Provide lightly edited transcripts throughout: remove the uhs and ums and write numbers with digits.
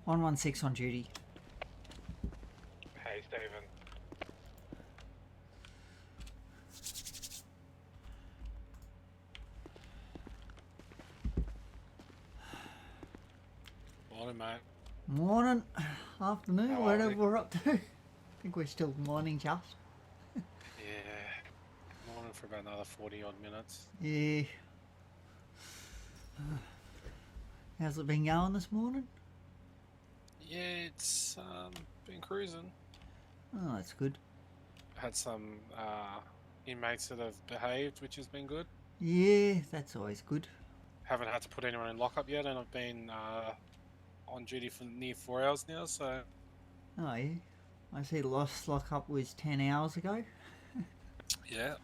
116 on duty. Hey, Stephen. Morning, mate. Morning, afternoon, How are whatever we? we're up to. I think we're still morning, just. Yeah. Morning for about another 40 odd minutes. Yeah. How's it been going this morning? Yeah, it's been cruising. Oh, that's good. Had some inmates that have behaved, which has been good. Yeah, that's always good. Haven't had to put anyone in lockup yet, and I've been on duty for near 4 hours now, so... Oh, yeah. I see the last lockup was 10 hours ago. Yeah.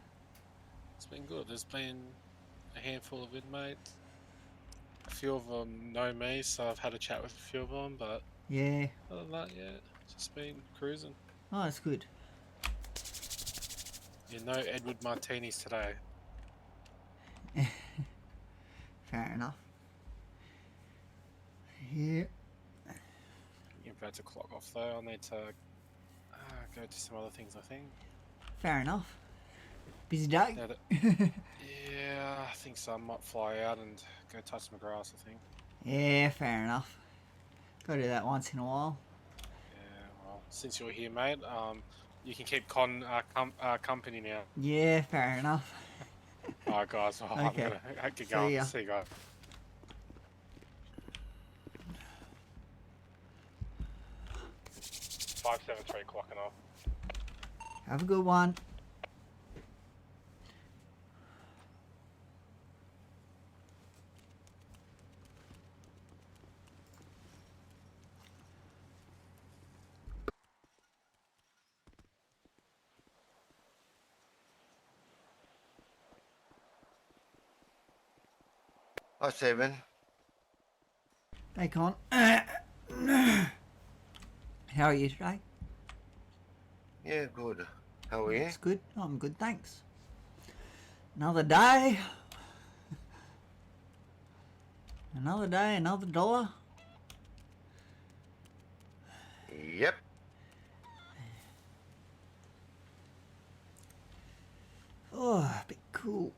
It's been good. There's been a handful of inmates. A few of them know me, so I've had a chat with a few of them, but Yeah. other than that, yeah, just been cruising. Oh, that's good. No Edward Martinis today. Fair enough. Yeah. You're about to clock off though. I'll need to go to some other things, I think. Fair enough. Busy day? Yeah, I think so. I might fly out and go touch some grass, I think. Yeah, fair enough. Go do that once in a while. Yeah, well, since you're here, mate, you can keep company now. Yeah, fair enough. Alright, guys. Well, Okay. I'm going to get going. See ya. See you guys. Five, 7, 3, clocking off. Have a good one. Hi, Stephen. Hey, Con. How are you today? Yeah, good. How are you? It's good. I'm good, thanks. Another day. Another day, another dollar. Yep. Oh, a bit cool.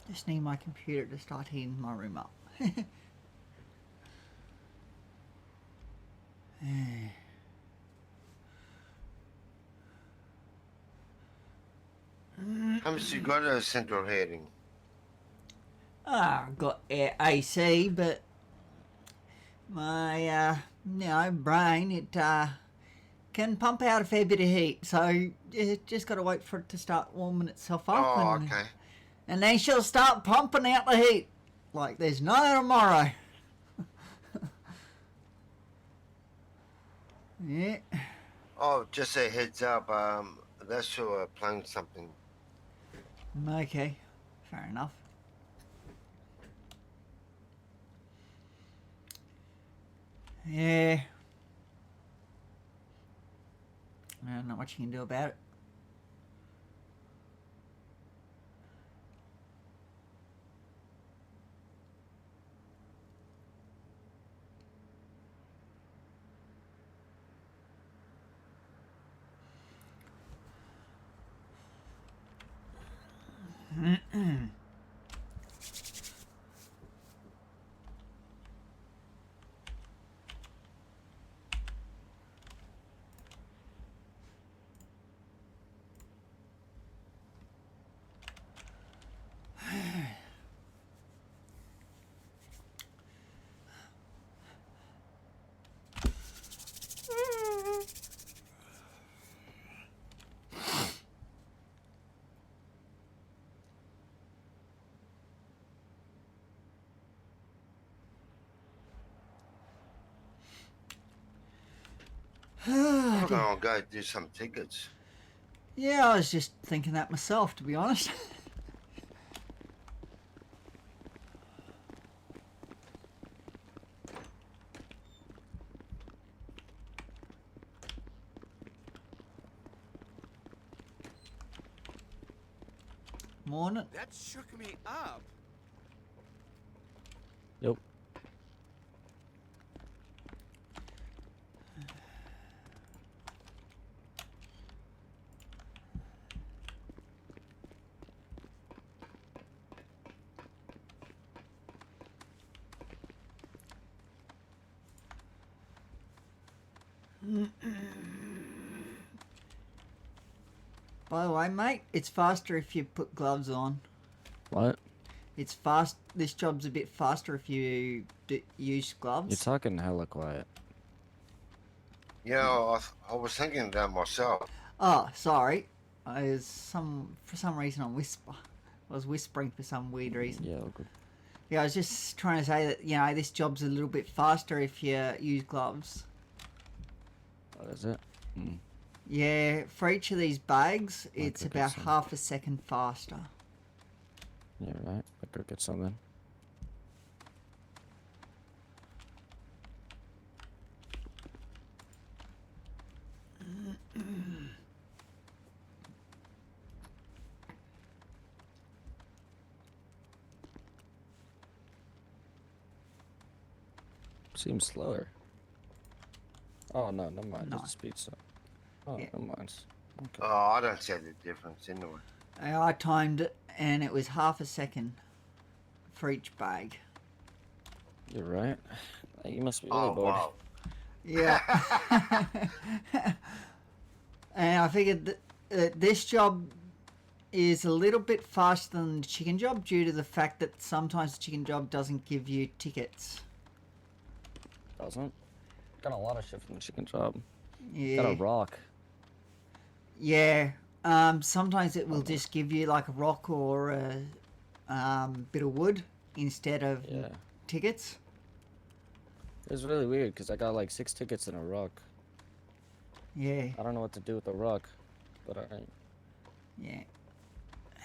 Just need my computer to start heating my room up. How much you got a central heating? I've got AC, but my brain, it can pump out a fair bit of heat, so you just got to wait for it to start warming itself up. Oh, and, okay. And then she'll start pumping out the heat like there's no tomorrow. Yeah. Oh, just a heads up. That's for playing something. Okay, fair enough. Yeah. Not much you can do about it. I'm gonna go do some tickets. Yeah, I was just thinking that myself, to be honest. Morning. That shook me up. Yep. By the way, mate, it's faster if you put gloves on. What? It's fast. This job's a bit faster if you use gloves. You're talking hella quiet. Yeah, I was thinking that myself. Oh, sorry. For some reason I was whispering for some weird reason. Yeah, all good. Yeah, I was just trying to say that this job's a little bit faster if you use gloves. What is it? Mm. Yeah, for each of these bags, it's could get about some. half a second faster. Yeah, right. I could get something. Seems slower. Oh no, never mind. No. It's a speed so. Oh, Yeah. never mind. Okay. Oh, I don't see the difference anyway. I timed it, and it was half a second for each bag. You're right. You must be really Oh, bored. wow. Yeah. And I figured that this job is a little bit faster than the chicken job due to the fact that sometimes the chicken job doesn't give you tickets. Doesn't? Got a lot of shit from the chicken job. Yeah. Got a rock. Yeah. Sometimes it will just give you like a rock or a bit of wood instead of Yeah. tickets. It was really weird because I got like 6 tickets in a rock. Yeah. I don't know what to do with the rock, but alright. Yeah.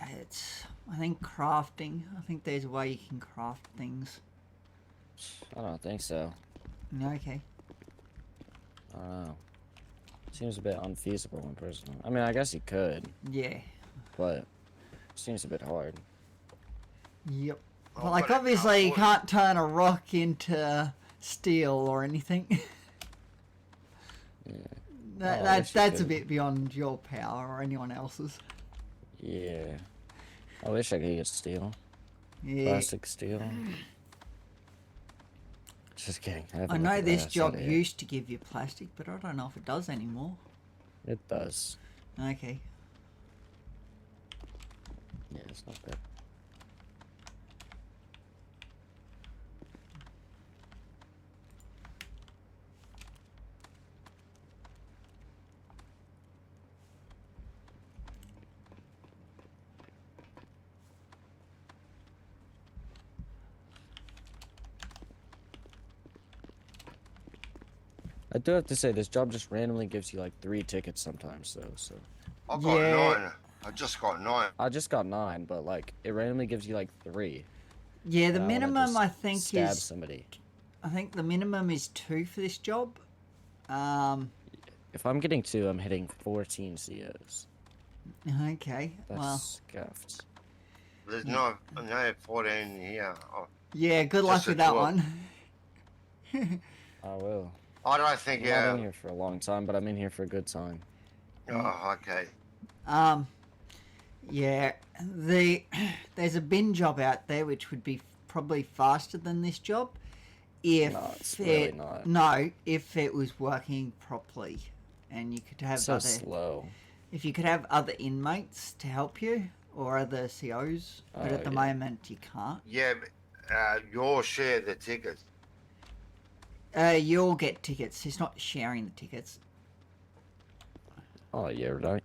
I think crafting. I think there's a way you can craft things. I don't think so. Okay. I don't know. Seems a bit unfeasible in person. I mean, I guess you could, Yeah. but it seems a bit hard. Yep. Oh, But like but it obviously you can't can't turn a rock into steel or anything. Yeah. That's wish you a could. bit beyond your power or anyone else's. Yeah. I wish I could get steel. Yeah. Plastic steel. Just kidding. I haven't know looked at this that job outside yet. used to give you plastic, but I don't know if it does anymore. It does. Okay. Yeah, it's not bad. I do have to say, this job just randomly gives you like 3 tickets sometimes, though. So I got Yeah. 9. I just got 9. I just got 9, but like it randomly gives you like 3. Yeah, the and I wanna minimum just I think stab is somebody. I think the minimum is 2 for this job. If I'm getting 2, I'm hitting 14 COs. Okay. That's Well, scuffed. There's no 14 here. Oh, yeah, good luck just a with that 12. one. I will. I don't think. I'm not in here for a long time, but I'm in here for a good time. Oh, okay. Yeah, there's a bin job out there which would be probably faster than this job if No, it's really it not. no if it was working properly, and you could have So other slow. if you could have other inmates to help you or other COs, but Oh, at the yeah. moment you can't. Yeah, but, you'll share the tickets. You'll get tickets. It's not sharing the tickets. Oh, yeah, right.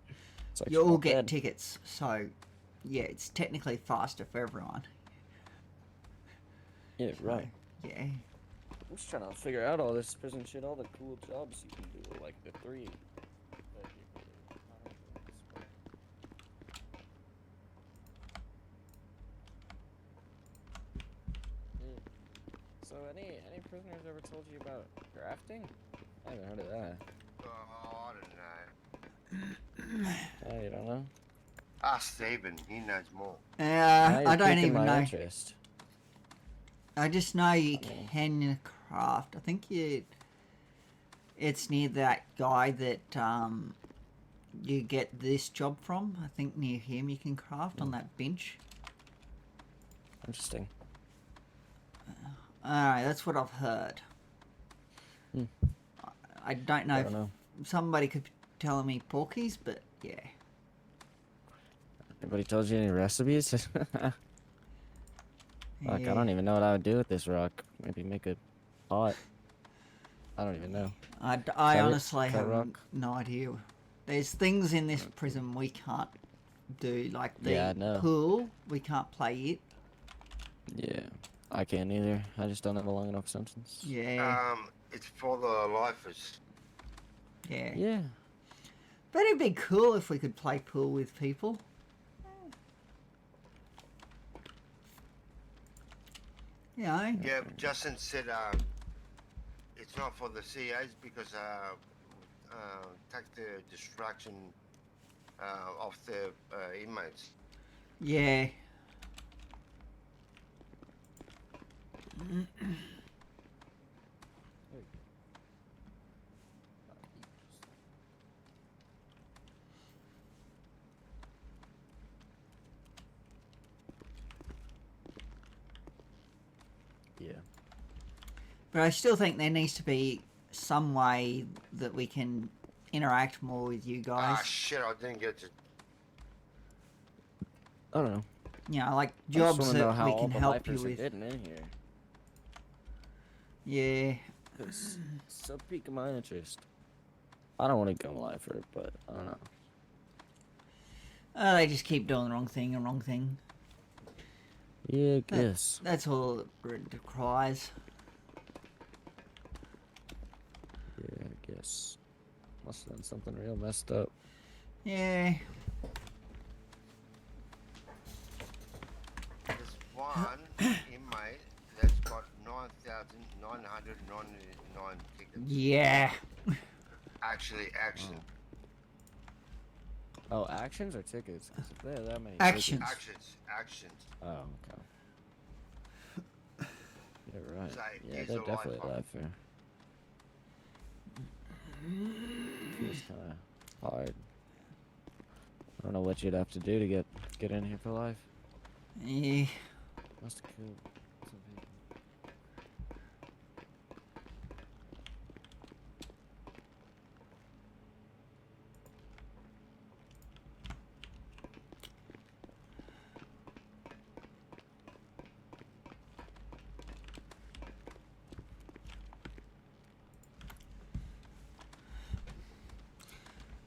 It's actually You'll not get bad. tickets. So, yeah, it's technically faster for everyone. Yeah, right. Yeah. I'm just trying to figure out all this prison shit, all the cool jobs you can do, like the 3 that you're really not into. Yeah. So any prisoners ever told you about grafting? I haven't heard of that. Oh, I don't know. Oh, you don't know? Ask Stephen, he knows more. Now you're I don't piquing even my know. interest. I just know you Yeah. can craft. I think it's near that guy that you get this job from. I think near him you can craft on that bench. Interesting. Alright, that's what I've heard. Hmm. I don't know I if don't know. somebody could be telling me porkies, but yeah. Anybody told you any recipes? Fuck, I Yeah. don't even know what I would do with this rock. Maybe make a pot. I don't even know. I Cut honestly have rock. no idea. There's things in this prison we can't do, like the Yeah, I know. pool. We can't play it. Yeah, I can't either. I just don't have a long enough sentence. Yeah, It's for the lifers. yeah. Yeah. But it'd be cool if we could play pool with people. You know? Yeah, but Justin said it's not for the CAs because take the distraction of the inmates. Yeah. Yeah. But I still think there needs to be some way that we can interact more with you guys. Ah, shit, I didn't get to. I don't know. You know, like I just jobs wanna know that how we all can the help you lifers are with. getting in here. Yeah. It's so piquing my interest. I don't want to become a lifer, but I don't know. They just keep doing the wrong thing and wrong thing. Yeah, I guess. That's all it requires. Yeah, I guess. Must have done something real messed up. Yeah. There's one inmate that's got 9,999 tickets. Yeah. Actually, action. Oh, actions or tickets? 'Cause if they're that many Actions. tickets- Actions. Oh, okay. You're right. So Yeah, he's they're a definitely lifer. lifer. Feels kind of hard. I don't know what you'd have to do to get in here for life. Yeah. Must have killed some people.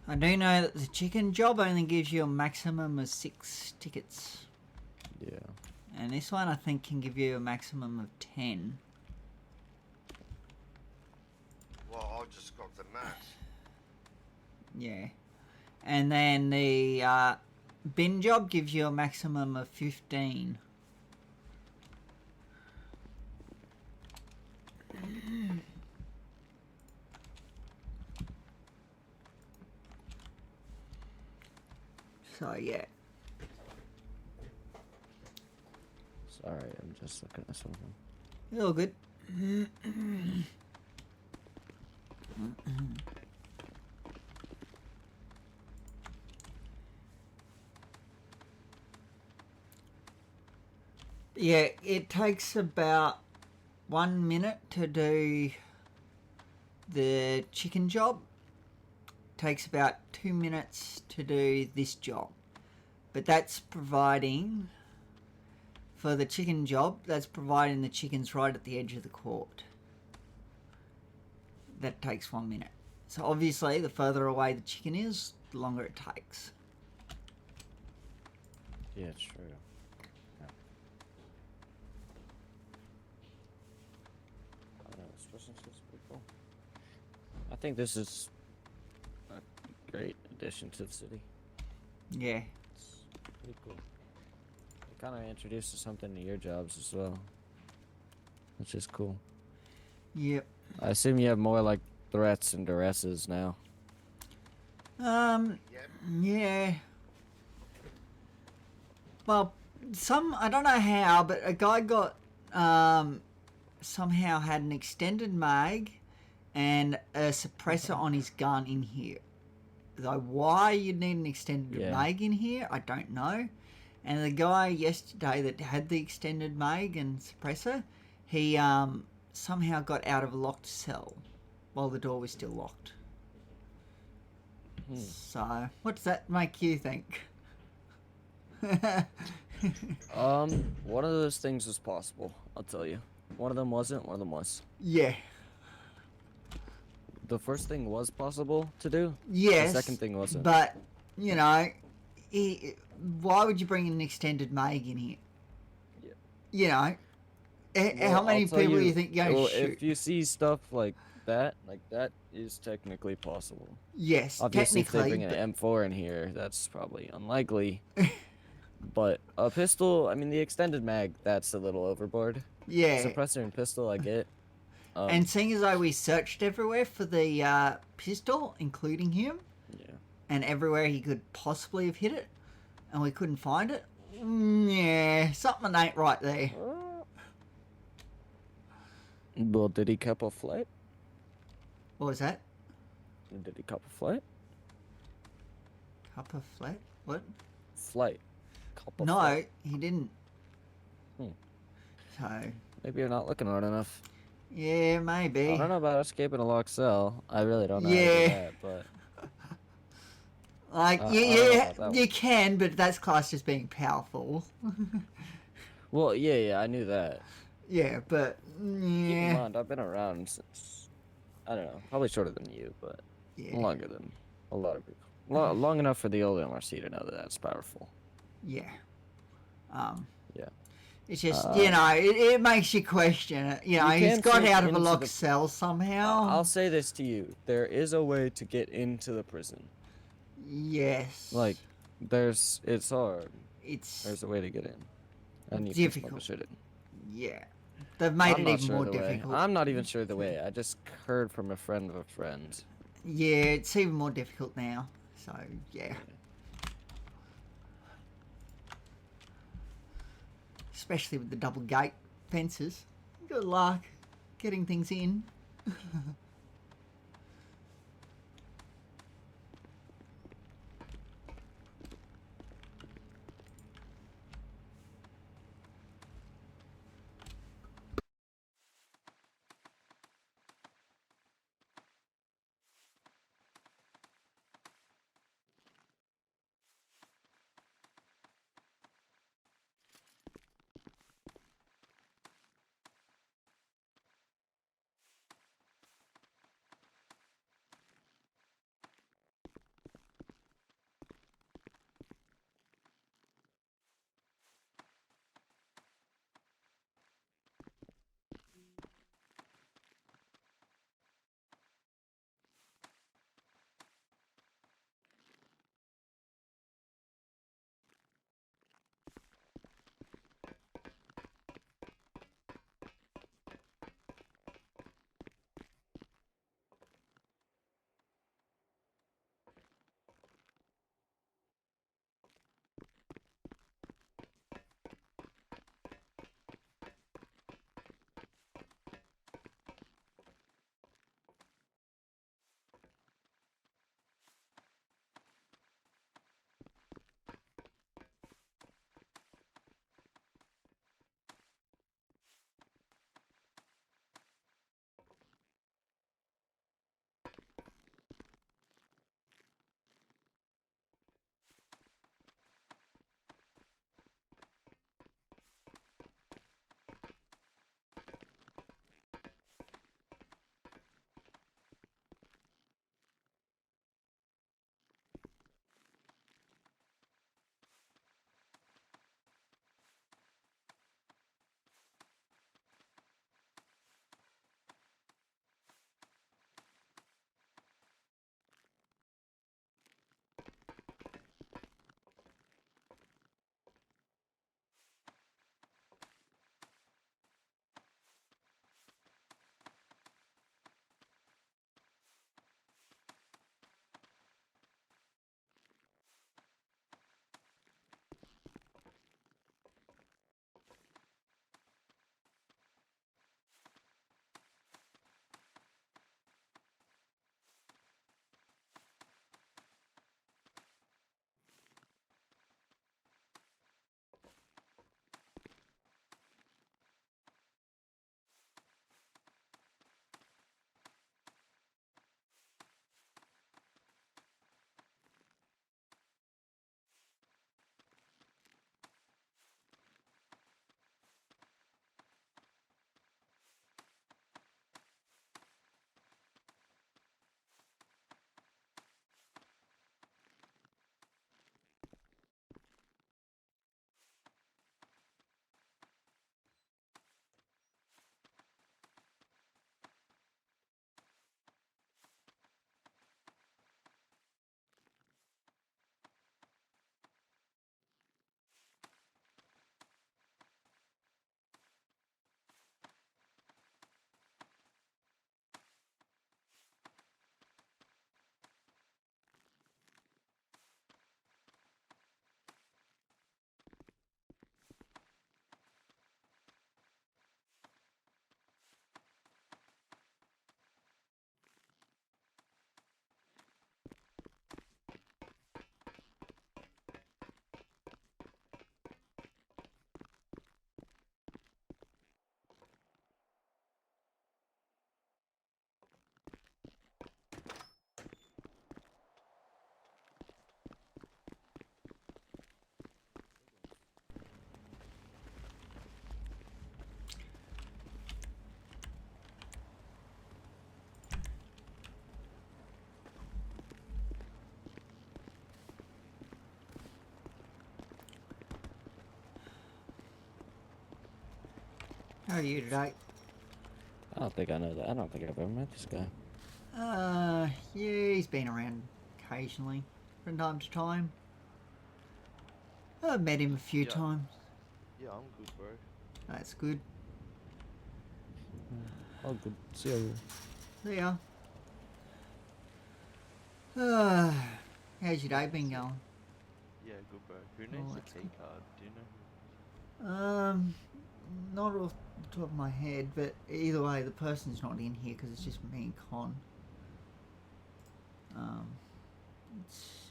I do know that the chicken job only gives you a maximum of 6 tickets. Yeah. And this one I think can give you a maximum of 10. Well, I just got the max. Yeah. And then the bin job gives you a maximum of 15. So yeah. Sorry, I'm just looking at something. You're all good. Yeah, it takes about 1 minute to do the chicken job. Takes about 2 minutes to do this job. But that's providing, for the chicken job, that's providing the chickens right at the edge of the court. That takes 1 minute. So obviously, the further away the chicken is, the longer it takes. Yeah, it's true. Yeah. I don't know, this person's pretty cool. I think this is a great addition to the city. Yeah. It's pretty cool. It kind of introduces something to your jobs as well, which is cool. Yep. I assume you have more like threats and duresses now. Yep. Yeah. Well, I don't know how, but a guy got, somehow had an extended mag and a suppressor on his gun in here. Though why you'd need an extended mag in here, I don't know. And the guy yesterday that had the extended mag and suppressor, he somehow got out of a locked cell while the door was still locked. So, what does that make you think? One of those things was possible, I'll tell you. One of them wasn't, one of them was. Yeah. The first thing was possible to do. Yes. The second thing wasn't. But, you know, why would you bring an extended mag in here? Yeah. You know, Well, how many I'll tell people do you think you're going to shoot? If you see stuff like that is technically possible. Yes, Obviously, if they technically. bring an M4 in here, that's probably unlikely. But a pistol, I mean, the extended mag, that's a little overboard. Yeah. Suppressor and pistol, I get. And seeing as though we searched everywhere for the pistol, including him, Yeah. and everywhere he could possibly have hit it, and we couldn't find it, yeah, something ain't right there. Well, did he cap a flight? What was that? Did he cap a flight? Cup of flat? What? Flight. Cup of No, flight. he didn't. Hmm. So, Maybe you're not looking hard enough. yeah, maybe. I don't know about escaping a locked cell. I really don't know how to do Yeah. that, but... Like, I don't know about that you one. can, but that's classed as being powerful. Well, yeah, I knew that. Yeah, but, Keep in yeah. mind, I've been around since... I don't know, probably shorter than you, but Yeah. longer than a lot of people. Long enough for the old MRC to know that that's powerful. Yeah. Yeah. It's just, you know, it makes you question it. You know, You he's can got fit out of a into locked the- cell somehow. I'll say this to you. There is a way to get into the prison. Yes. Like, it's hard. It's, There's a way to get in. And you can smoke difficult. the shit in. yeah. They've made I'm it not even sure more the way. difficult. I'm not even sure the way. I just heard from a friend of a friend. Yeah, it's even more difficult now. So, yeah. Especially with the double gate fences. Good luck getting things in. How are you today? I don't think I know that. I don't think I've ever met this guy. Yeah, he's been around occasionally, from time to time. I've met him a few Yeah. times. Yeah, I'm good, bro. That's good. Oh, good. See you. There. How's your day been going? Yeah, good, bro. Who Oh, needs that's a key good. card? Do you know? Not off the top of my head, but either way, the person's not in here because it's just me and Con.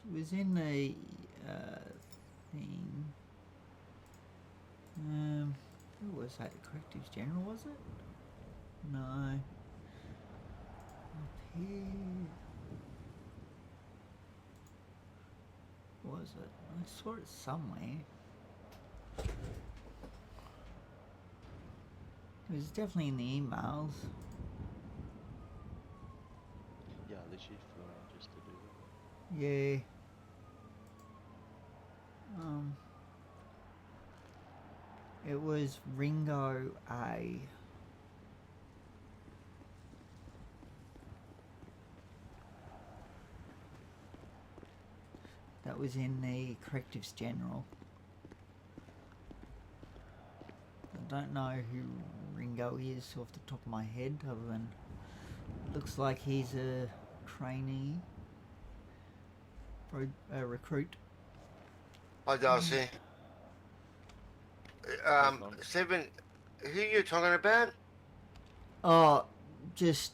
It was in the thing. Who was that? The Correctives General, was it? No. Up here. Was it? I saw it somewhere. It was definitely in the emails. Yeah, I literally flew in just to do that. Yeah. It was Ringo A. That was in the Correctives General. I don't know who Ringo is off the top of my head, other than it looks like he's a trainee, a recruit. Hi, Darcy. Con. Stephen, who you talking about? Oh, just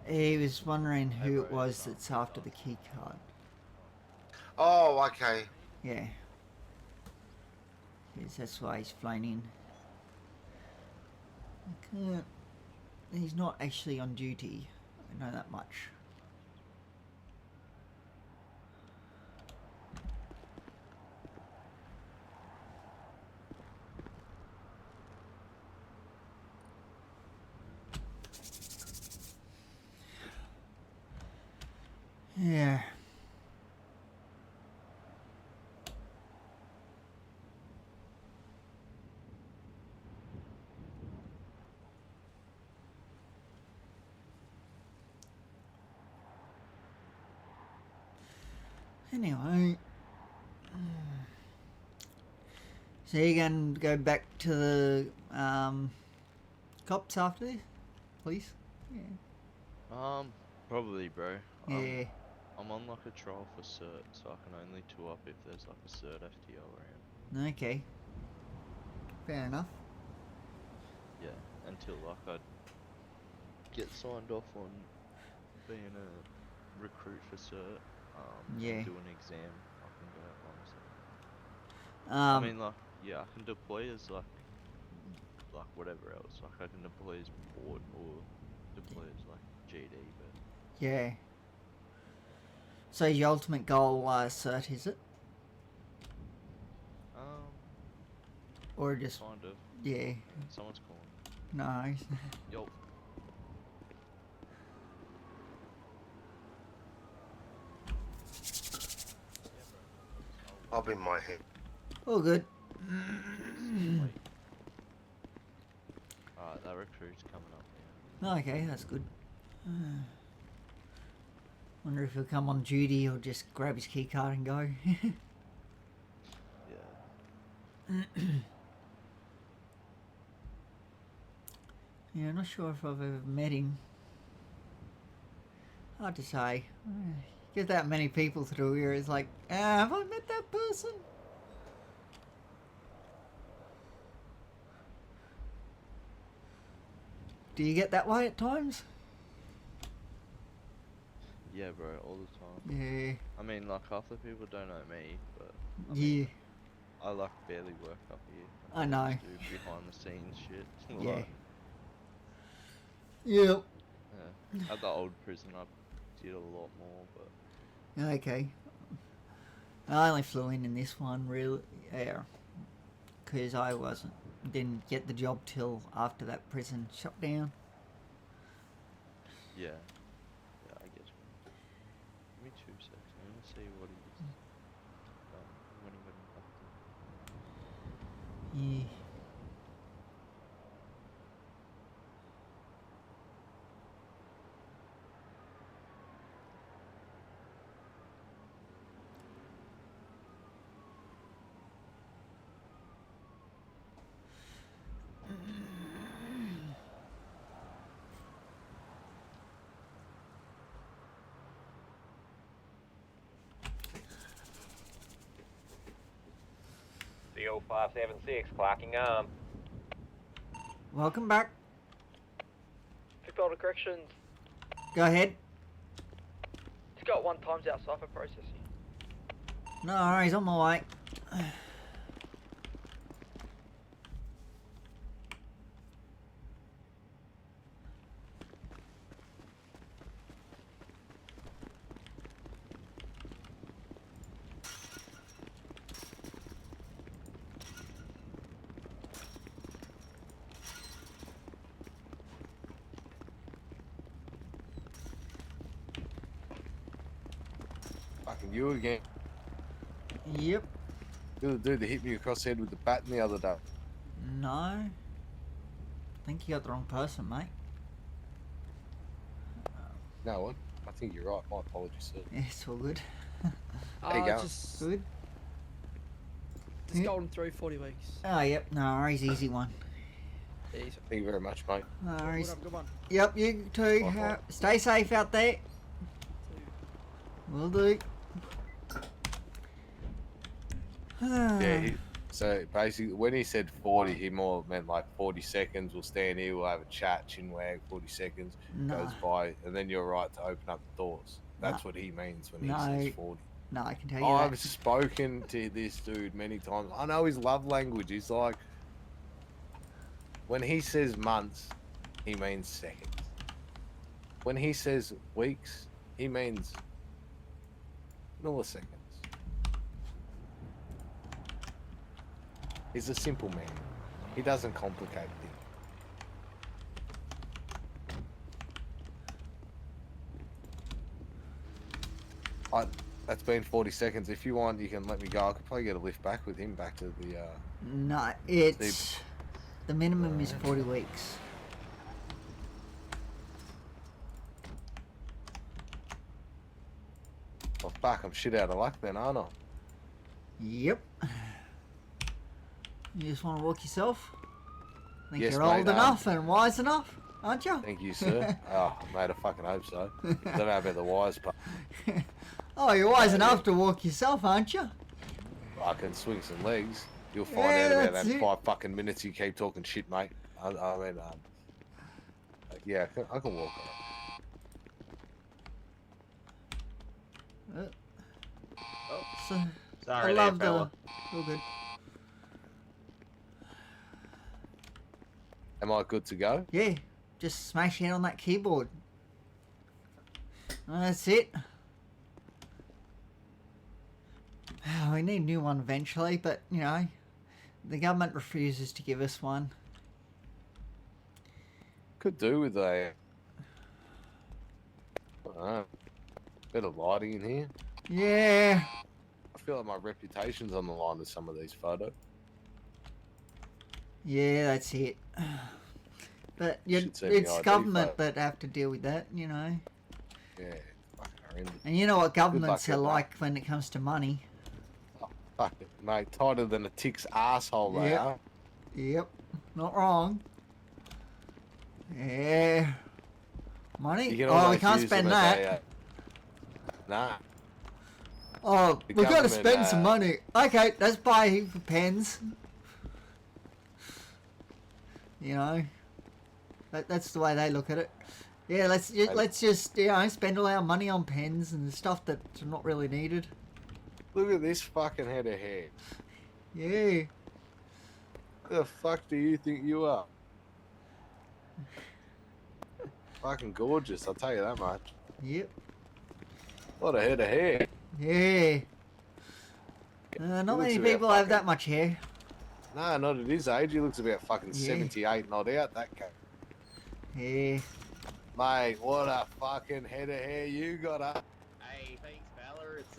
he was wondering Hey, who bro, it was it's, that's after the key card. Oh, okay. Yeah. Yes, that's why he's flown in. I can't. He's not actually on duty. I know that much. Yeah. Anyway. So you're going to go back to the cops after this, please? Yeah. Probably, bro. Yeah. I'm on like a trial for cert, so I can only tour up if there's like a cert FTO around. Okay. Fair enough. Yeah, until like I get signed off on being a recruit for cert, Yeah. and do an exam, I can go on. So I mean, like, yeah, I can deploy as like whatever else. Like I can deploy as port or deploy as like GD, but yeah. So your ultimate goal, cert, is it? Or just kind of. yeah? Someone's calling. No. Yo. I'll be my head. All good. Wait. Alright, that recruit's coming up now. Okay, that's good. Wonder if he'll come on duty or just grab his key card and go. Yeah. Yeah, I'm not sure if I've ever met him. Hard to say. Get that many people through here, it's like, have I met that person? Do you get that way at times? Yeah, bro, all the time. Yeah. I mean, like, half the people don't know me, but I Yeah. mean, I like barely work up here. I know. Just do behind the scenes shit. Yeah. Like, Yep. yeah. At the old prison, I did a lot more, but Okay. I only flew in this one, really, yeah, because I didn't get the job till after that prison shut down. yeah. Yeah, I guess. Give me 2 seconds. I'm gonna see what he's when he got up to. Yeah. CO576, clocking on. Welcome back. Fifth Corrections. Go ahead. It's got 1 times outside for processing. No worries, on my way. Fucking you again. Yep. You're the dude that hit me across the head with the bat the other day. No. I think you got the wrong person, mate. No, what? I think you're right. My apologies, sir. Yeah, it's all good. There you go. Just Good. golden through 40 weeks. Oh, yep. No worries, easy one. Easy. Thank you very much, mate. No worries. Good one. Yep, you too. My fault. Stay safe out there. Will do. Yeah, so basically, when he said 40, he more meant like 40 seconds. We'll stand here, we'll have a chat, chin wag, 40 seconds goes by, and then you're right to open up the doors. That's what he means when he says 40. No, I can tell you I've that. spoken to this dude many times. I know his love language. He's like, when he says months, he means seconds. When he says weeks, he means milliseconds. He's a simple man. He doesn't complicate things. That's been 40 seconds. If you want, you can let me go. I could probably get a lift back with him back to the. No, it's the minimum is 40 weeks. Oh, fuck, I'm shit out of luck then, aren't I? Yep. You just want to walk yourself? Think Yes, you're mate, old enough and wise enough, aren't you? Thank you, sir. Oh, mate, I fucking hope so. Don't know about the wise part. Oh, you're wise enough to walk yourself, aren't you? I can swing some legs. You'll find Yeah, out about that's that it. 5 fucking minutes you keep talking shit, mate. I mean, yeah, I can walk on it. So, Sorry I there, love fella. all good. Am I good to go? Yeah, just smash in on that keyboard. That's it. We need a new one eventually, but, you know, the government refuses to give us one. Could do with a... I don't know, bit of lighting in here. Yeah. I feel like my reputation's on the line with some of these photos. Yeah, that's it. But Should send me it's ID government photo. that have to deal with that, you know. Yeah, fucking horrendous. And you know what governments luck are with that. like when it comes to money. Fuck it, mate, tighter than a tick's asshole they Yep. are. Yep, not wrong. Yeah. Money? You can Oh, we almost can't use them spend as that. Nah. Oh, The we've got to government, spend some money. Okay, let's buy a heap of pens. You know, that's the way they look at it. Yeah, let's just you know spend all our money on pens and stuff that's not really needed. Look at this fucking head of hair. Yeah. Who the fuck do you think you are? Fucking gorgeous, I'll tell you that much. Yep. What a head of hair. Yeah. Not looks many about people have fucking- that much hair. No, not at his age. He looks about fucking Yeah. 78 not out, that guy. Yeah. Mate, what a fucking head of hair you got up. Hey, thanks, fella. It's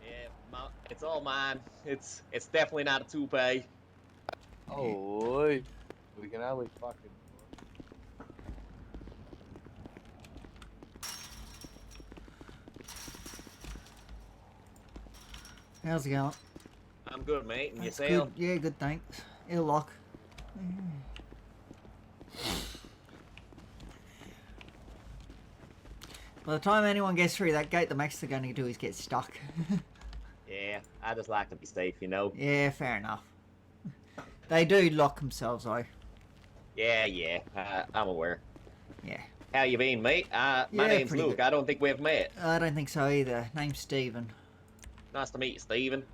yeah, it's all mine. It's definitely not a toupee. Holy. We can only fucking... How's it going? I'm good, mate. And That's yourself? good. Yeah, good. Thanks. It'll lock. By the time anyone gets through that gate, the max they're going to do is get stuck. Yeah, Yeah, I just like to be safe, you know. Yeah, fair enough. They do lock themselves though. Yeah, I'm aware. Yeah. How you been, mate? My Yeah, name's pretty Luke. good. I don't think we've met. I don't think so either. Name's Stephen. Nice to meet you, Stephen.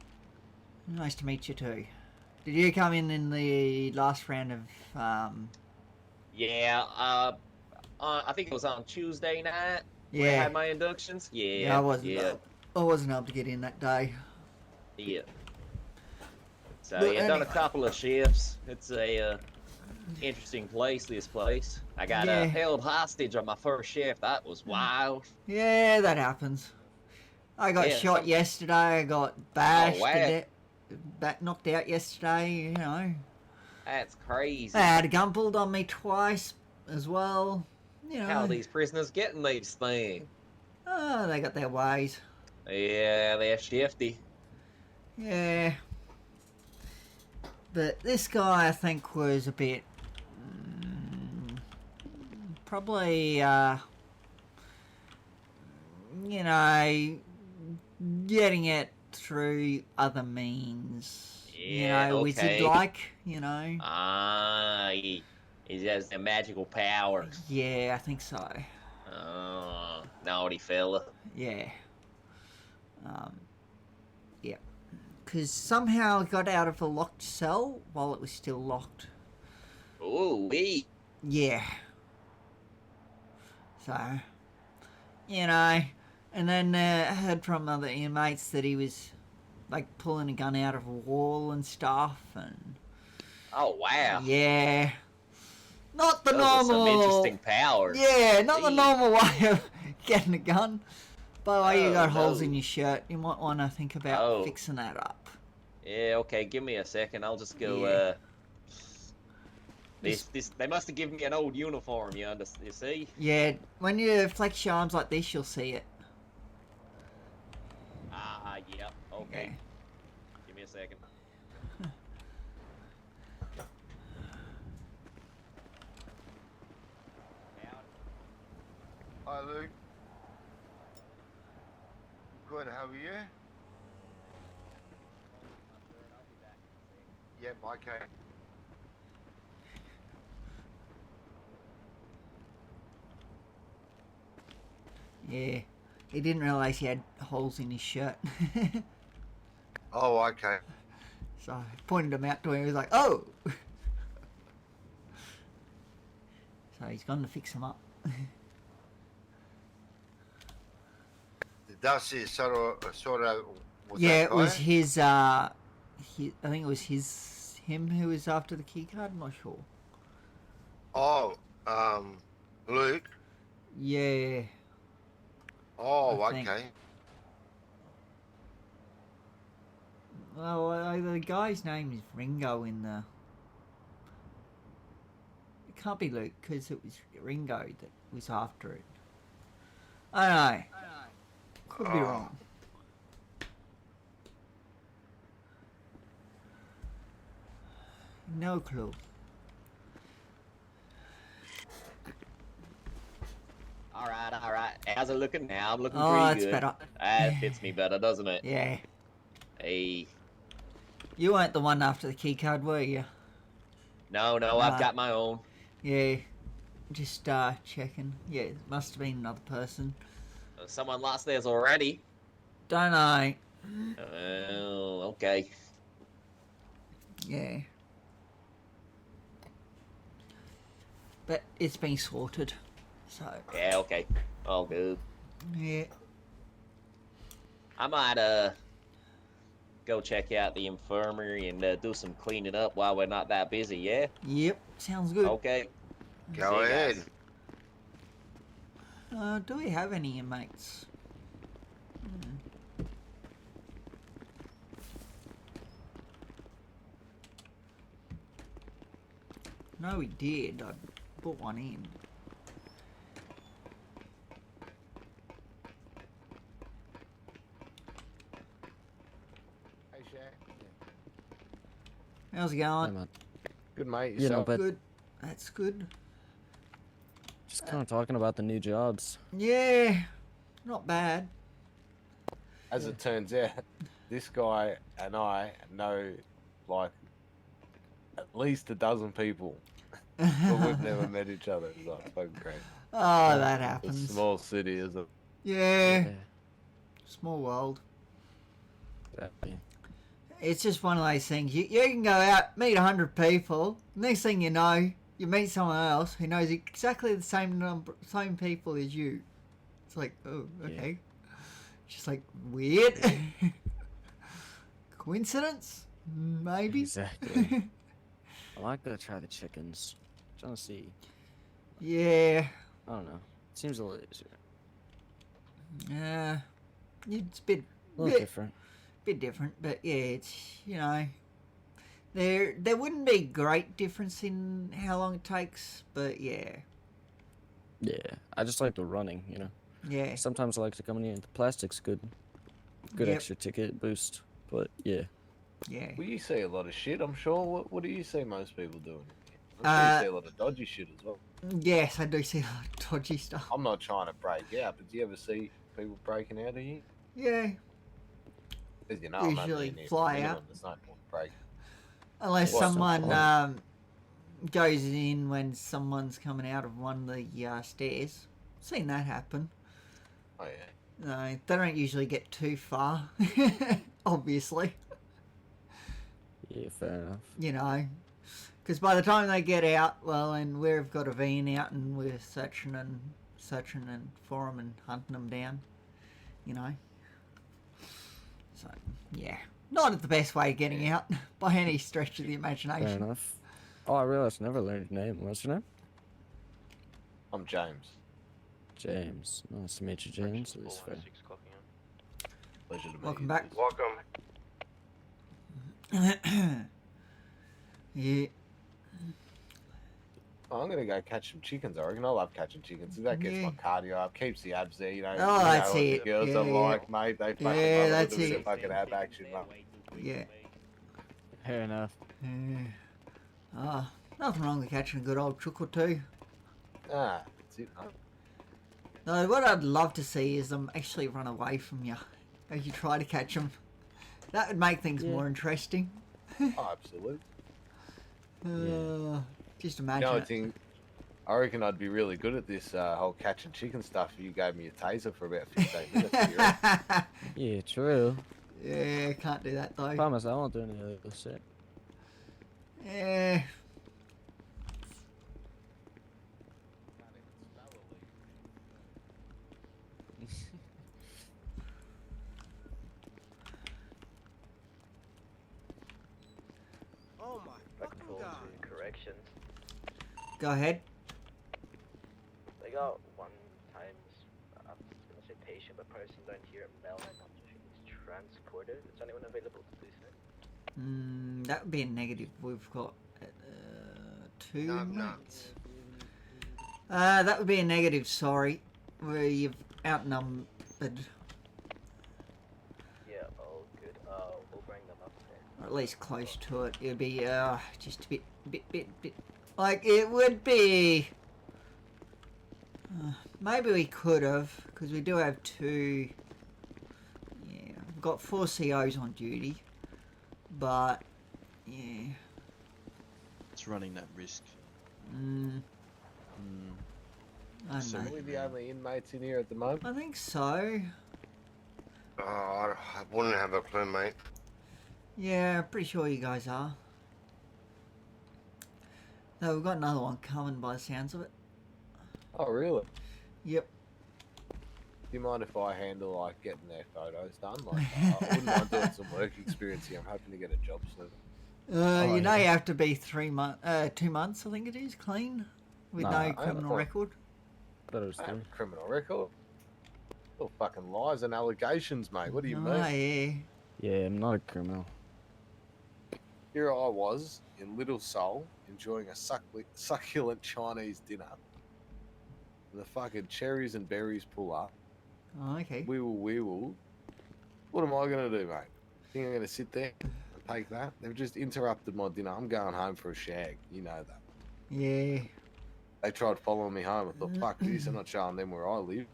Nice to meet you too. Did you come in the last round of Yeah, I think it was on Tuesday night. Yeah. Where I had my inductions. Yeah, I wasn't able to get in that day. Yeah. So But yeah, done a anyway. couple of shifts. It's a interesting place. This place. I got Yeah. held hostage on my first shift. That was wild. Yeah, that happens. I got Yeah, shot yesterday. I got bashed wow. to death, knocked out yesterday. You know. That's crazy. They had a gun pulled on me twice as well. You know. How are these prisoners getting these things? Oh, they got their ways. Yeah, they're shifty. Yeah. But this guy, I think, was a bit... probably, you know, getting it through other means. Yeah, you know, okay. wizard-like, you know. He has the magical powers. Yeah, I think so. Oh, naughty fella. Yeah. Yeah. Because somehow it got out of a locked cell while it was still locked. Ooh, wee. Yeah. So, you know, and then I heard from other inmates that he was, like, pulling a gun out of a wall and stuff, and... Oh, wow. Yeah. Not the Those are normal... some interesting powers. Yeah, not the Gee. normal way of getting a gun. By the way, you Oh, got holes no. in your shirt. You might want to think about Oh. fixing that up. Yeah, okay, give me a second. I'll just go, Yeah. They must have given me an old uniform, you see? Yeah, when you flex your arms like this, you'll see it. Yep, okay. Yeah. Give me a second. Hi, Luke. Good, how are you? Yep, okay. Yeah. He didn't realise he had holes in his shirt. Oh, okay. So I pointed them out to him. He was like, oh! So he's gone to fix them up. The dust is sort of was Yeah, that it was guy? his, I think it was him who was after the key card. I'm not sure. Oh, Luke. Yeah. Oh, I think. okay. Well, the guy's name is Ringo in the... It can't be Luke, because it was Ringo that was after it. I don't know. Could be wrong. No clue. Alright. How's it looking now? I'm looking Oh, pretty that's good. better. That fits me better, doesn't it? Yeah. Hey. You weren't the one after the key card, were you? No, I've got my own. Yeah. Just checking. Yeah, it must have been another person. Someone lost theirs already. Don't know. Oh, okay. Yeah. But it's been sorted. So. Yeah, okay. All good. Yeah. I might go check out the infirmary and do some cleaning up while we're not that busy, yeah? Yep. Sounds good. Okay. Go See you ahead. guys. Do we have any inmates? No, we did. I put one in. Hey, Shaq. How's it going? I'm Good, mate. You know, Yourself? but Good. That's good. just kind of talking about the new jobs. Yeah. Not bad. As it turns out. this guy and I know like at least a dozen people, but we've never met each other. It's like fucking great. Oh, that It's a happens. small city, isn't it? Yeah. Small world. Exactly. It's just one of those things. You can go out, meet 100 people. Next thing you know, you meet someone else who knows exactly the same people as you. It's like, oh, okay. Just like weird. Coincidence? Maybe. Exactly. I like to try the chickens. Trying to see. Yeah. I don't know. Seems a little easier. Yeah. It's a little different. Bit different, but yeah, it's, you know, there wouldn't be great difference in how long it takes, but yeah. Yeah, I just like the running, you know. Yeah. Sometimes I like to come in here. The plastic's good. Good extra ticket boost, but yeah. Yeah. Well, you see a lot of shit, I'm sure. What do you see most people doing? I'm sure you see a lot of dodgy shit as well. Yes, I do see a lot of dodgy stuff. I'm not trying to break out, but do you ever see people breaking out of here? Yeah. Because you know, I'm Usually only in fly here, out. there's no point breaking. Unless Well, someone goes in when someone's coming out of one of the stairs. Seen that happen. Oh yeah. No, they don't usually get too far. Obviously. Yeah, fair enough. You know. Because by the time they get out, well, and we've got a van out and we're searching and for them and hunting them down. You know. So, yeah. Not the best way of getting out by any stretch of the imagination. Fair enough. Oh, I realized I never learned your name. What's your name? I'm James. James. Nice to meet you, James. At least fair. Pleasure to meet Welcome you. back. Welcome. Yeah. Oh, I'm gonna go catch some chickens. I reckon I love catching chickens. That gets my cardio up, keeps the abs there. You know. Oh, you know that's what it. the girls Yeah, are yeah. like, mate. They fucking Yeah, love that's a little bit it. of fucking ab action, mate. Yeah. Fair enough. Nothing wrong with catching a good old chook or two. Ah, that's it. Mate. No, what I'd love to see is them actually run away from you as you try to catch them. That would make things more interesting. Oh, absolutely. Just You imagine know, it. I reckon I'd be really good at this whole catching chicken stuff if you gave me a taser for about 15 minutes. You reckon? Yeah, true. Yeah, can't do that though. Promise, I won't do any of this shit. Yeah. Oh my fucking god. Corrections. Go ahead. They got one times, I'm gonna say patient, but person down here at Melbourne. I'm not sure he's transported. Is anyone available to do so? That would be a negative. We've got 2 No. minutes. That would be a negative, sorry. Where you've outnumbered. Yeah, all good. We'll bring them up there. Or at least close to it. It would be just a bit. Like, it would be... maybe we could have, because we do have 2... Yeah, we've got 4 COs on duty. But, yeah. It's running that risk. I don't So know. are we the only inmates in here at the moment? I think so. Oh, I wouldn't have a clue, mate. Yeah, pretty sure you guys are. No, we've got another one coming by the sounds of it. Oh, really? Yep. Do you mind if I handle, like, getting their photos done? Like, I wouldn't mind doing some work experience here. I'm hoping to get a job soon. You know you have to be 2 months, I think it is, clean, with Nah, no I criminal record. Thought it was I have 3. a criminal record. All fucking lies and allegations, mate. What do you mean? Yeah. Yeah, I'm not a criminal. Here I was in Little Seoul enjoying a succulent Chinese dinner. And the fucking cherries and berries pull up. Oh, okay. We will. What am I going to do, mate? Think I'm going to sit there and take that? They've just interrupted my dinner. I'm going home for a shag. You know that. Yeah. They tried following me home. I thought, fuck this. I'm not showing them where I live.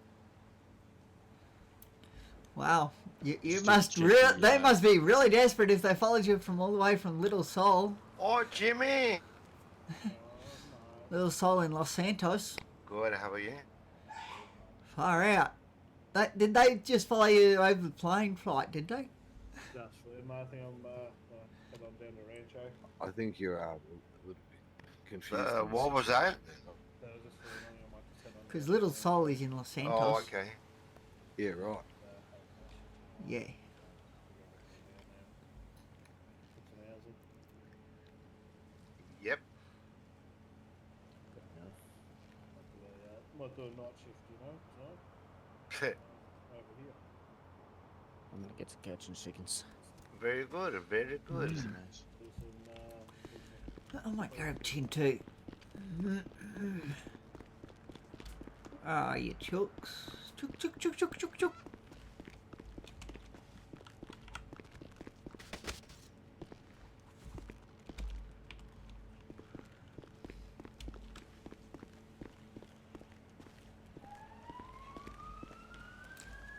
Wow. You Just must checking really. They you must be really desperate if they followed you from all the way from Little Sol. Oh, Jimmy. Little Sol in Los Santos. Good. How are you? Far out. Did they just follow you over the plane flight? Did they? That's weird, man. I think I'm down to Rancho. I think you're a little bit confused. What was that? So just for the morning, I might just head on Because down Little there. Sol is in Los Santos. Oh, okay. Yeah, right. Yeah. Yep. Might do a night shift, you know, tonight. Over here. I'm gonna get to catching chickens. Very good. Very good. Do some, I might grab tin too. Ah, you chooks. Chook, chook, chook, chook, chook, chook.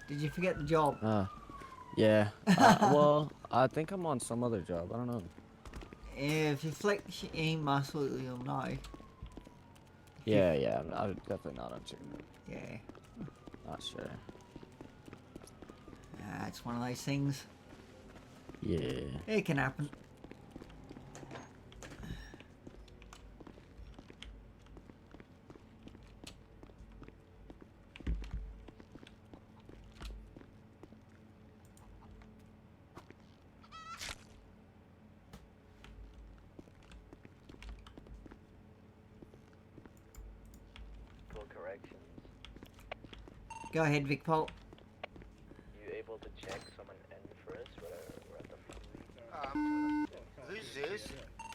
Did you forget the job? Yeah. Well, I think I'm on some other job. I don't know. If you flex your E muscle, you'll know. Yeah. I'm definitely not on chicken. Yeah. Not sure. It's one of those things. Yeah. It can happen. For corrections, Go ahead, Vic Pol. you able to check someone in first? We're at the front. Who's this?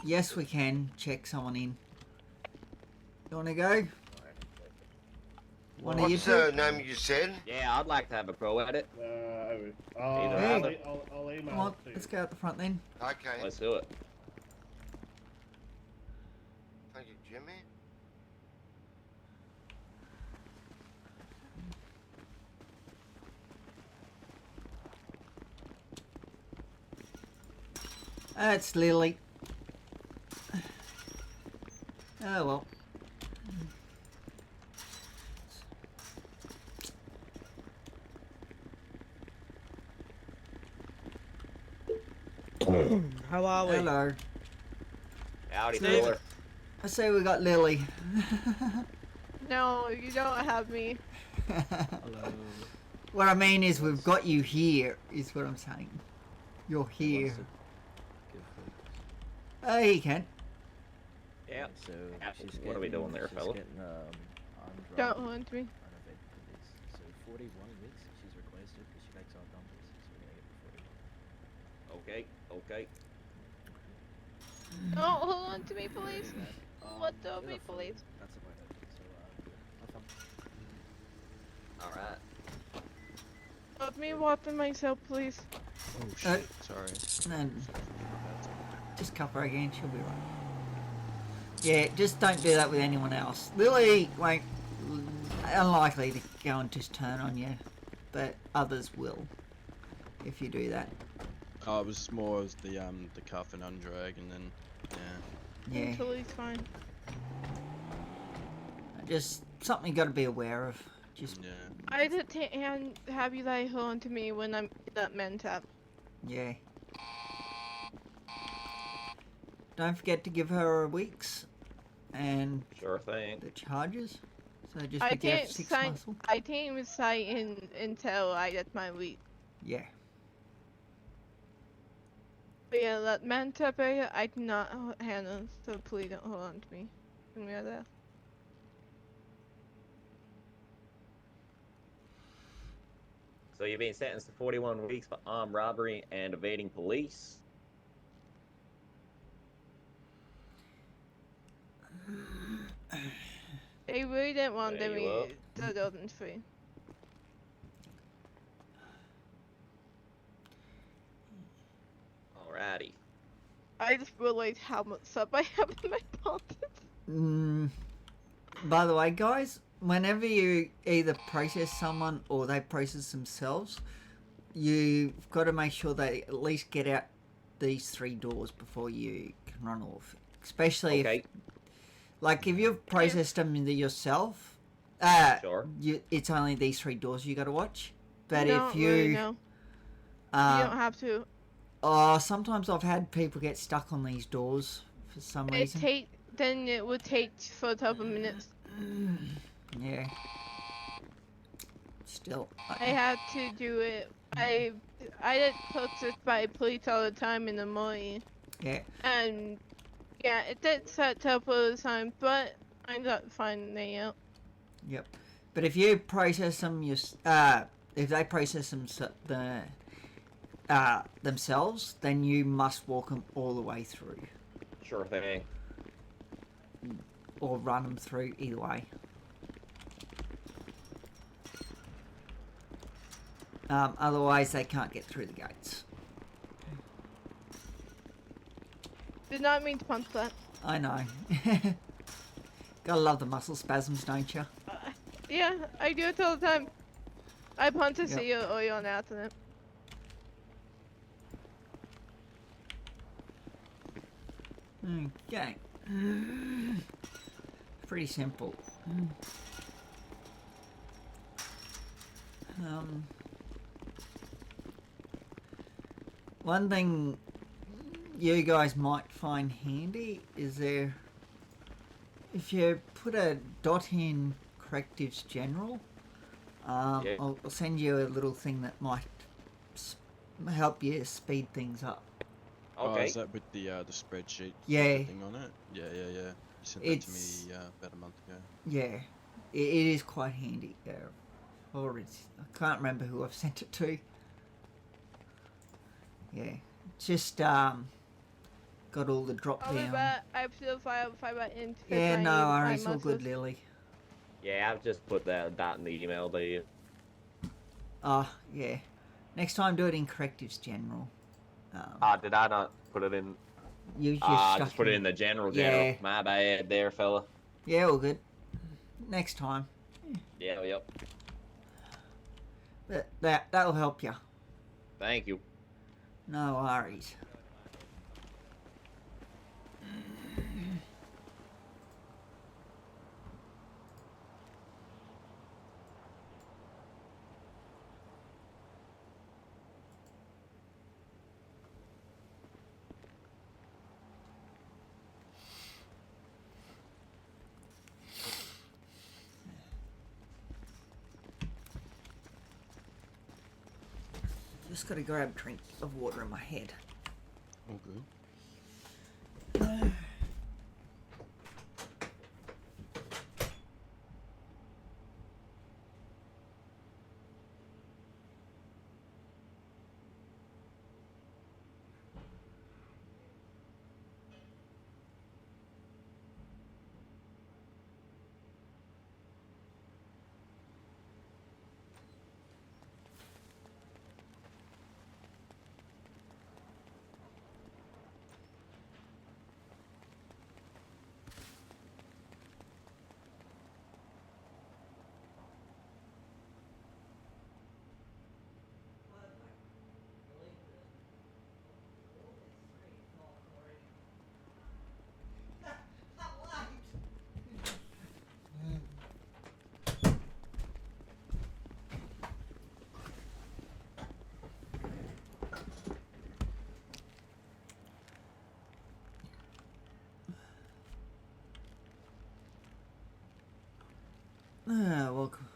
Yes, we can check someone in. You want to go? One of you What's two? the name you said? Yeah, I'd like to have a go at it. I'll Hey. I'll email Come on, it to you. let's go out the front then. Okay. Let's do it. Thank you, Jimmy. That's Lily. Oh well. How are we? Hello. Howdy, Steve. fella. I say we got Lily. No, you don't have me. Hello. What I mean is we've got you here, is what I'm saying. You're here. He can. Yeah. So Apples, she's what are we doing there, she's fella? Getting, armed Don't robbery, want me. unabated police. So 41 weeks she's requested because she makes odd numbers. So we're gonna get the 41. Okay. No, hold on to me, please. What the You're me, not fine. please? That's about it. So have fun. All right. Let me water myself, please. Oh shit, sorry. And just cuff her again, she'll be right. Yeah, just don't do that with anyone else. Lily won't, unlikely to go and just turn on you, but others will if you do that. Oh, it was more as the cuff and undrag, and then Yeah, Until he's fine. just something you got to be aware of. Just yeah. I did have you like hold on to me when I'm that meant up. yeah. Don't forget to give her weeks and Sure thing. the charges. So just I with your can't F6 sign. muscle. I can't sign in until I get my week. Yeah. But yeah, that meant up area I cannot handle. So please don't hold on to me. Can we have that? So you're being sentenced to 41 weeks for armed robbery and evading police. They really didn't want There me you are. 2003. Alrighty. I just realized how much stuff I have in my pocket. By the way, guys, whenever you either process someone or they process themselves, you've got to make sure they at least get out these 3 doors before you can run off. Especially if, like, if you've processed them yourself, sure. It's only these 3 doors you got to watch. But Not if you, really, no. You don't have to. Oh, sometimes I've had people get stuck on these doors for some reason. Then it would take for a couple minutes. Yeah. Still. I had to do it. I get posted by police all the time in the morning. Yeah. And yeah, it did set up all the time, but I got finding it out. Yep. But if you process them, if they process them themselves, then you must walk them all the way through. Sure thing. Or run them through, either way. Otherwise, they can't get through the gates. Did not mean to punch that. I know. Gotta love the muscle spasms, don't you? Yeah, I do it all the time. I punch a CEO or you're on accident. Okay. Pretty simple. One thing you guys might find handy is if you put a dot in correctives general, I'll send you a little thing that might help you speed things up. Okay. Oh, is that with the spreadsheet? Yeah. Thing on it? Yeah. You sent that to me about a month ago. Yeah, it is quite handy. I can't remember who I've sent it to. Yeah, just got all the drop down. I feel file in. Yeah, no worries, all good, Lily. Yeah, I've just put that in the email to you. Yeah. Next time, do it in correctives general. Did I not put it in? You just put it in the general. Yeah. My bad there, fella. Yeah, all good. Next time. Yeah, yep. But that'll help you. Thank you. No worries. Just gotta grab a drink of water in my head. All good. Welcome.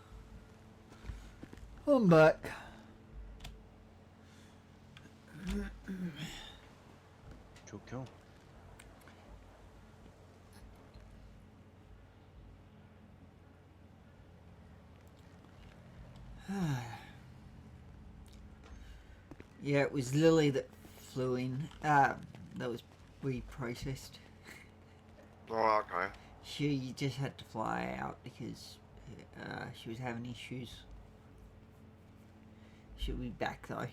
I'm back. Cool. Yeah, it was Lily that flew in. That was reprocessed. Oh, okay. She just had to fly out because she was having issues. She'll be back though.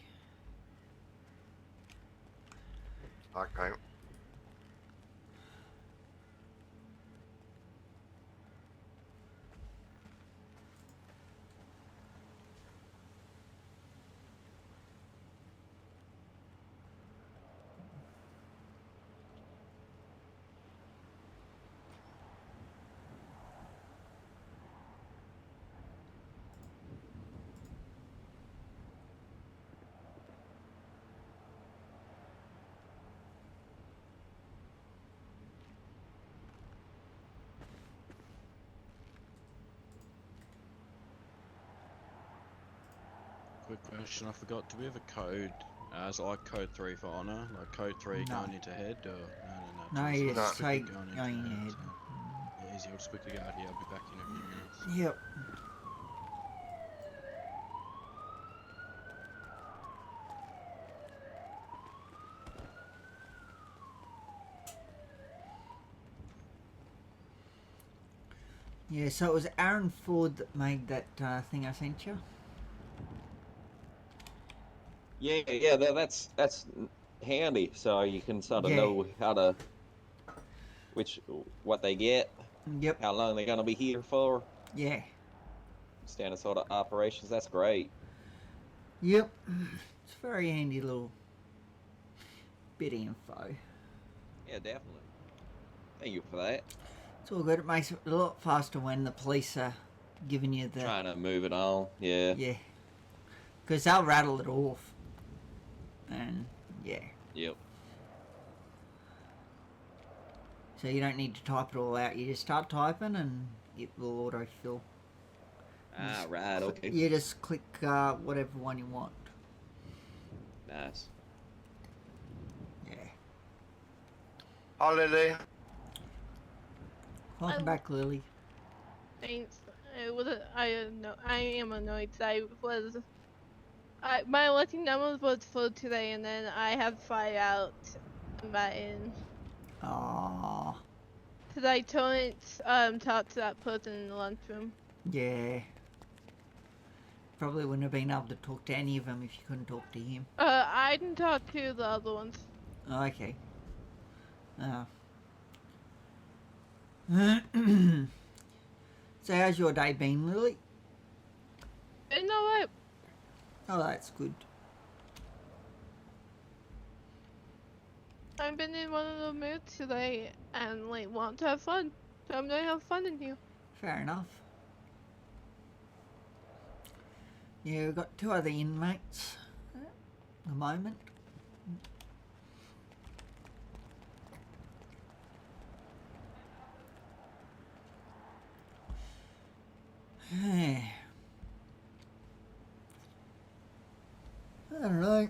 Okay. quick question. I forgot. Do we have a code? Is it like code 3 for honor? Like code 3 No. going into head? Or No, so you I'll just quickly take going into going in your head. head. So. Yeah, easy. I'll just quickly go out here. I'll be back in a few minutes. Yep. Yeah, so it was Aaron Ford that made that thing I sent you. Yeah, that's handy. So you can sort of Yeah. know how to what they get. Yep. How long they're gonna be here for. Yeah. Standard sort of operations. That's great. Yep. It's a very handy little bit of info. Yeah, definitely. Thank you for that. It's all good. It makes it a lot faster when the police are giving you the... Trying to move it on. Yeah. Yeah. Because they'll rattle it off. And, yeah. Yep. So you don't need to type it all out. You just start typing and it will autofill. Ah, right. Okay. You just click whatever one you want. Nice. Yeah. Hi, Lily. Welcome back, Lily. Thanks. I am annoyed. My lucky number was full today, and then I had to fly out and back in. Aww. Cause I couldn't talk to that person in the lunchroom. Yeah. Probably wouldn't have been able to talk to any of them if you couldn't talk to him. I didn't talk to the other ones. Oh, okay. So how's your day been, Lily? Been alright. Oh, that's good. I've been in one of the moods today and like want to have fun. So I'm gonna have fun in here. Fair enough. Yeah, we've got 2 other inmates at the moment. I don't know.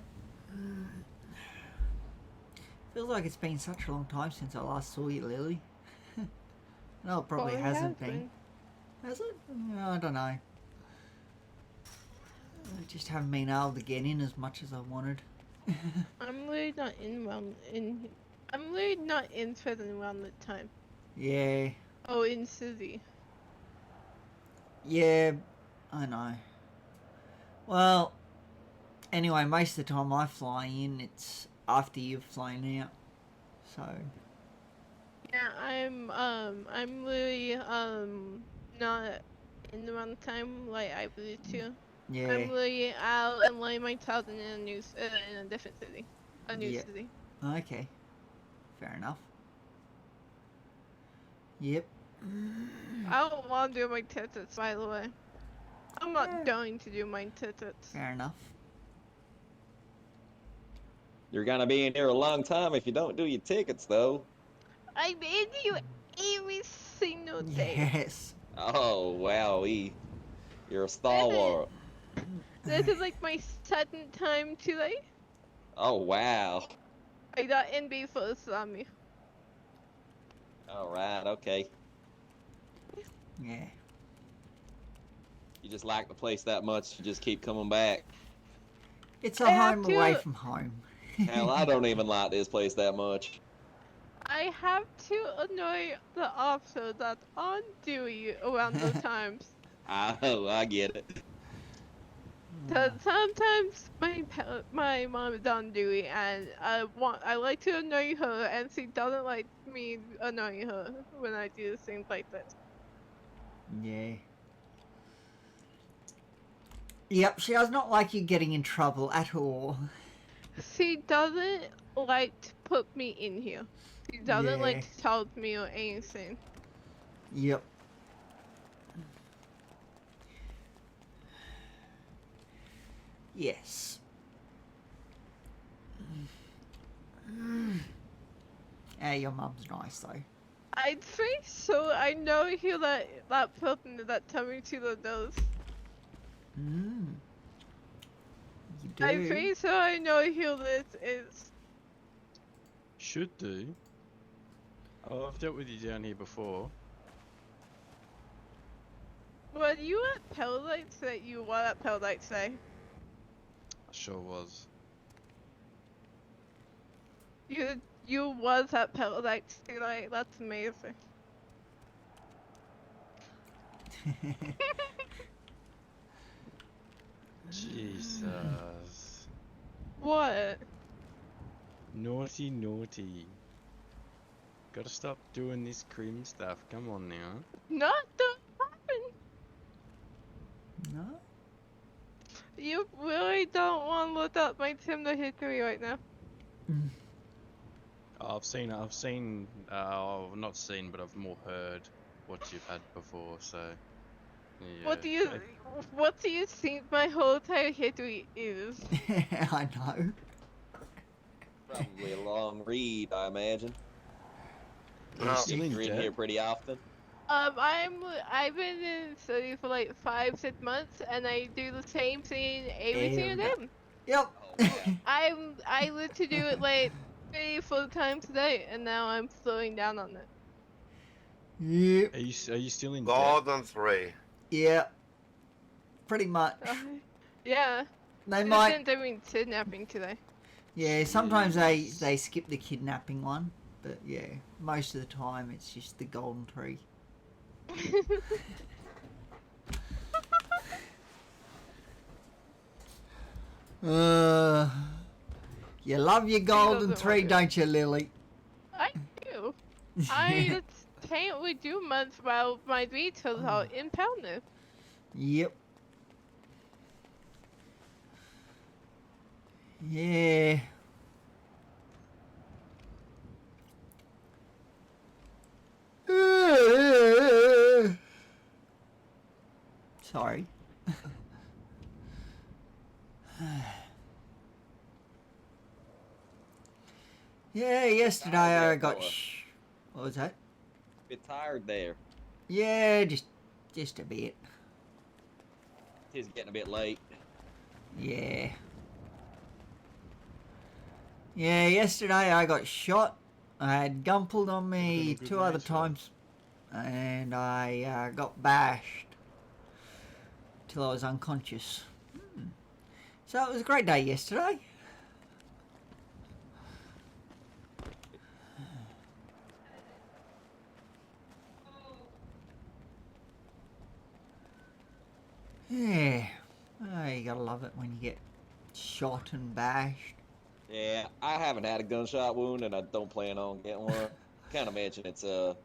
Feels like it's been such a long time since I last saw you, Lily. No, it probably hasn't been. Has it? I don't know. I just haven't been able to get in as much as I wanted. I'm really not I'm really not interested around the time. Yeah. Oh, in city. Yeah, I know. Well, anyway, most of the time I fly in, it's after you've flown out. So. Yeah, I'm really not in the wrong time like I believe to. Yeah. I'm really out and letting my child in a different city, a new city. Okay. Fair enough. Yep. I don't want to do my tickets, by the way. I'm not going to do my tickets. Fair enough. You're gonna be in here a long time if you don't do your tickets, though. I'm in you every single day. Yes. Oh, wowee. You're a stalwart. This is like my 2nd time today. Oh, wow. I got in before Islami. Alright, okay. Yeah. You just like the place that much, you just keep coming back. It's a home away from home. Hell, I don't even like this place that much. I have to annoy the officer that's on duty around those times. I get it. Cause sometimes my mom is on duty and I like to annoy her and she doesn't like me annoying her when I do things like this. Yeah. Yep, she does not like you getting in trouble at all. She doesn't like to put me in here. She doesn't like to tell me or anything. Yep. Yes. Your mum's nice though. I think so. I know he that person that told me to the nose. do. I'm pretty sure I know who this is. Should do. Oh, I've dealt with you down here before. Were you at Paradise that you were at Paradise today? I sure was. You was at Paradise today. That's amazing. Jesus. What? Naughty, naughty. Gotta stop doing this crim stuff. Come on now. Not the happen. No? You really don't want to look up my Tinder history right now. I've not seen, but I've more heard what you've had before, so. Yeah. What do you think my whole entire history is? I know. Probably a long read, I imagine. No. You're in here pretty often. I've been in study for like 5-6 months, and I do the same thing every single day. Yep. I live to do it like 3-4 times a day, and now I'm slowing down on it. Yep. Are you still in Golden 3. Yeah. Pretty much. Yeah. They might. Since I've been kidnapping today. Yeah, sometimes they skip the kidnapping one, but yeah, most of the time it's just the golden tree. You love your golden tree, don't you, Lily? I do. I can't really do much while my details are impounded. Yep. Yeah. Sorry. Yeah, yesterday I got what was that? Bit tired there. Yeah, just a bit. It's getting a bit late. Yeah. Yeah, yesterday I got shot. I had gun pulled on me 2 other times, and I got bashed till I was unconscious. So it was a great day yesterday. Yeah. Oh, you gotta love it when you get shot and bashed. Yeah, I haven't had a gunshot wound, and I don't plan on getting one. Can't imagine it's No.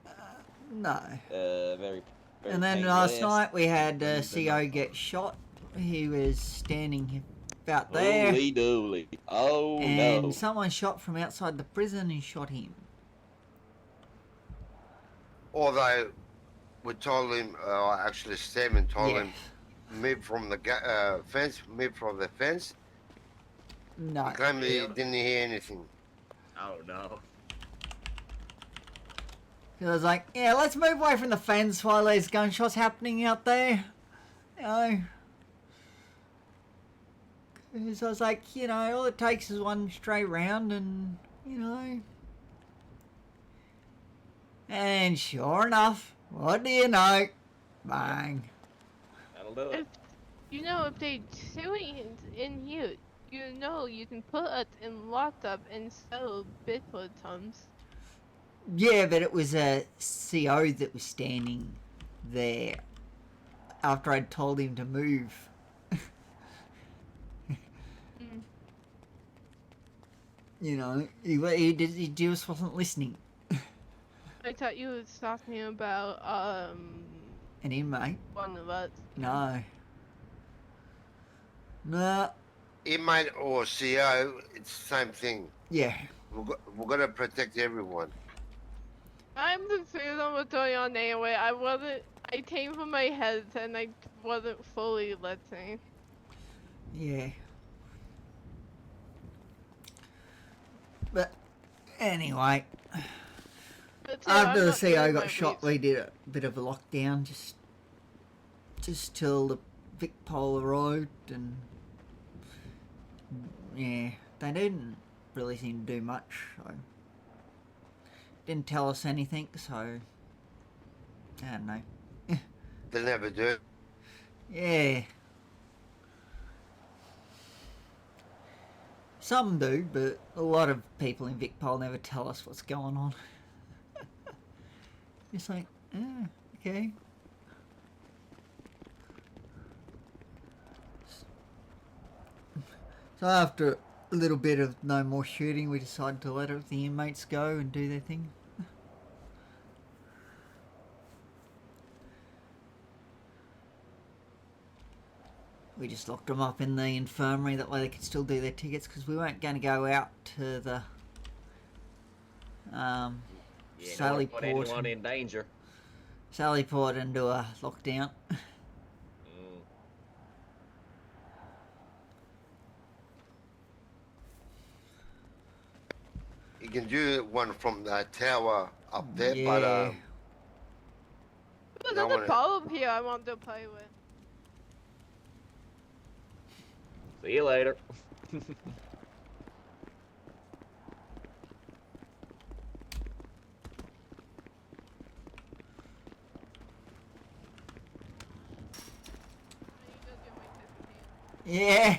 very. And then last night we had CO get shot. He was standing about there. Holy dooly. Oh and no. someone shot from outside the prison and shot him. Although we told him, actually Stephen told him, move from the fence, move from the fence. No. He claimed he didn't hear anything. Oh no. He was like, yeah, let's move away from the fence while there's gunshots happening out there. You know. Because I was like, you know, all it takes is one stray round and, you know. And sure enough, what do you know? Bang. That'll do it. If they do it in here, you can put it in lockup and sell Bigfoot tums. Yeah, but it was a CO that was standing there after I'd told him to move. You know, he just wasn't listening. I thought you was talking about An inmate? one of us. No. No. Inmate or CO, it's the same thing. Yeah. We're gonna protect everyone. I'm confused on what's going on anyway. I came from my head and I wasn't fully listening. Yeah. But anyway, after the CO got shot, we did a bit of a lockdown, just till the Vic Pole arrived, and Yeah, they didn't really seem to do much. So didn't tell us anything, so I don't know. They never do. Yeah. Some do, but a lot of people in Vicpol never tell us what's going on. It's like, okay. So after a little bit of no more shooting, we decided to let the inmates go and do their thing. We just locked them up in the infirmary, that way they could still do their tickets, because we weren't going to go out to the Sally put Port. anyone in danger. Sally Port and do a lockdown. You can do one from the tower up there, Yeah. But no there's a one- problem here I want to play with. See you later. Yeah.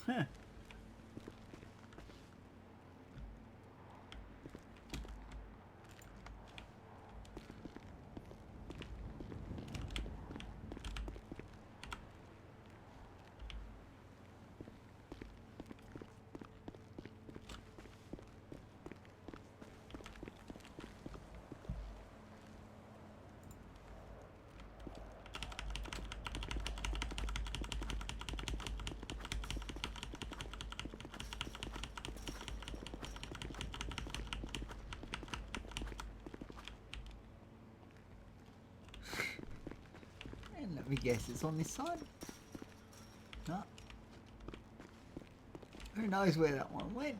Huh. And let me guess, it's on this side? No. Who knows where that one went?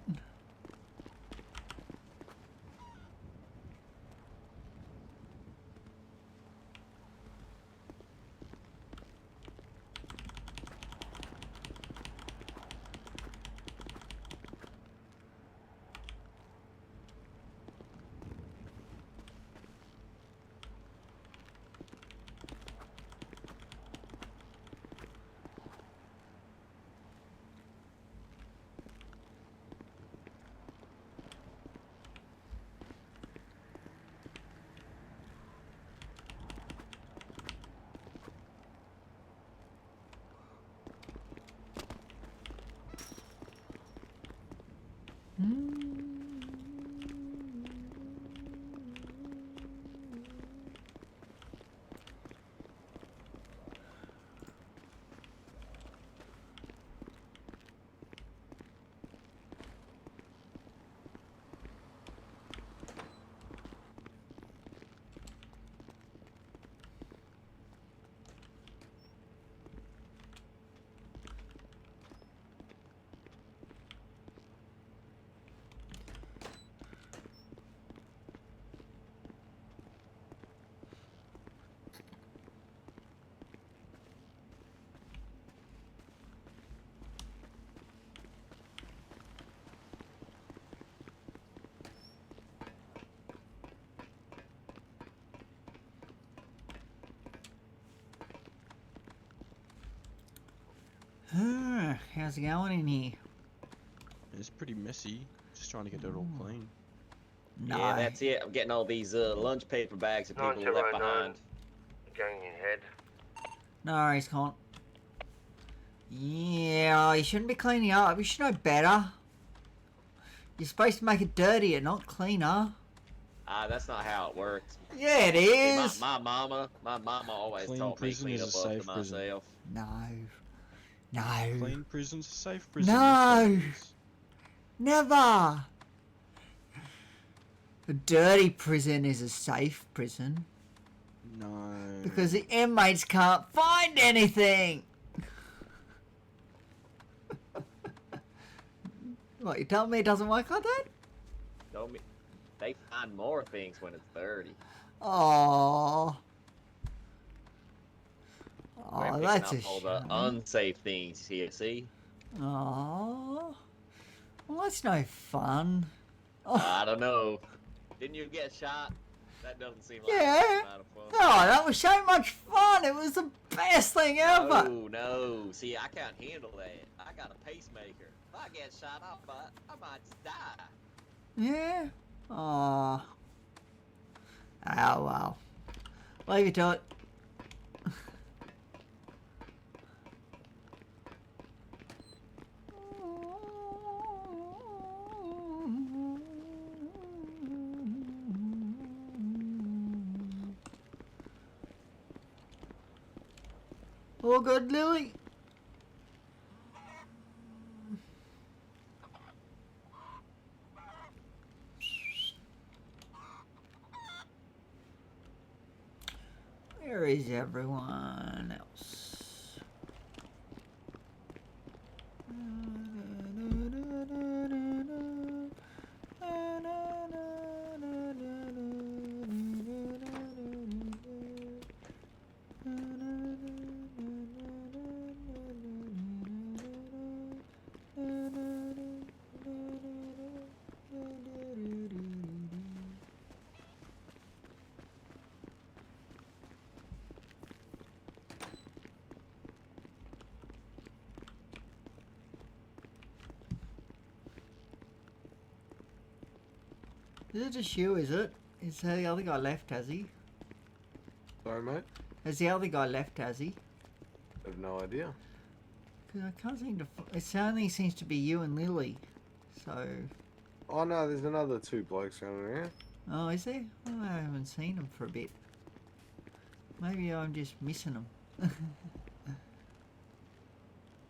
How's it going in here? It's pretty messy. Just trying to get it all clean. No. Yeah, that's it. I'm getting all these lunch paper bags that people left 9209. behind. Going ahead. No worries, Con. Yeah, you shouldn't be cleaning up. You should know better. You're supposed to make it dirtier, not cleaner. That's not how it works. Yeah, it See, is. my mama always Clean taught me prison clean is a up after safe prison. myself. No. No. Clean prison's a safe prison. No. Never. A dirty prison is a safe prison. No. Because the inmates can't find anything. What, you telling me it doesn't work like that? Don't me. They find more things when it's dirty. Oh. We're Oh, picking that's up a all the shame. unsafe things here. See? Oh. Well, that's no fun. Oh. I don't know. Didn't you get shot? That doesn't seem like Yeah. a lot of fun. Oh, that was so much fun. It was the best thing ever. No. See, I can't handle that. I got a pacemaker. If I get shot up, I might just die. Yeah. Oh. Oh, well. Leave it to it. All good, Lily? Where is everyone else? Is it just you, is it? Is the other guy left, has he? Sorry, mate. Has the other guy left, has he? I have no idea. Because I can't seem to... It only seems to be you and Lily. So... Oh no, there's another two blokes running around. Oh, is there? Oh, I haven't seen them for a bit. Maybe I'm just missing them.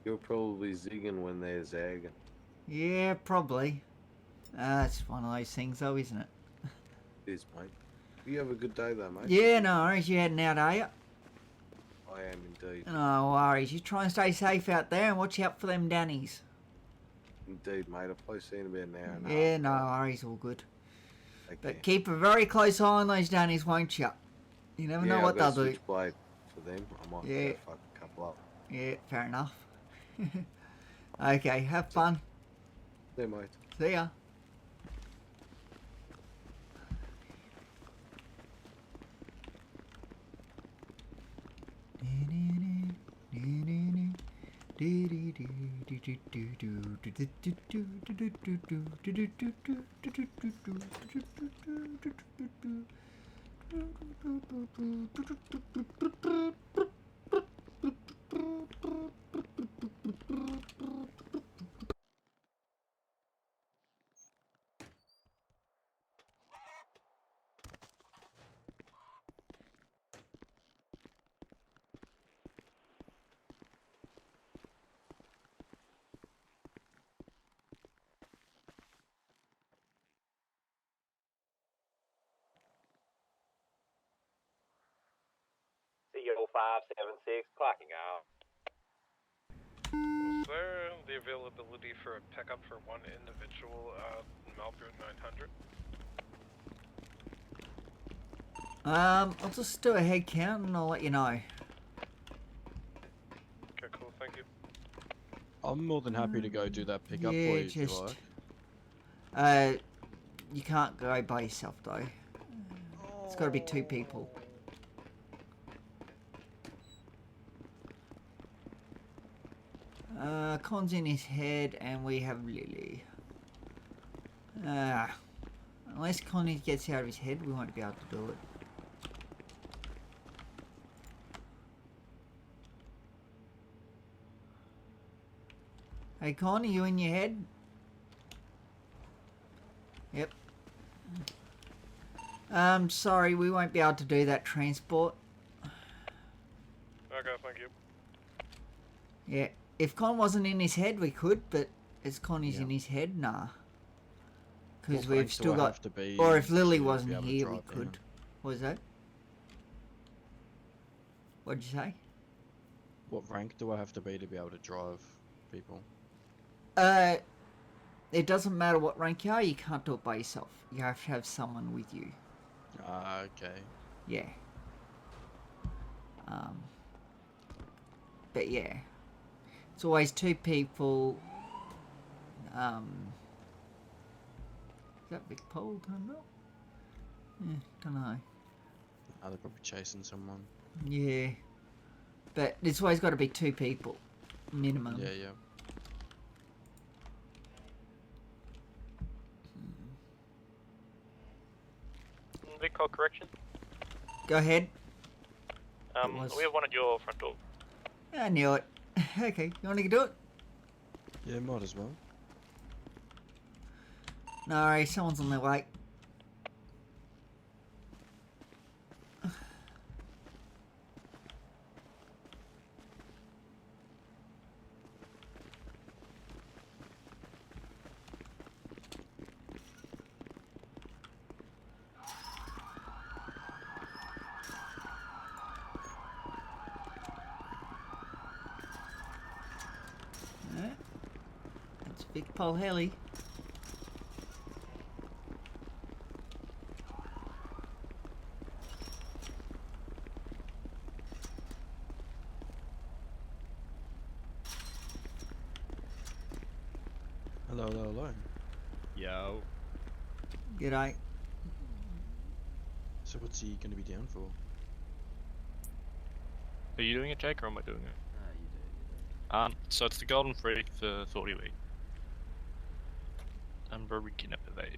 You're probably zigging when they're zagging. Yeah, probably. It's one of those things though, isn't it? It is, mate. You have a good day though, mate. Yeah, no worries. You heading out, are you? I am indeed. No worries. You try and stay safe out there and watch out for them Dannies. Indeed, mate. I'll probably see you in about an hour and a Yeah, half. no worries. All good. Okay. But keep a very close eye on those Dannies, won't you? You never know what they'll I've got a do. switchblade for them. I might Yeah. go fuck a couple up. Yeah, fair enough. Okay, have fun. There, mate. See ya. CO576 clocking out. Is there the availability for a pickup for one individual at Melbourne 900? I'll just do a head count and I'll let you know. Okay, cool, thank you. I'm more than happy to go do that pickup Yeah, for you if you just- like. You can't go by yourself though. It's got to be two people. Con's in his head, and we have Lily. Unless Connie gets out of his head, we won't be able to do it. Hey Con, are you in your head? Yep. Sorry, we won't be able to do that transport. Okay, thank you. Yeah, if Con wasn't in his head, we could, but as Con is in his head, nah. Because What we've rank still do I got... have to be Or if Lily to be wasn't able to here, we drive could. down? What was that? What'd you say? What rank do I have to be able to drive people? It doesn't matter what rank you are, you can't do it by yourself. You have to have someone with you. Ah, okay. Yeah. But yeah. It's always 2 people. Is that big pole turned up? Yeah, don't know. Are they probably chasing someone? Yeah. But it's always got to be 2 people. Minimum. Yeah, yeah. Big call correction. Go ahead. We have one at your front door. I knew it. Okay, you want to do it? Yeah, might as well. No, someone's on their way. That's Big Paul Haley. Hello, hello, hello. Yo. G'day. So what's he gonna be down for? Are you doing it, Jake, or am I doing it? You do. So it's the golden free for 40 week. And we're kidnap evade.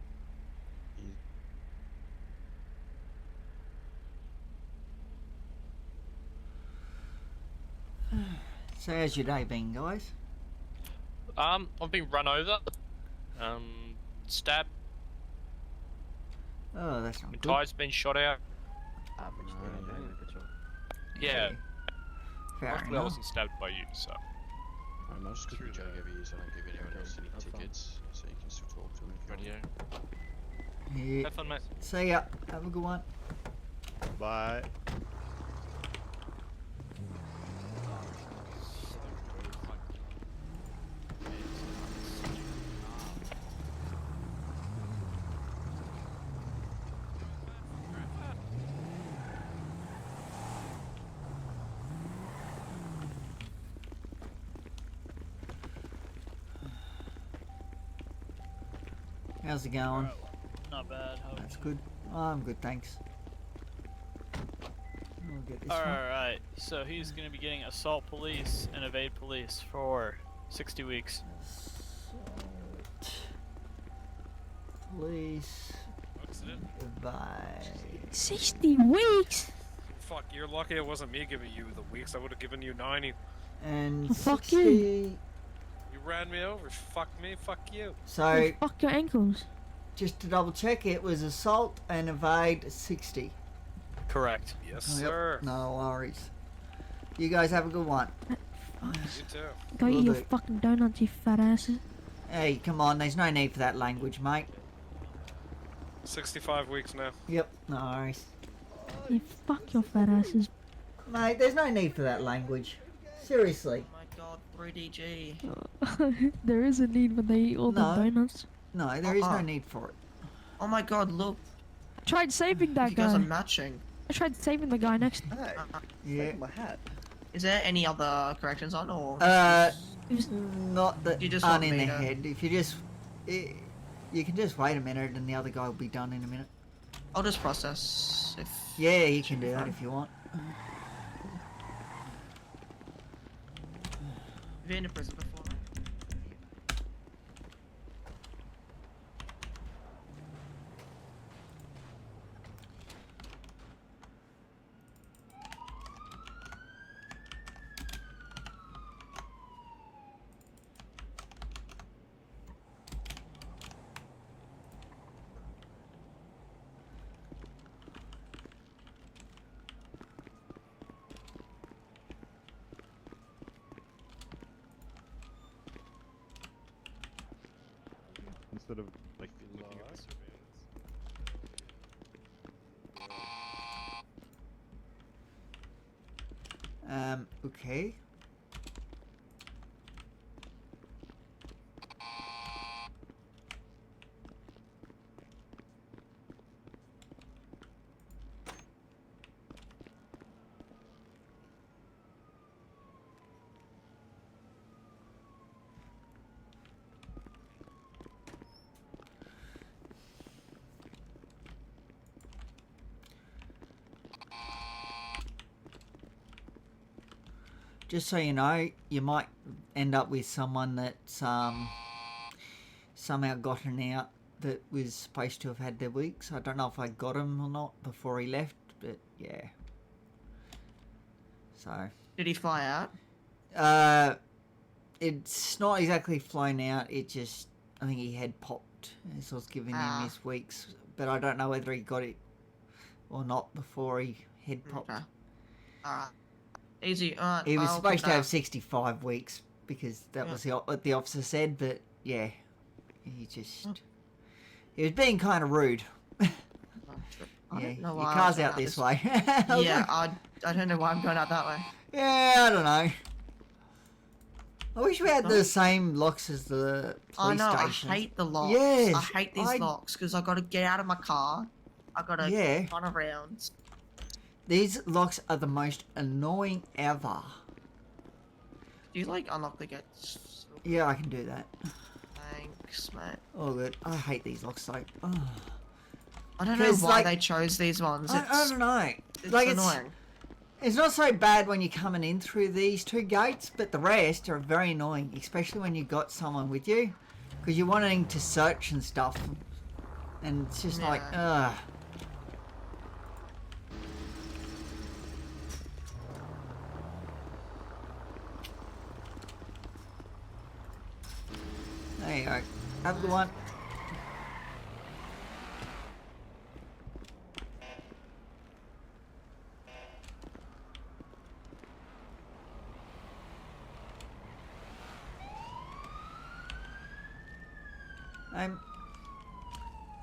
So how's your day been, guys? I've been run over. Stabbed. Oh, that's not My good. tire's been shot out. Yeah. Fair Luckily I enough. wasn't stabbed by you, so. I'll just quickly Joe over here so I don't give anyone else any tickets, so you can still talk to him if you want. Yeah. Have fun, mate. See ya. Have a good one. Bye. How's it going? Not bad. How That's good. Oh, I'm good, thanks. I'll get this one. Alright, so he's going to be getting assault police and evade police for 60 weeks. Police. Evade. 60 weeks? Fuck, you're lucky it wasn't me giving you the weeks. I would have given you 90. And Fuck 60. you. You ran me over. Fuck me. Fuck you. So, Fuck your ankles. just to double check, it was assault and evade 60. Correct. Yes, Yep, sir. no worries. You guys have a good one. You too. Go Will eat your do. fucking donuts, you fat asses. Hey, come on, there's no need for that language, mate. 65 weeks now. Yep, no worries. You fuck your fat asses. Mate, there's no need for that language. Seriously. Oh my god, 3DG. There is a need when they eat all the No. donuts. No, there is no need for it. Oh my god, look. I tried saving that You guy. guys are matching. I tried saving the guy next. Hey, Yeah. my hat. Is there any other corrections on, or? Not that You just aren't want in me the to- head. If you just... you can just wait a minute and the other guy will be done in a minute. I'll just process if... Yeah, you can do that if you want. Have you been to prison before? instead of like looking at the surveillance. Okay. Just so you know, you might end up with someone that's somehow gotten out that was supposed to have had their weeks. I don't know if I got him or not before he left, but yeah. So. Did he fly out? It's not exactly flown out. It just, I think he head popped as I was giving him his weeks, but I don't know whether he got it or not before he head popped. Okay. Alright. Easy. Alright. He was I'll supposed keep to have that. 65 weeks because that was what the officer said, but yeah, he was being kind of rude. I Yeah, don't know your why car's I'm out going this way. I was Yeah, like, I don't know why I'm going out that way. yeah, I don't know. I wish we had the same locks as the police I know, stations. I hate the locks. Yes, I hate these locks because I got to get out of my car. I got to run around. These locks are the most annoying ever. Do you like unlock the gates? Yeah, I can do that. Thanks, mate. Oh, good. I hate these locks though. Oh. I don't know why they chose these ones. I don't know. It's Like annoying. It's not so bad when you're coming in through these two gates, but the rest are very annoying, especially when you've got someone with you, because you're wanting to search and stuff, and it's just like, ugh. There you go. Have a good one.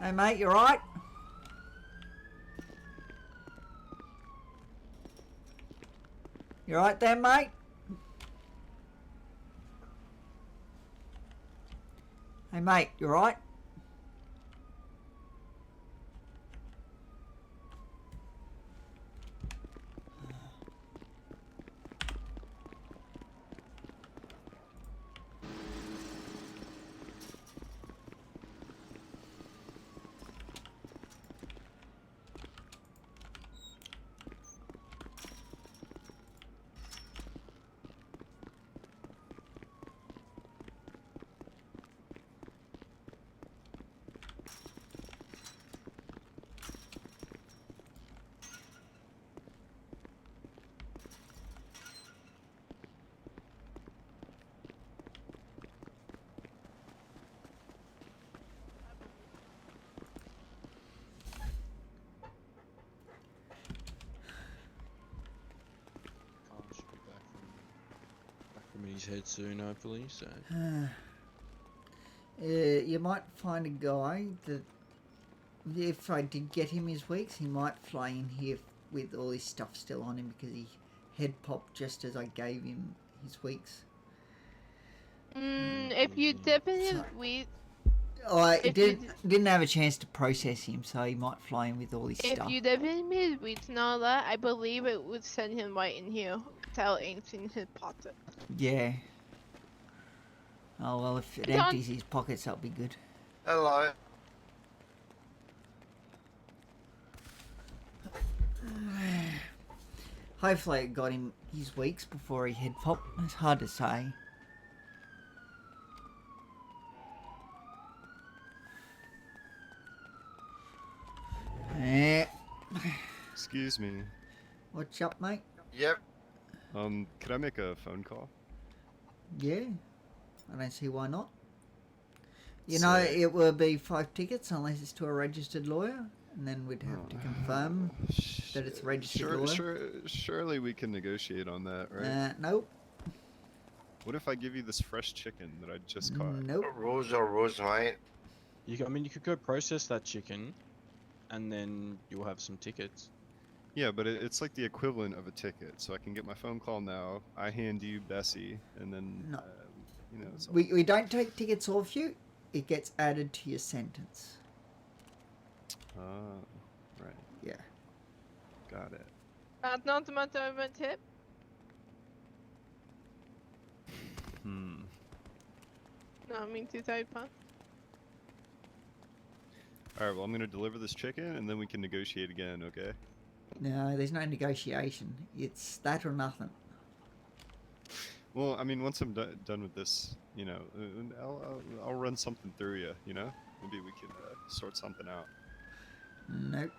Hey mate, you alright? You alright there, mate? Hey mate, you alright? Should be back from his head soon, hopefully. So. You might find a guy that, if I did get him his weeks, he might fly in here with all his stuff still on him because he head popped just as I gave him his weeks. If you dip in his week. I didn't have a chance to process him, so he might fly in with all his stuff. If you dip in his weeks and all that, I believe it would send him right in here without anything in his pocket. Yeah. Oh well, if it empties his pockets, that'll be good. Hello. Hopefully it got him his weeks before he head popped. It's hard to say. Excuse me. What's up, mate? Yep. Could I make a phone call? Yeah. I don't see why not. You know, it will be 5 tickets unless it's to a registered lawyer, and then we'd have to confirm that it's a registered lawyer. Surely we can negotiate on that, right? Nope. What if I give you this fresh chicken that I just caught? Nope. Rules are rules, mate. I mean, you could go process that chicken, and then you'll have some tickets. Yeah, but it's like the equivalent of a ticket. So I can get my phone call now. I hand you Bessie, and then No. you know. It's all... We don't take tickets off you. It gets added to your sentence. Oh, right. Yeah. Got it. That's not much of a tip. Not mean to type, huh? Alright, well, I'm gonna deliver this chicken, and then we can negotiate again, okay? No, there's no negotiation. It's that or nothing. Well, I mean, once I'm done with this, you know, I'll run something through you, you know? Maybe we could sort something out. Nope.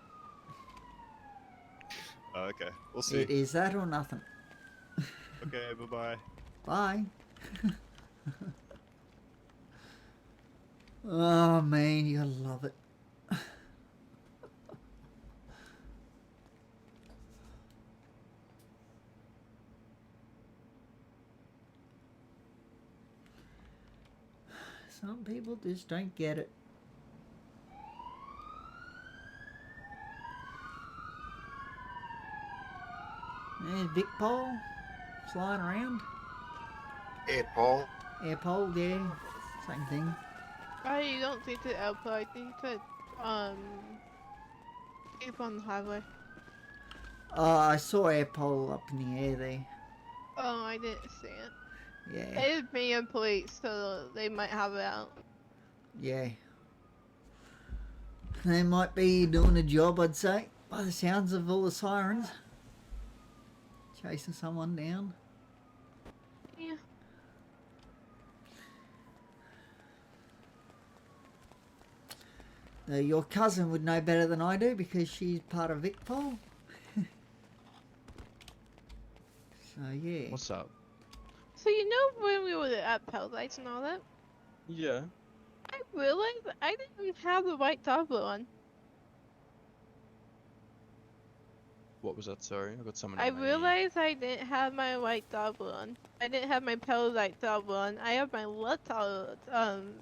Okay, we'll see. It is that or nothing. Okay, bye-bye. Bye. Oh, man, you gotta love it. Some people just don't get it. There's Vic Pole flying around. Air pole. Air pole, yeah, same thing. I don't think the output. I think that keep on the highway. I saw air pole up in the air there. Oh, I didn't see it. Yeah. It's me and police, so they might have it out. Yeah. They might be doing a job, I'd say, by the sounds of all the sirens. Chasing someone down. Yeah. Your cousin would know better than I do because she's part of VicPol. So, yeah. What's up? So you know when we were at Paradise and all that? Yeah. I realized I didn't have the white tablet on. What was that? Sorry, I got someone. I realized I didn't have my white tablet on. I didn't have my Paradise tablet on. I have my left tablet on.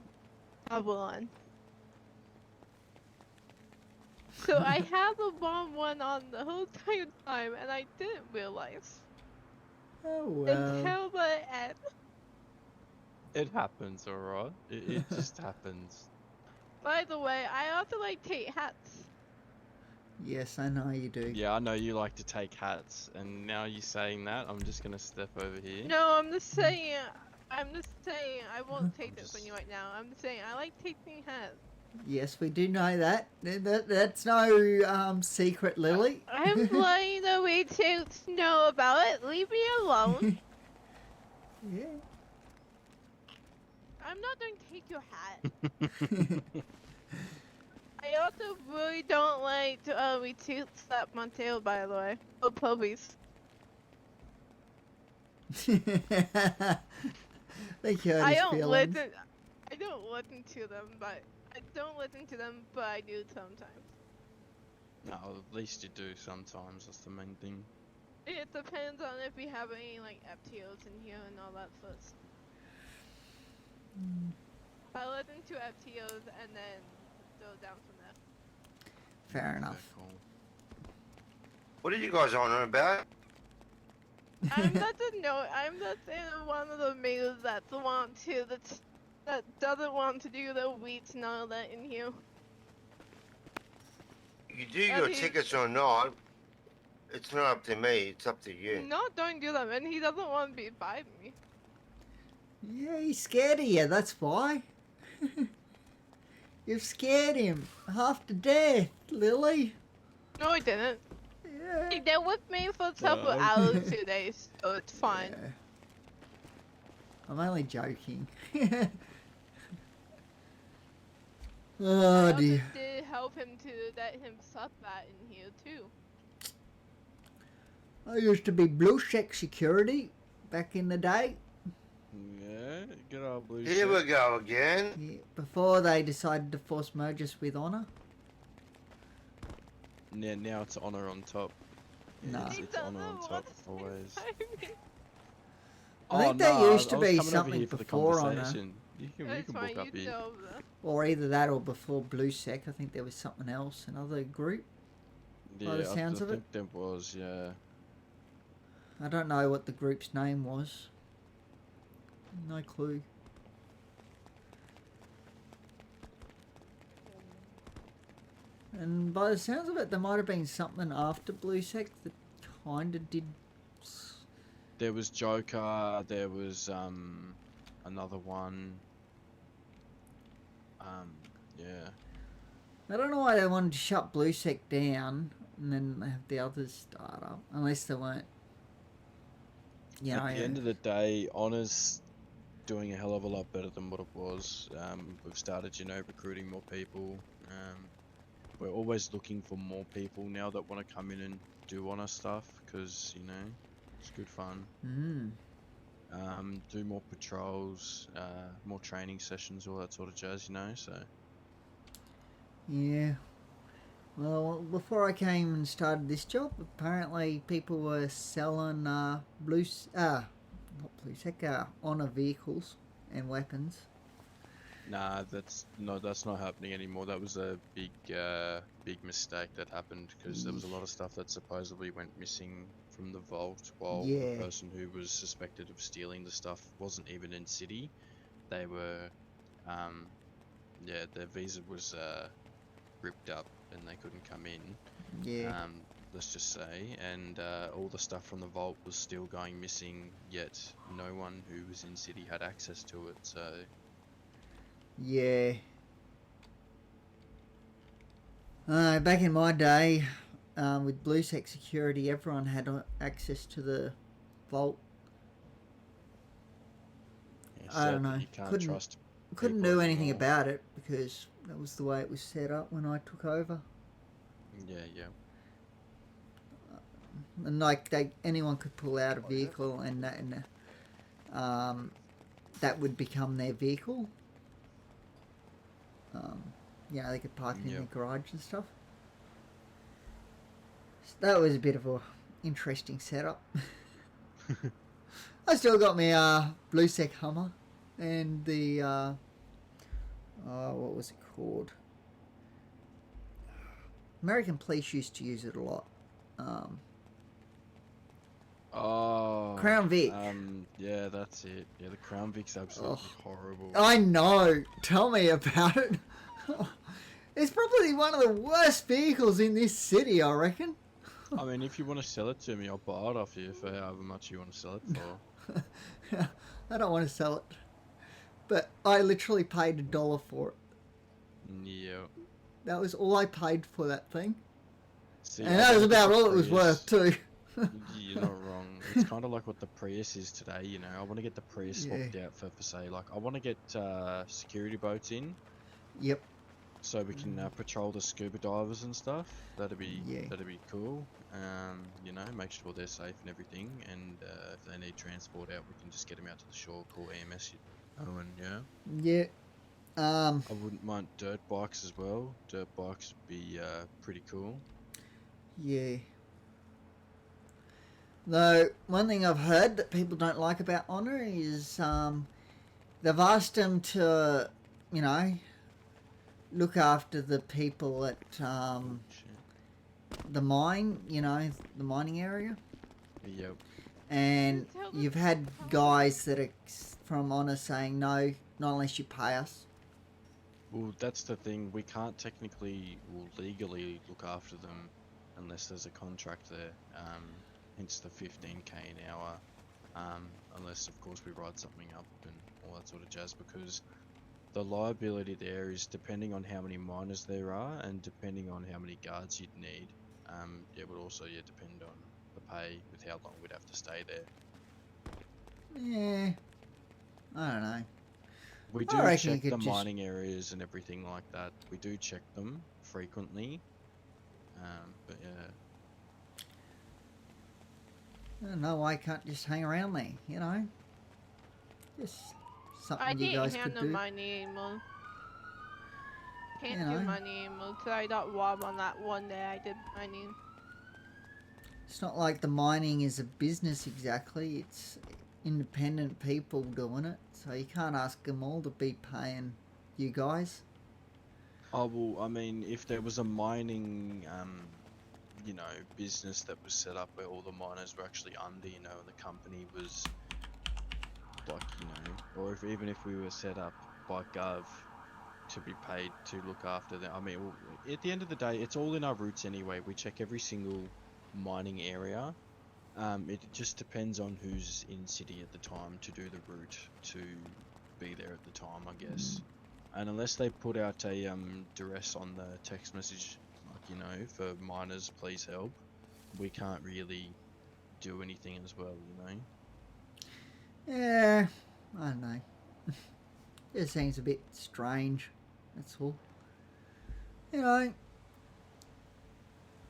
So I had the wrong one on the whole entire time, and I didn't realize. Oh well. Until the end. It happens, alright. It just happens. By the way, I also like take hats. Yes, I know you do. Yeah, I know you like to take hats, and now you're saying that, I'm just gonna step over here. No, I'm just saying. I won't take this from you right now. I'm just saying I like taking hats. Yes, we do know that. That's no secret, Lily. I'm letting the retailers know about it. Leave me alone. Yeah. I'm not going to take your hat. I also really don't like to retweet slap my tail, by the way. Oh, puppies. They hurt his feelings. I don't listen to them, but I do sometimes. No, at least you do sometimes, that's the main thing. It depends on if we have any, like, FTOs in here and all that first. I listen to FTOs and then go down from there. Fair enough. What are you guys on about? I'm not one of the males that doesn't want to do the weeds and all that in here. You do your tickets or not, it's not up to me, it's up to you. No, don't do them, and he doesn't want to be by me. Yeah, he's scared of you, that's why. You've scared him half to death, Lily. No, he didn't. Yeah. He did with me for a couple hours 2 days, so it's fine. Yeah. I'm only joking. Oh dear. I did help him to let him suck that in here too. I used to be blue check security back in the day. Yeah, good old blue Here we go again. Yeah, before they decided to force merge us with Honor. Yeah, now it's honor on top. No. It's honor on top, always. I think there used to be something before Honor. You can That's book fine, up you here. know that. Or either that or before Blue Sec. I think there was something else, another group. Yeah, By the sounds I of it. think there was. Yeah. I don't know what the group's name was. No clue. And by the sounds of it, there might have been something after Blue Sec that kind of did. There was Joker. There was another one. Yeah. I don't know why they wanted to shut Blue Sec down and then have the others start up, unless they weren't. You know, At the end of the day, Honor's doing a hell of a lot better than what it was. We've started, recruiting more people. We're always looking for more people now that want to come in and do Honor stuff, because, it's good fun. Do more patrols, more training sessions, all that sort of jazz, so. Yeah. Well, before I came and started this job, apparently people were selling not Blue Sec, Honor vehicles and weapons. Nah, that's not happening anymore. That was a big mistake that happened, because there was a lot of stuff that supposedly went missing from the vault, while the person who was suspected of stealing the stuff wasn't even in city. They were, their visa was ripped up and they couldn't come in. Yeah. Let's just say, and all the stuff from the vault was still going missing, yet no one who was in city had access to it, so. Yeah. Back in my day, with Blue Sec security, everyone had access to the vault. I don't know. You can't trust couldn't do anything about it because that was the way it was set up when I took over. Yeah. And like anyone could pull out a vehicle and that would become their vehicle. They could park it in their garage and stuff. So that was a bit of a interesting setup. I still got my Blue Sec Hummer and the what was it called? American police used to use it a lot. Crown Vic. Yeah, that's it. Yeah, the Crown Vic's absolutely horrible. I know. Tell me about it. It's probably one of the worst vehicles in this city, I reckon. I mean, if you want to sell it to me, I'll buy it off you for however much you want to sell it for. I don't want to sell it. But I literally paid $1 for it. Yeah. That was all I paid for that thing. See, and that was about all it was worth, too. You're not wrong. It's kind of like what the Prius is today, I want to get the Prius swapped out for say, like, I want to get security boats in. Yep. So we can patrol the scuba divers and stuff. That'd be cool. Make sure they're safe and everything. And if they need transport out, we can just get them out to the shore, call EMS. Yeah. I wouldn't mind dirt bikes as well. Dirt bikes would be pretty cool. Yeah. Though, one thing I've heard that people don't like about Honor is they've asked them to, look after the people at the mine, the mining area. Yep. And you've had guys that are from Honor saying, no, not unless you pay us. Well, that's the thing. We can't technically or legally look after them unless there's a contract there. Hence the 15k an hour. Unless, of course, we write something up and all that sort of jazz, because the liability there is depending on how many miners there are and depending on how many guards you'd need. It would also depend on the pay with how long we'd have to stay there. Yeah, I don't know. We do check the mining areas and everything like that. We do check them frequently. But yeah. I don't know why I can't just hang around there, Just something you guys could do. I didn't handle mining anymore. Can't do mining anymore because I got robbed on that one day I did mining. It's not like the mining is a business exactly. independent people doing it, so you can't ask them all to be paying you guys. Oh, well, I mean, if there was a mining, you know, business that was set up where all the miners were actually under, you know, and the company was, like, you know, or even if we were set up by Gov to be paid to look after them. I mean, well, at the end of the day, it's all in our routes anyway. We check every single mining area. It just depends on who's in city at the time to do the route to be there at the time, I guess. And unless they put out a duress on the text message, like, you know, for miners, please help, we can't really do anything as well, you know. Yeah, I don't know. It seems a bit strange. That's all. You know,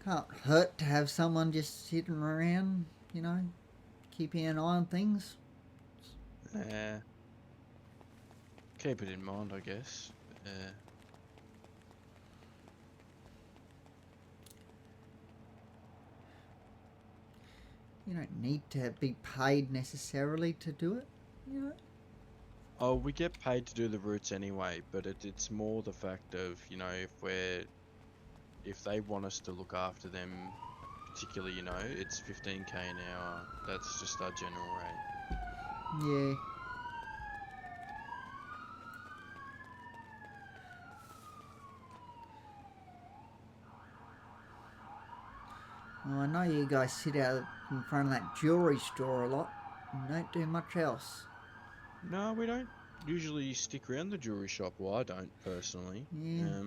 can't hurt to have someone just sitting around, you know, keeping an eye on things. Yeah. Keep it in mind, I guess. You don't need to be paid necessarily to do it, you know. Oh, we get paid to do the routes anyway, but it's more the fact of, you know, if they want us to look after them, particularly, you know, it's 15k an hour. That's just our general rate. Yeah. Well, I know you guys sit out in front of that jewellery store a lot and don't do much else. No, we don't usually stick around the jewelry shop. Well, I don't personally. Yeah.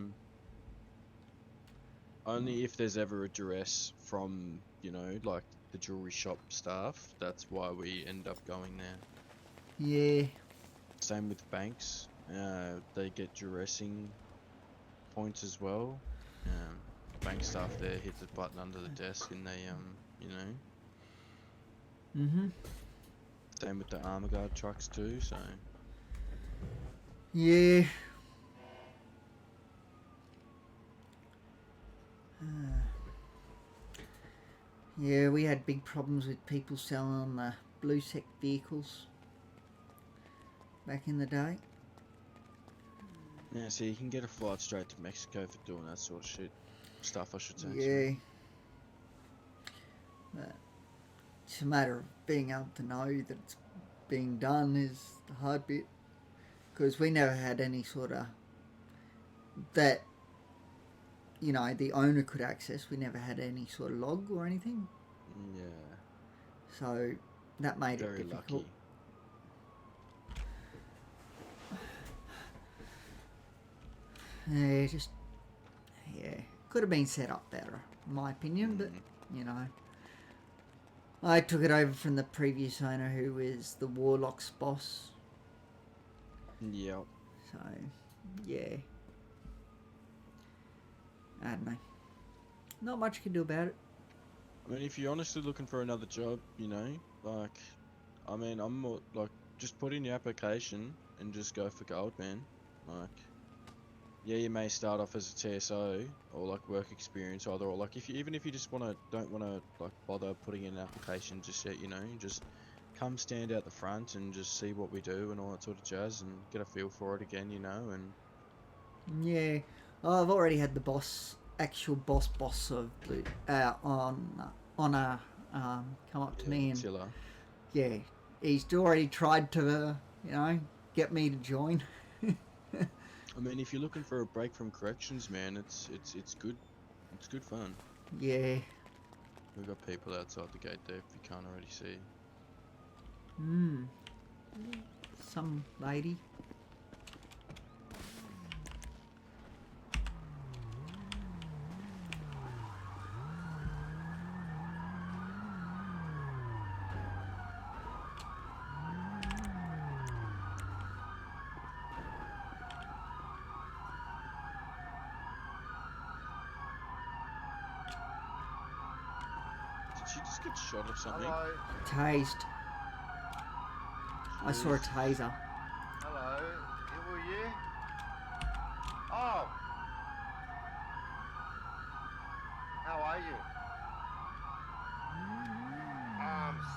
Only if there's ever a duress from, you know, like the jewelry shop staff. That's why we end up going there. Yeah. Same with banks. They get duressing points as well. Bank staff there hit the button under the desk and they, you know. Mm-hmm. Same with the armor guard trucks too, so. Yeah. Yeah, we had big problems with people selling the blue sec vehicles back in the day. Yeah, so you can get a flight straight to Mexico for doing that sort of stuff, I should say. Yeah. Sorry. But it's a matter of being able to know that it's being done is the hard bit. Because we never had any sort of that, you know, the owner could access. We never had any sort of log or anything. Yeah. So that made Very it difficult. Lucky. Yeah, could have been set up better, in my opinion, but, you know. I took it over from the previous owner who was the Warlock's boss. Yep. So, yeah. I don't know. Not much you can do about it. I mean, if you're honestly looking for another job, you know, like, I mean, I'm more, like, just put in your application and just go for gold, man. Like, yeah, you may start off as a TSO or like work experience either, or like even if you just don't wanna like bother putting in an application just yet, you know, just come stand out the front and just see what we do and all that sort of jazz and get a feel for it again, you know, and yeah, I've already had the actual boss of Blue on a come up to me and Mozilla. Yeah, he's already tried to you know get me to join. I mean, if you're looking for a break from corrections, man, it's good. It's good fun. Yeah. We've got people outside the gate there if you can't already see. Some lady. Did she just get shot or something? Hello. Tased. I saw a taser. Hello. Who are you? Oh. How are you?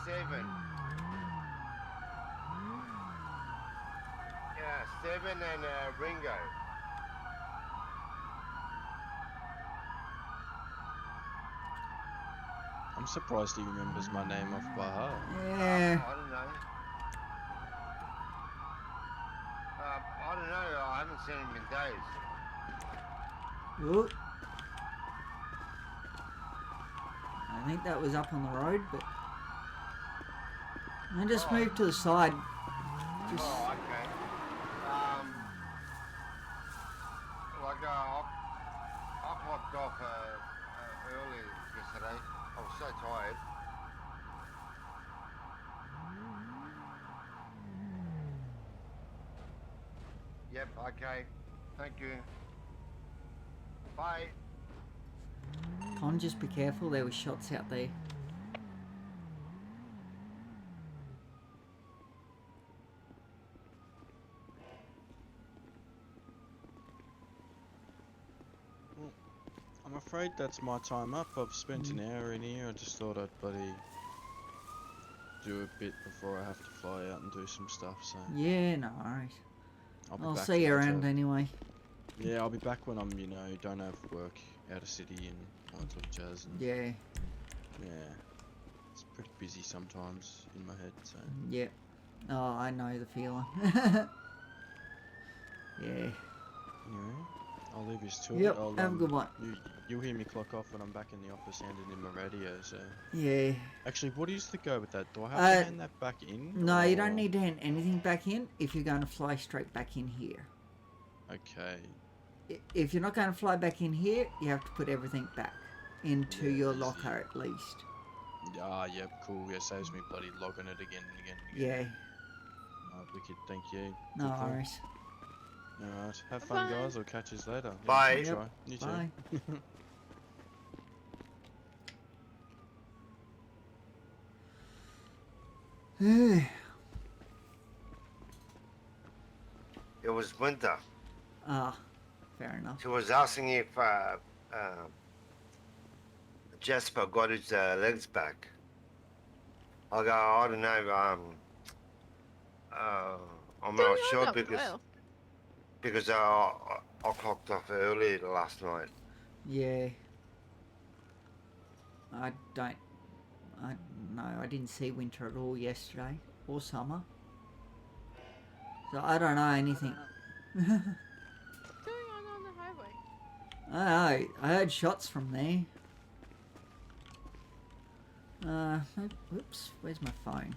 7. 7 and Ringo. I'm surprised he remembers my name off by heart. Yeah. I don't know. I don't know. I haven't seen him in days. Ooh. I think that was up on the road, but I just moved to the side. Just... Oh, okay. I clocked off early yesterday. I was so tired. Yep, okay. Thank you. Bye. Con, just be careful, there were shots out there. Well, I'm afraid that's my time up. I've spent an hour in here. I just thought I'd bloody do a bit before I have to fly out and do some stuff, so... Yeah, no worries. I'll back see you later. around anyway. Yeah, I'll be back when I'm, you know, don't have work out of city and all that sort of jazz. And Yeah. yeah, it's pretty busy sometimes in my head, so... Yep. Oh, I know the feeling. Yeah. Anyway, I'll leave you to Yep, it. I'll, have a good one. You'll hear me clock off when I'm back in the office handing in my radio, so... Yeah. Actually, what is the go with that? Do I have to hand that back in? No, you or- don't need to hand anything back in if you're going to fly straight back in here. Okay. If you're not going to fly back in here, you have to put everything back into your locker at least. Ah, yep, cool. Yeah, saves me bloody logging it again and again and Yeah. again. Alright, wicked, thank you. No Good call. worries. Alright, have fun, guys. I'll catch you later. Yeah, Bye. good Yep. try. You too. Bye. It was winter. Ah, fair enough. She was asking if Jasper got his legs back. I go, I don't know. I'm not sure because I clocked off early last night. Yeah. I didn't see winter at all yesterday or summer. So I don't know anything. What's going on the highway? I know. I heard shots from there. Oops, where's my phone?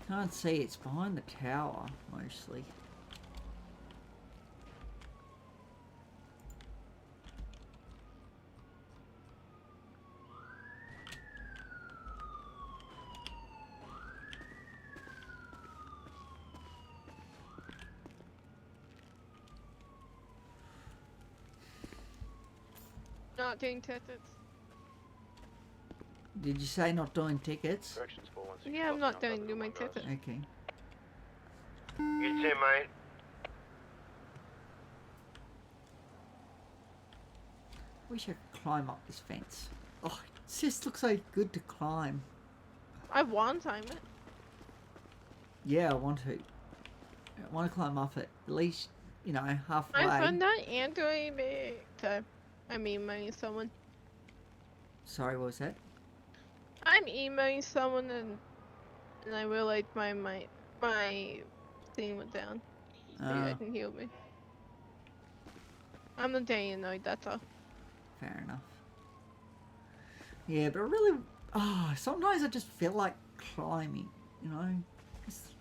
Can't see, it's behind the tower, mostly. Not doing tickets. Did you say not doing tickets? Yeah, I'm not doing my tickets. Okay. You too, mate. Wish I could climb up this fence. Oh, it just looks so good to climb. I want to time it. Yeah, I want to. I want to climb up it, at least, you know, halfway. I'm not anti-me. I'm emailing someone. Sorry, what was that? I'm emailing someone and I realized my thing went down. So you guys can heal me. I'm not getting annoyed, that's all. Fair enough. Yeah, but really, sometimes I just feel like climbing, you know? Just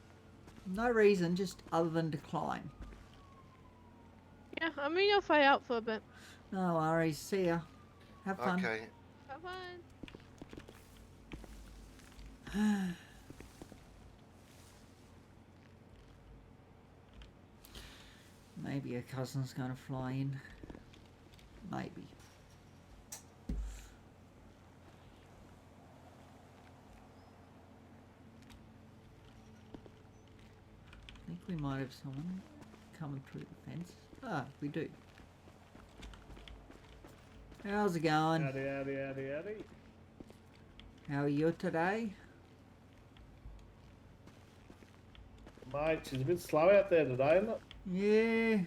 no reason, just other than to climb. Yeah, I'm gonna fly out for a bit. No worries, see ya. Have fun. Okay. Have fun. Maybe her cousin's going to fly in. Maybe. I think we might have someone coming through the fence. Ah, we do. How's it going? Howdy, howdy, howdy, howdy. How are you today? Mate, she's a bit slow out there today, isn't it? Yeah.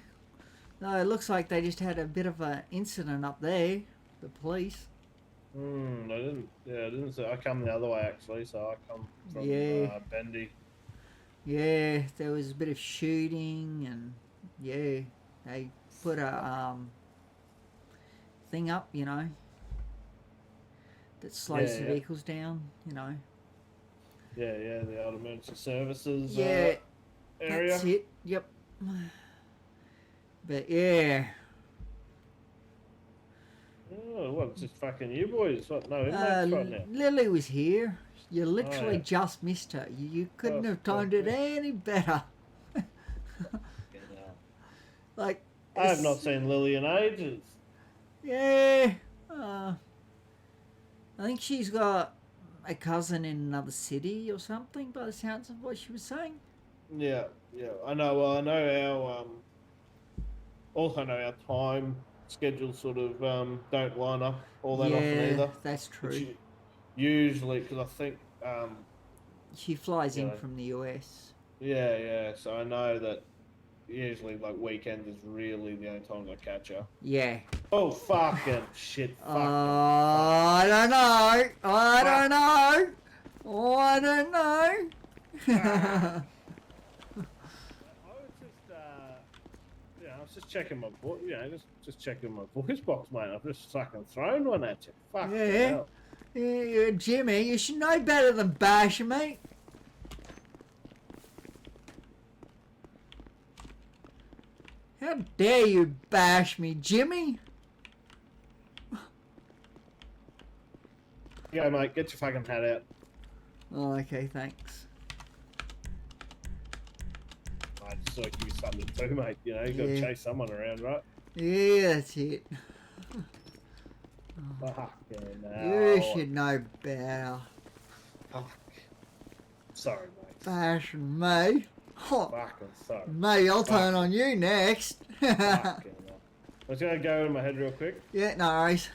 No, it looks like they just had a bit of an incident up there. The police. I didn't say. I come the other way actually, so I come from Bendy. Yeah, there was a bit of shooting, and yeah, they put a thing up, you know, that slows the vehicles down, you know. Yeah, the old emergency services Yeah, area. that's it. Yep. But yeah. Oh, what? Just fucking you boys? What? No inmates right now. Lily was here. You literally just missed her. You couldn't have timed it any better. Like, I have not seen Lily in ages. Yeah. I think she's got a cousin in another city or something, by the sounds of what she was saying. Yeah. I know. Well, I know our also know our time schedules sort of don't line up all that often either. That's true. Usually, because I think she flies in from the US. Yeah. So I know that usually like weekends is really the only times I catch her. Yeah. Oh fucking shit! I don't know. I don't know. I was just checking my voice. Just checking my voice box, mate. I've just fucking thrown one at you. Fuck hell. Yeah, Jimmy, you should know better than bashing me. How dare you bash me, Jimmy? Yeah, mate, get your fucking hat out. Oh, okay, thanks. I just thought you something to do, mate. You know, you got to chase someone around, right? Yeah, that's it. Fucking hell. You should know better. Fuck. Sorry, mate. Bashing me. Fucking sorry. Maybe I'll turn on you next. Fucking hell. I was going to go in my head real quick. Yeah, no worries.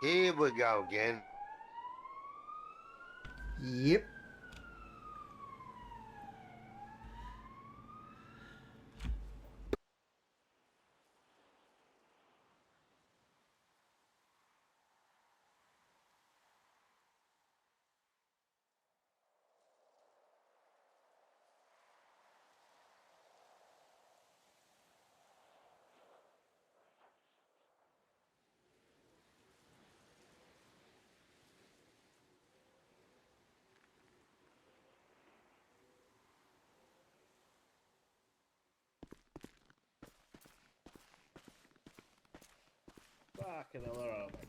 Here we go again. Yep. Fucking hell, alright, mate.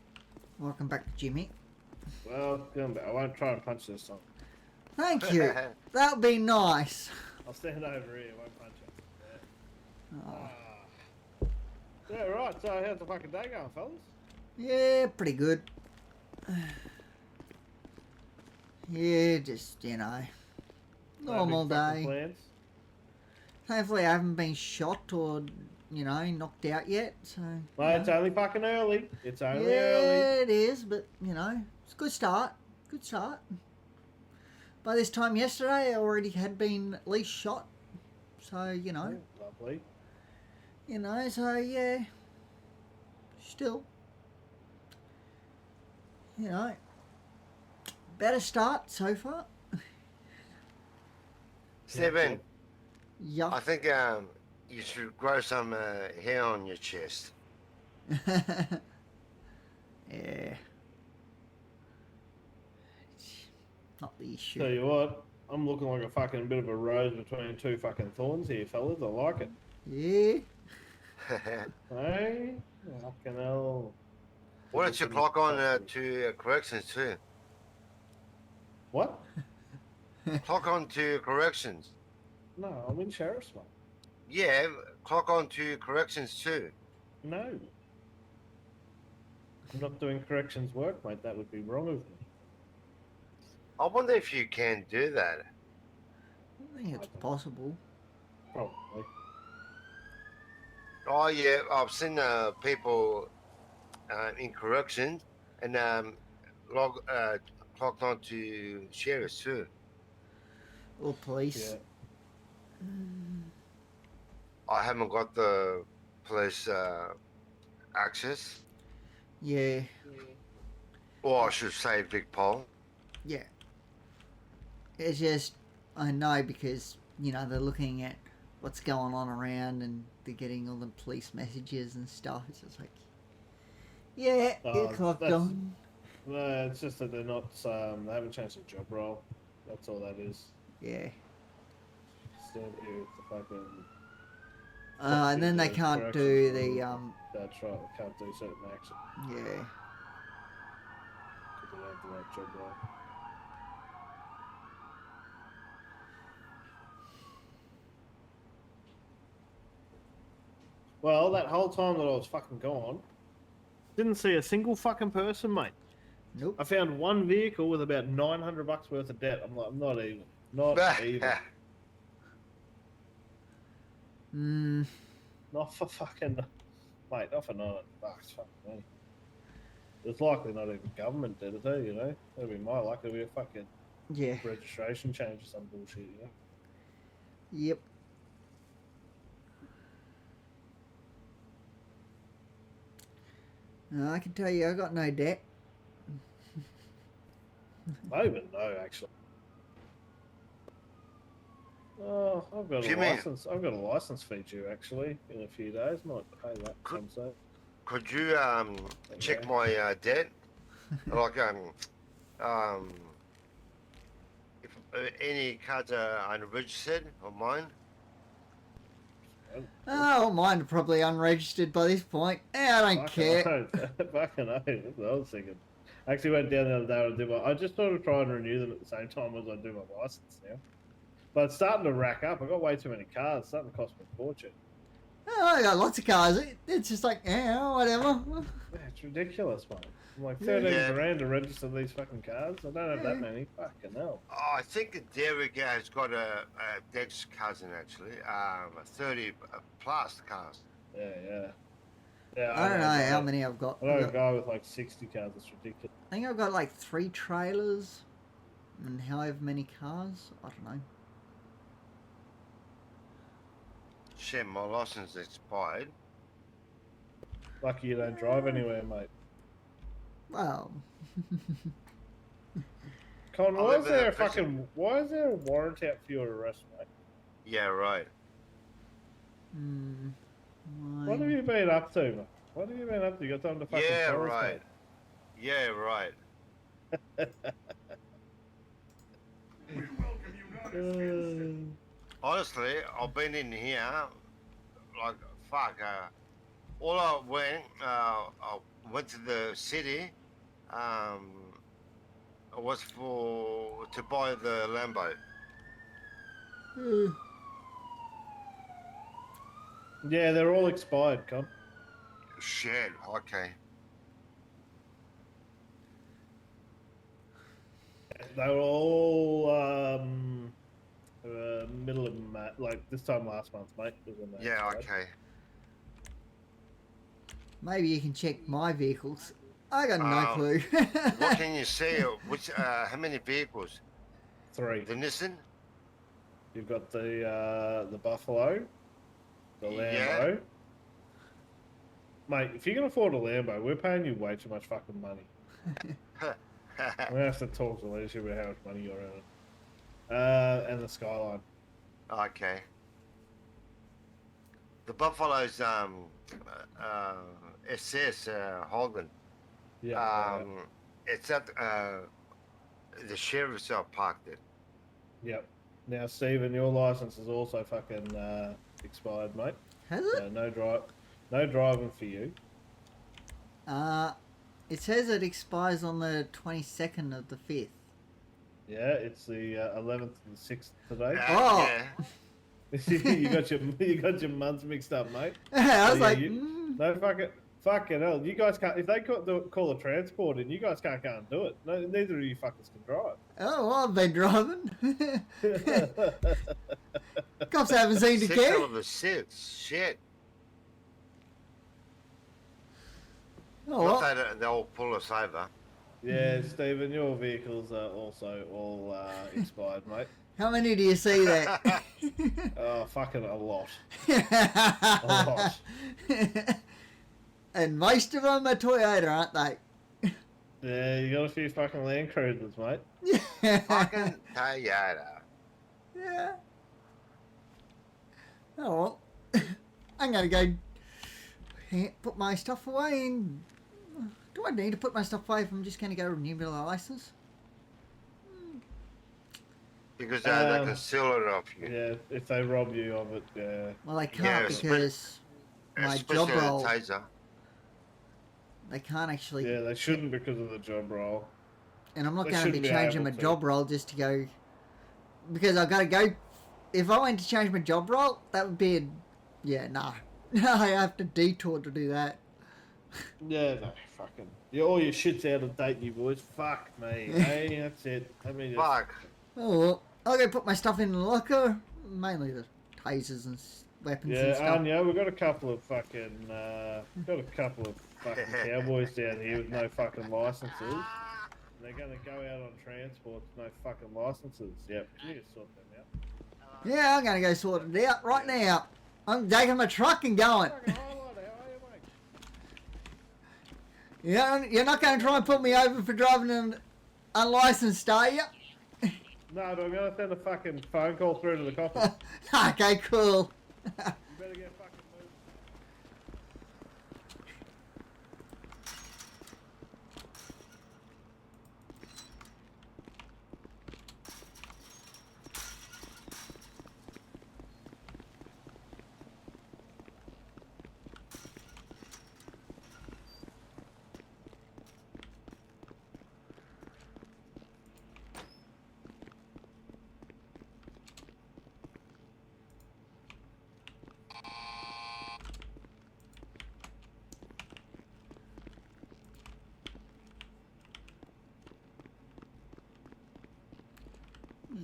Welcome back, Jimmy. Welcome back. I won't try and punch this time. Thank you. That would be nice. I'll stand over here, won't punch it. Yeah. Oh. Yeah, right, so how's the fucking day going, fellas? Yeah, pretty good. Yeah, just, normal day. Plans? Hopefully I haven't been shot or, knocked out yet, so... Well, it's only fucking early. It's only yeah, early. it is, but, it's a good start. Good start. By this time yesterday, I already had been at least shot. So, Lovely. So, yeah. Still. Better start so far. Steven. Yeah. I think you should grow some hair on your chest. Yeah. Not the issue. Tell you what, I'm looking like a fucking bit of a rose between two fucking thorns here, fellas. I like it. Yeah. Hey, fucking hell. Why don't you clock on to corrections too? What? Clock on to corrections. No, I'm in sheriff's, mate. Yeah, clock on to corrections too. No. I'm not doing corrections work, mate. That would be wrong of me. I wonder if you can do that. I think it's possible. Probably. Oh yeah, I've seen people in corrections and clocked on to sheriffs too. Or police. Yeah. I haven't got the police access. Yeah. Or I should say Big Pole. Yeah. It's just, I know because, they're looking at what's going on around and they're getting all the police messages and stuff. It's just like, yeah, you're clocked on. No, it's just that they're not, they haven't changed the job role. That's all that is. Yeah. Stand here with the fucking... and then they can't do the, That's right, they can't do certain actions. Yeah. Because they don't have the right job role. Well, that whole time that I was fucking gone, didn't see a single fucking person, mate. Nope. I found one vehicle with about $900 worth of debt. I'm like, I'm not even. Not even. Not for fucking... Mate, not for $900. Fuck me. It's likely not even government debt, That'll be my luck. It'll be a fucking registration change or some bullshit, Yep. No, I can tell you I got no debt. I don't even know, actually. Oh, I've got a license. I've got a license fee due actually in a few days. Might pay that sometime. Could you check my debt? Like if any cards are unregistered on mine? Oh, mine are probably unregistered by this point. I don't care. Fucking hell, that's what I was thinking. I actually went down the other day to do I just thought I'd try and renew them at the same time as I do my license now. But it's starting to rack up. I've got way too many cars. It's starting to cost me a fortune. Oh, I got lots of cars. It's just like, whatever. Yeah, it's ridiculous, mate. I'm like 13 grand to register these fucking cars. I don't have that many. Fucking hell. Oh, I think Derek has got a Dex's cousin actually. 30 plus cars. Yeah. I don't know how many I've got. I know a guy with like 60 cars. It's ridiculous. I think I've got like 3 trailers and however many cars. I don't know. Shit, my license expired. Lucky you don't drive anywhere, mate. Well. Con, why is there a warrant out for your arrest, mate? Yeah, right. What have you been up to, mate? What have you been up to? You got time to fucking Yeah, tell us, right. mate? Yeah, right. Uh, Honestly, I've been in here like fuck all I went to the city. Was to buy the Lambo. Yeah, they're all expired, Con. Shit. Okay. They were all middle of like this time last month, mate. Was when they Yeah. expired. Okay. Maybe you can check my vehicles. I got no clue. What can you say? Which? How many vehicles? 3. The Nissan. You've got the Buffalo, the Lambo. Yeah. Mate, if you can afford a Lambo, we're paying you way too much fucking money. We're gonna have to talk to leadership about how much money you're earning. And the Skyline. Okay. The Buffalo's SS Hogan. Yeah. It's at the sheriff's parked it. Yep. Now, Stephen, your license is also fucking expired, mate. Has it? So no driving for you. It says it expires on the 22nd of the 5th. Yeah, it's the 11th and 6th today. Oh. Yeah. you got your months mixed up, mate. I was like, no fucking hell. You guys can't. If they call a transport in, you guys can't go and do it. No, neither of you fuckers can drive. Oh, well, I've been driving. Cops haven't seemed to 6 care. out of the 6. Shit. Oh, Not well. that they'll pull us over. Yeah, Stephen, your vehicles are also all expired, mate. How many do you see that? Oh, fucking a lot. A lot. And most of them are Toyota, aren't they? Yeah, you got a few fucking Land Cruisers, mate. Fucking Toyota. Yeah. Oh, well. I'm going to go put my stuff away. And do I need to put my stuff away if I'm just going to go renew my license? Because they can steal it off you. Yeah, if they rob you of it, yeah. Well, they can't because my job especially role. the taser. They can't actually. Yeah, they shouldn't because of the job role. And I'm not They going to be shouldn't be changing able my to. job role just to go. Because I've got to go. If I went to change my job role, that would be a. Yeah, nah. I have to detour to do that. Yeah, no, fucking. All your shit's out of date, you boys. Fuck me. Hey, that's it. I mean, Fuck. Oh, well. I'll go put my stuff in the locker. Mainly the tasers and weapons and Yeah, stuff. Anya, we've got a couple of fucking cowboys down here with no fucking licenses. They're going to go out on transport with no fucking licenses. Yep, you can sort them out. Yeah, I'm going to go sort it out right now. I'm taking my truck and going. Yeah, you're not going to try and put me over for driving an unlicensed, are you? No, but I'm going to send a fucking phone call through to the coppers. Okay, cool. You better get fucking moving.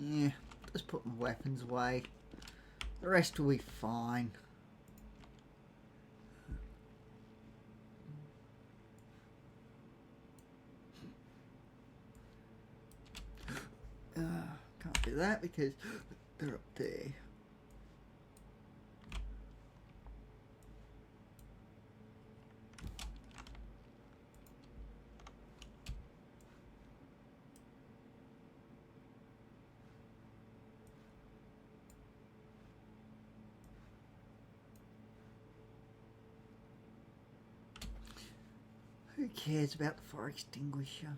Yeah, just put my weapons away. The rest will be fine. Can't do that because they're up there. Who cares about the fire extinguisher?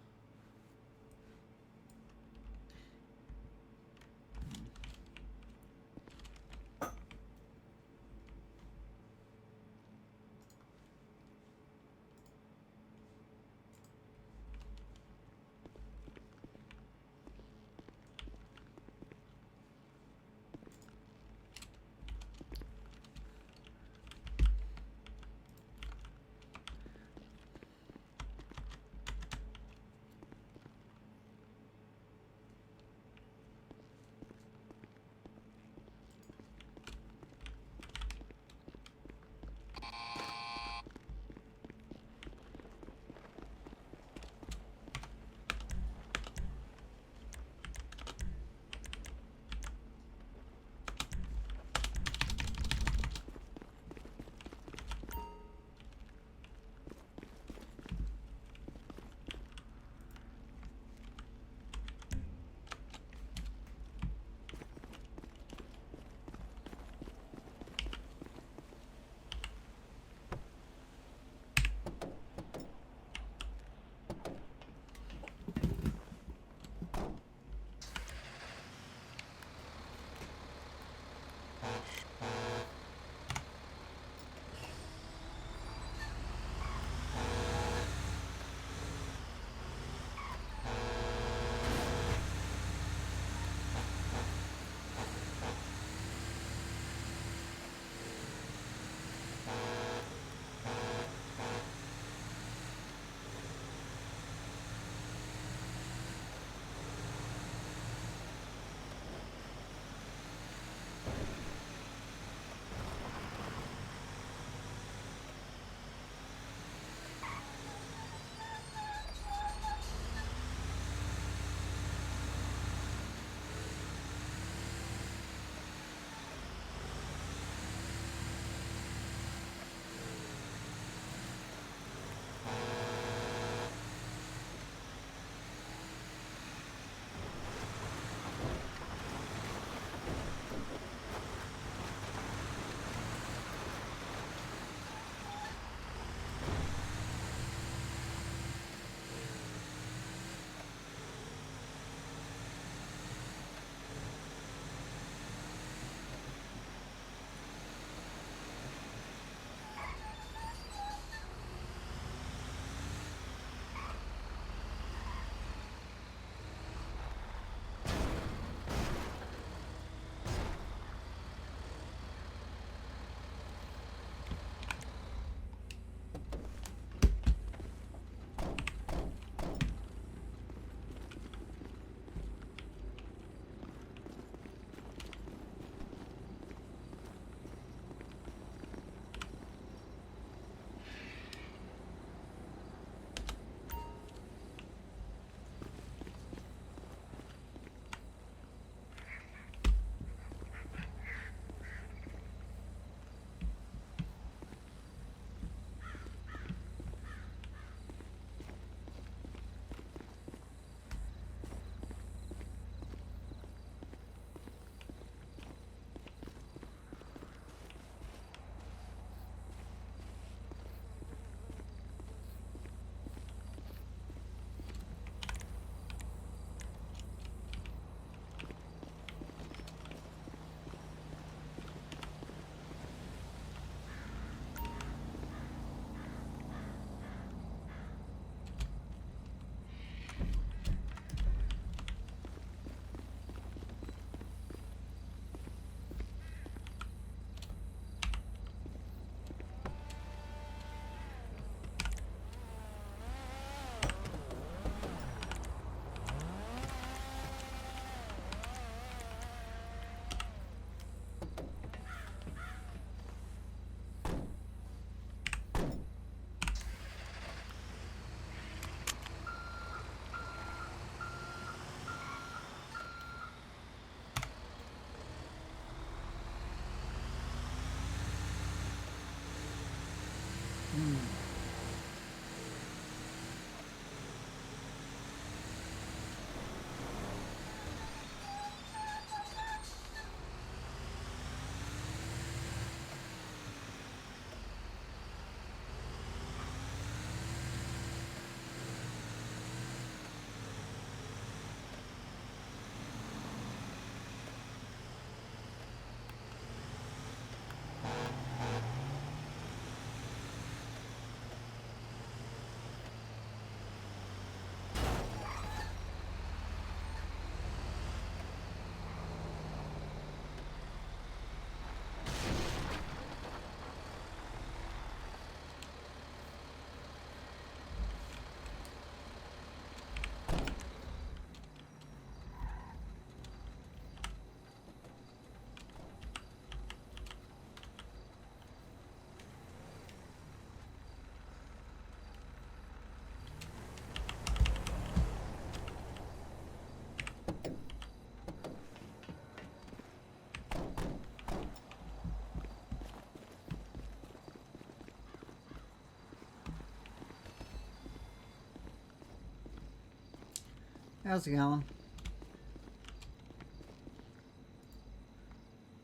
How's it going?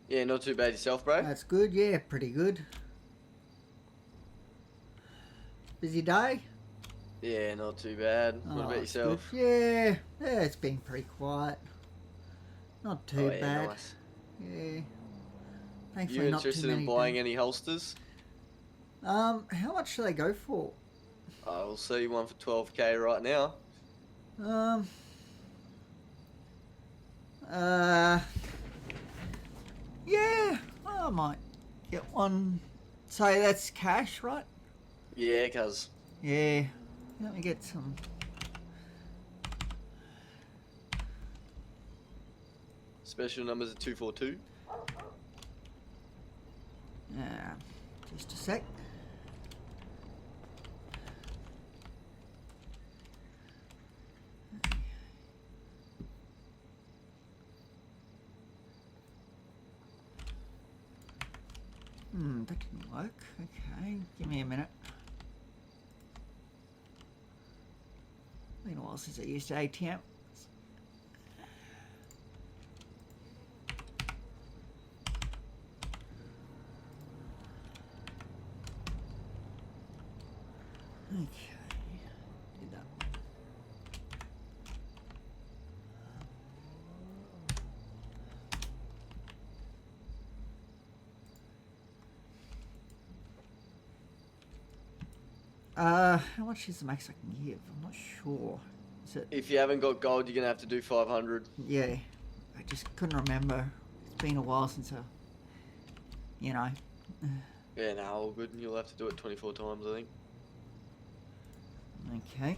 Yeah, not too bad yourself, bro. That's good. Yeah, pretty good. Busy day? Yeah, not too bad. What about it's yourself? good. Yeah, it's been pretty quiet. Not too Oh, yeah, bad. nice. Yeah. Thankfully, You not too interested many. in buying any holsters? How much do they go for? I'll see one for 12k right now. Yeah, I might get one. So that's cash, right? Yeah, cuz. Yeah. Let me get some. Special numbers are 242. Yeah. Just a sec. That didn't work. Okay, give me a minute. Been a while since I used ATM. Okay, did that. How much is the max I can give? I'm not sure. Is it? If you haven't got gold, you're gonna have to do 500. Yeah, I just couldn't remember. It's been a while since I, you know. Yeah, no, all good. You'll have to do it 24 times, I think. Okay.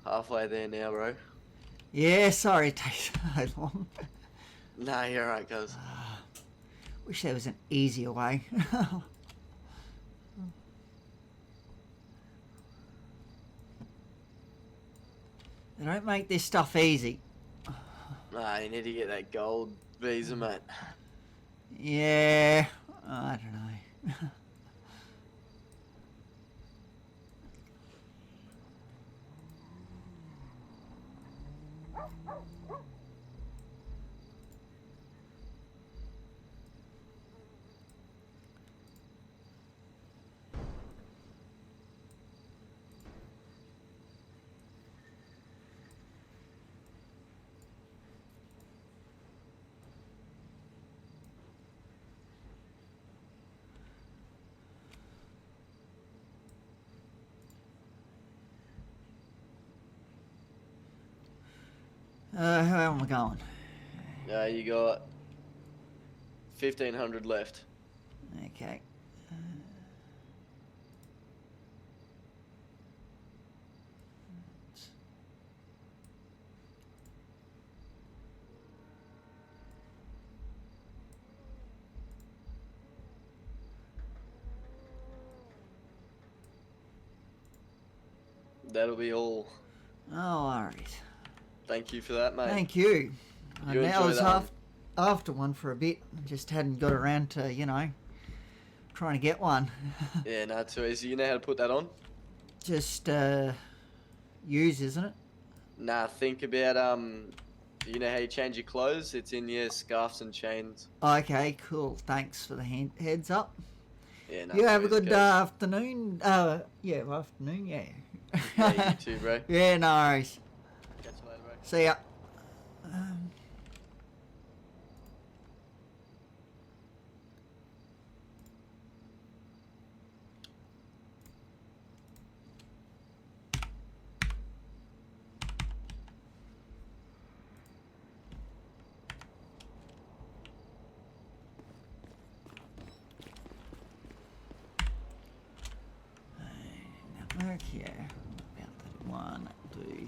Halfway there now, bro. Yeah, sorry it takes so long. Nah, you're alright, cuz. Wish there was an easier way. They don't make this stuff easy. Nah, you need to get that gold visa, mate. Yeah, I don't know. How am I going? You got 1,500 left. Okay. That'll be all. Oh, alright. Thank you for that, mate. Thank you. You Now I enjoy was that one. after one for a bit. Just hadn't got around to, you know, trying to get one. Yeah, no, too easy. You know how to put that on? Just use, isn't it? Nah, think about you know how you change your clothes? It's in your scarves and chains. Okay, cool. Thanks for the heads up. Yeah, no, You have a too easy, good cuz. afternoon. Yeah, afternoon. Yeah. Yeah, you too, bro. Yeah, no worries. Catch you later, bro. See ya. Network here. About 31. Do.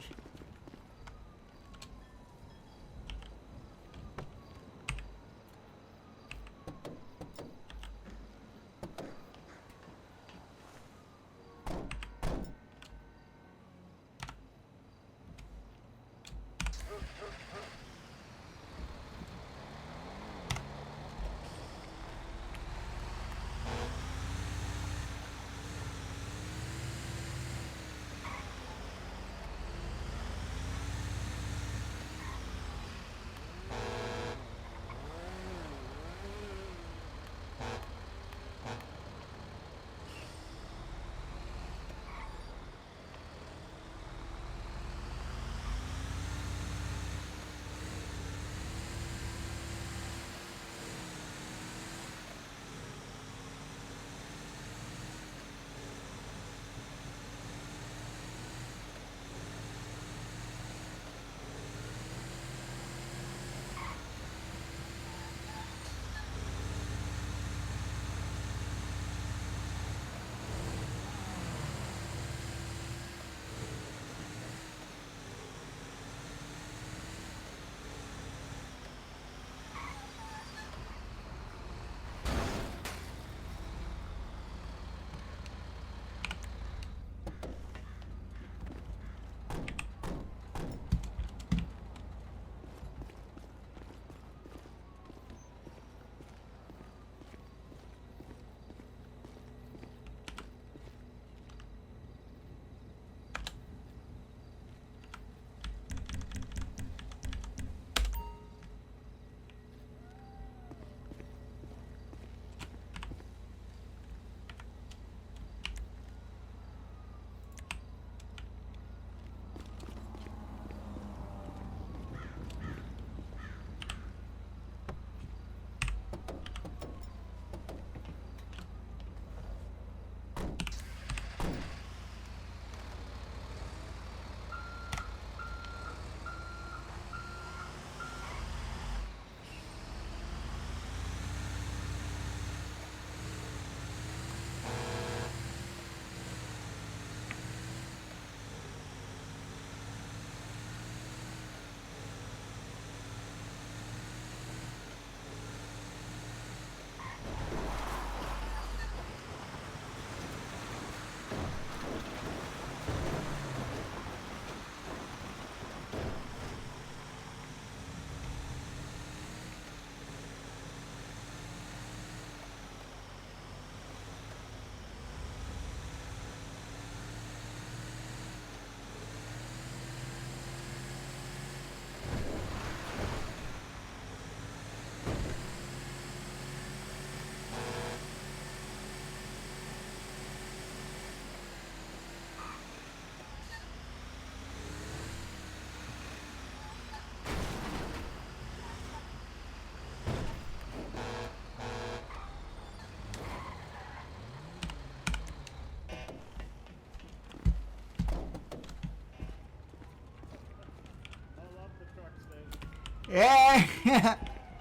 Yeah.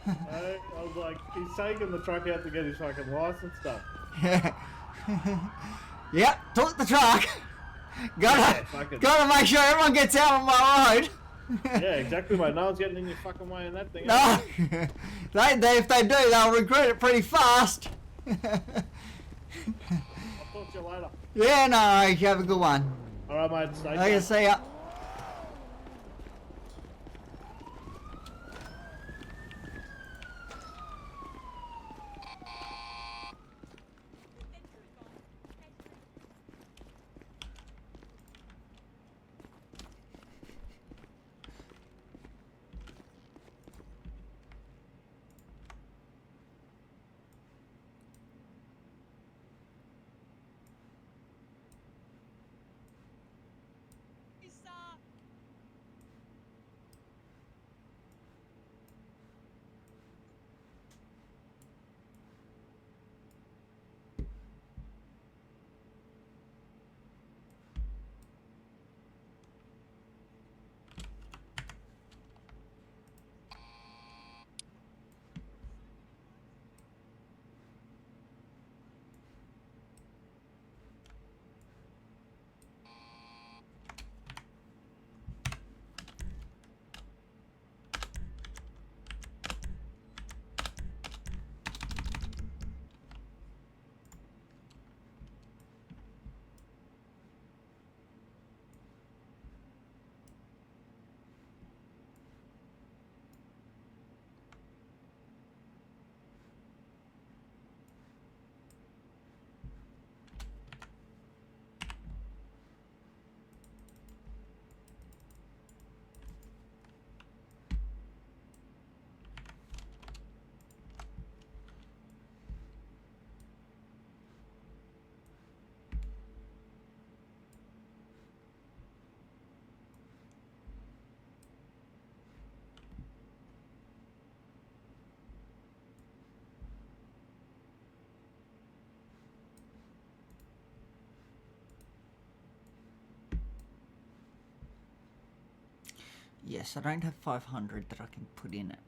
I was like, he's taking the truck out to get his fucking license stuff. Yep, took the truck. Gotta fucking- gotta make sure everyone gets out on my road. Yeah, exactly, mate. No one's getting in your fucking way in that thing. No, they if they do, they'll recruit it pretty fast. I'll talk to you later. Yeah, no, you have a good one. All right, mate. Stay I can safe. see ya. East side. Yes, I don't have 500 that I can put in it.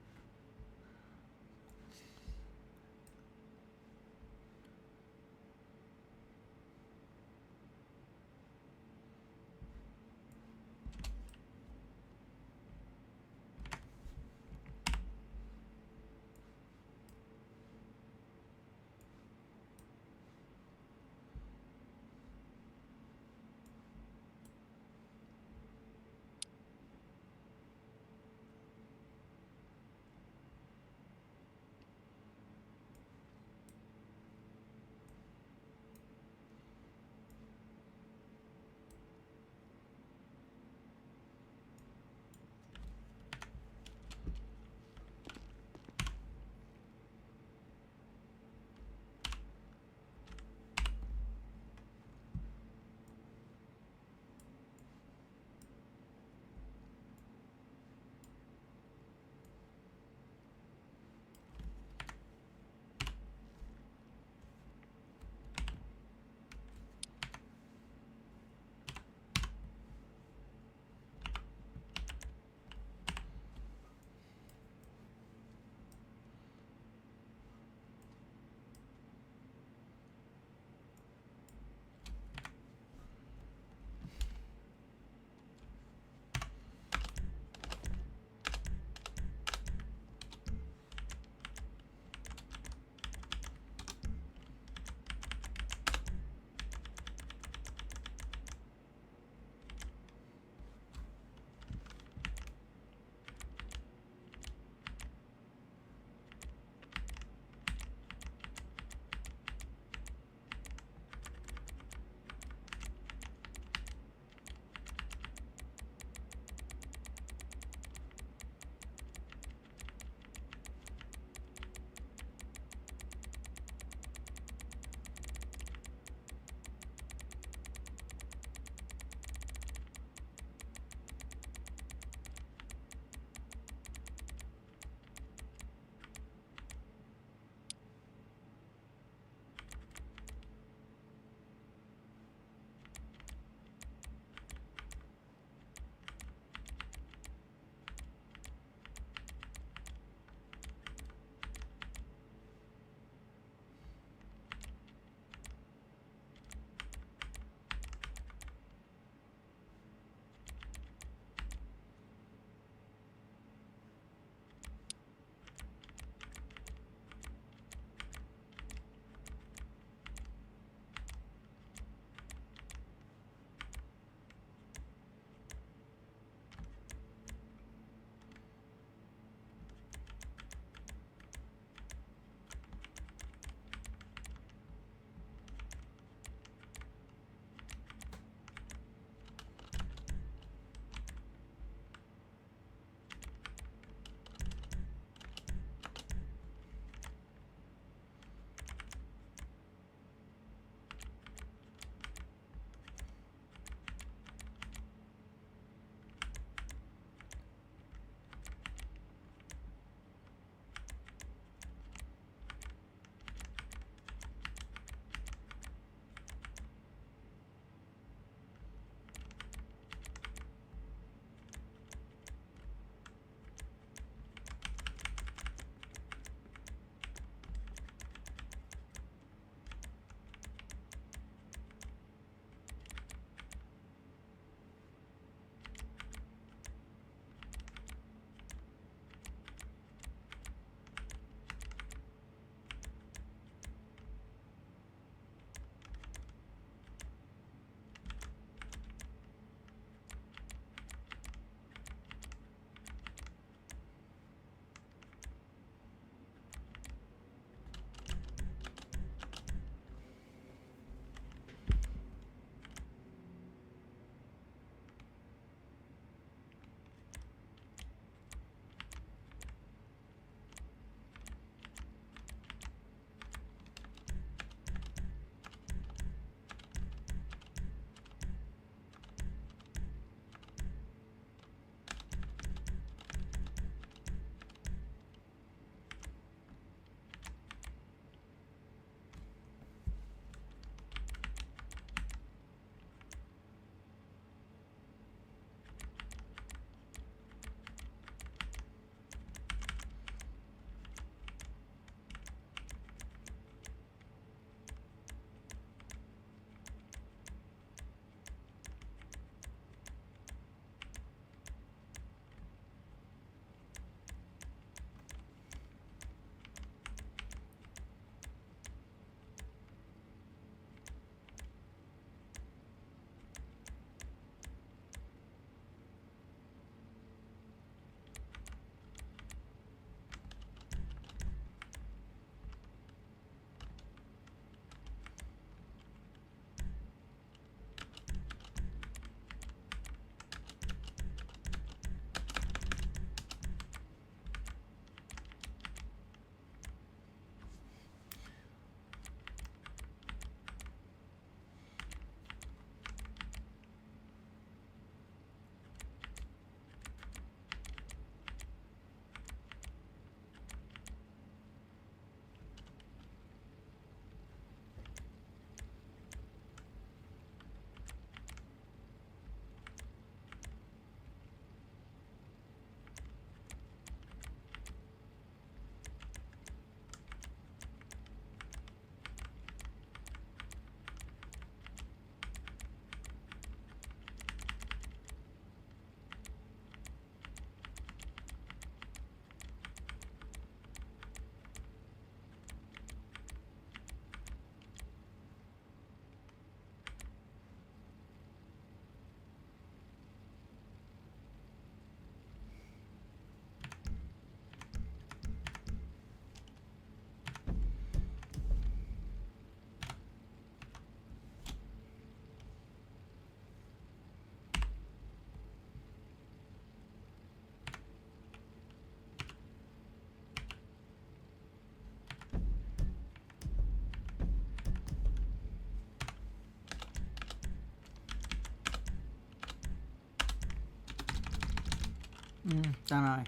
Don't know.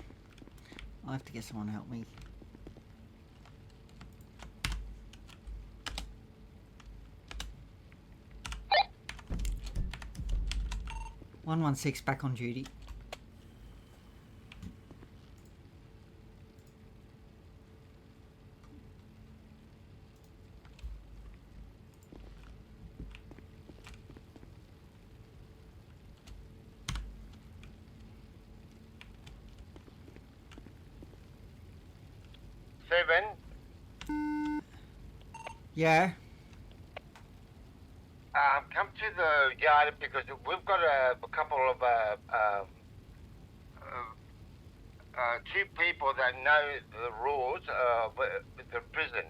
I'll have to get someone to help me. "116 back on duty." Seven. Yeah. Come to the yard because we've got a couple of two people that know the rules with the prison.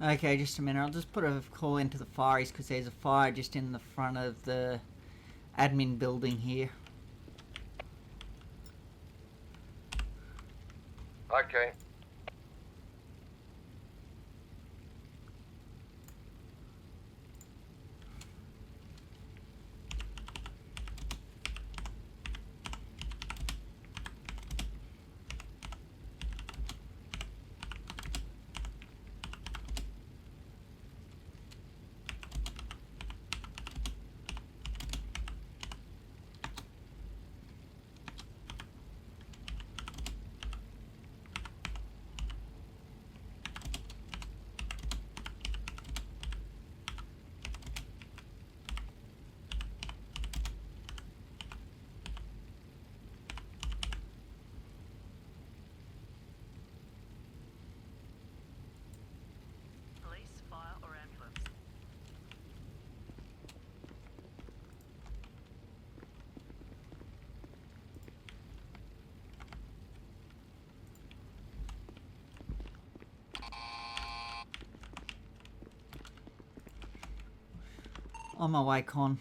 Okay, just a minute. I'll just put a call into the fireys because there's a fire just in the front of the admin building here. Okay. On my way, Con.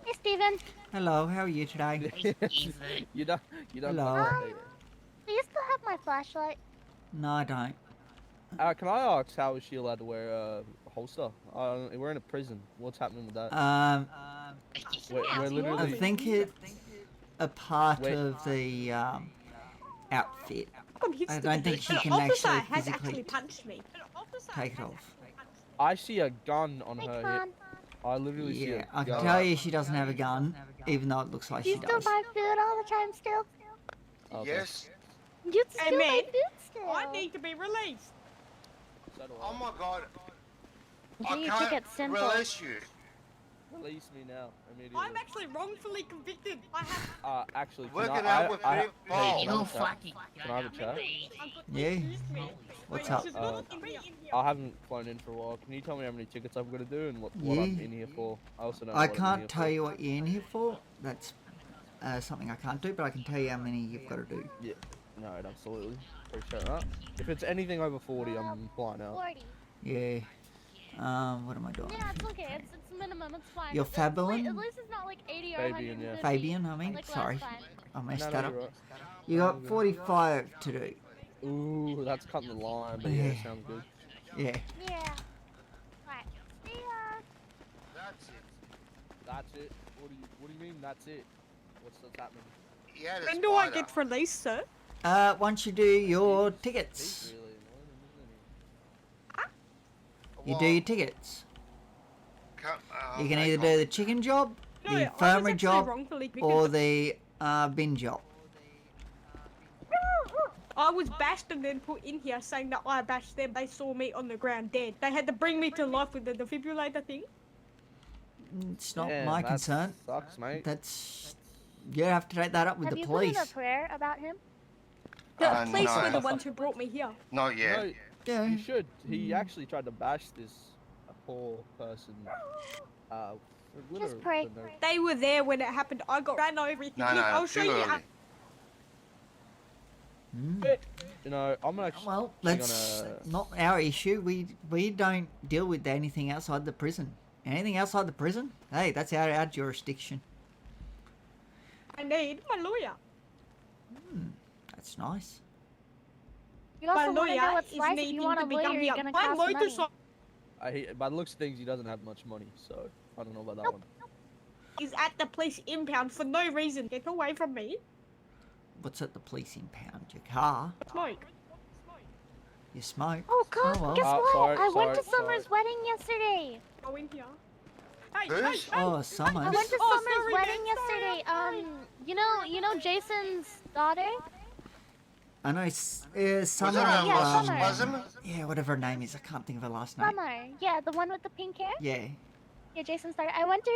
Hey, Steven. Hello, how are you today? You don't Hello. Do you still have my flashlight? No, I don't. Can I ask how is she allowed to wear a holster? We're in a prison. What's happening with that? We're literally. I think it's a part of the outfit. I don't think she can actually physically punched me. take it off. I see a gun on her hip. I literally see a Yeah, I gun. can tell you she doesn't have a gun, even though it looks like You she still does. buy food all the time still? Okay. Yes. You still buy man, food still? I need to be released. Oh my god. Do you think it's simple? Release you. Release me now, immediately. I'm actually wrongfully convicted. I have. Actually, can Working I out with hey, Big Paul. can I have a chat? Can I have a chat? Yeah. What's up? I haven't flown in for a while. Can you tell me how many tickets I've got to do and what I'm Yeah. in here for? I also don't know I what I'm in can't here tell for. you what you're in here for. That's something I can't do, but I can tell you how many you've got to do. Yeah. No, absolutely. Appreciate that. If it's anything over 40, I'm flying out. 40. Yeah. What am I doing? Yeah, it's okay. It's minimum. It's fine. You're At Fabulin? least it's not like 80 or Fabian, 150. yeah. Fabian, I mean. Like Sorry. last time. I messed No, that no, up. you're right. You got 45 to do. Ooh, that's cutting the line, but yeah, Yeah. sounds good. Yeah. Yeah. Right. See ya. That's it. That's it. What do you mean? That's it. What's happening? Yeah, the When do I spider. get released, sir? Once you do your tickets. You do your tickets. You can either do the chicken job, No, the I was infirmary actually job, wrongfully or convicted. the bin job. I was bashed and then put in here saying that I bashed them. They saw me on the ground dead. They had to bring me to life with the defibrillator thing. It's not Yeah, my that concern. sucks, mate. That's You have to take that up with Have the you put in a police. prayer about him? The police no. were the ones who brought me here. Not yet. No, Yeah. you should. He actually tried to bash this poor person. Just pray. They were there when it happened. I got ran over. Look, I'll show too you. early. You know, I'm actually Well, that's not our issue. We don't deal with anything outside the prison. Anything outside the prison? Hey, that's our jurisdiction. I need my lawyer. That's nice. You also My want to lawyer know what's is life. If needing you want to a become lawyer, you're here. gonna My cost lawyer money. by the looks of things, he doesn't have much money, so I don't know about that one. is at the police impound for no reason. Get away from me. What's at the police impound? Your car? Smoke. You smoke? Oh God! well. Guess what? sorry, I went to sorry. Summer's wedding yesterday. Go in here. Who's? Oh, I Summers. went to Oh, Summer's sorry, wedding man, yesterday. You know Jason's daughter. I know Summer. Summer. Yeah, whatever her name is. I can't think of her last name. Summer. Yeah, the one with the pink hair. Yeah. Yeah, Jason's daughter. I went to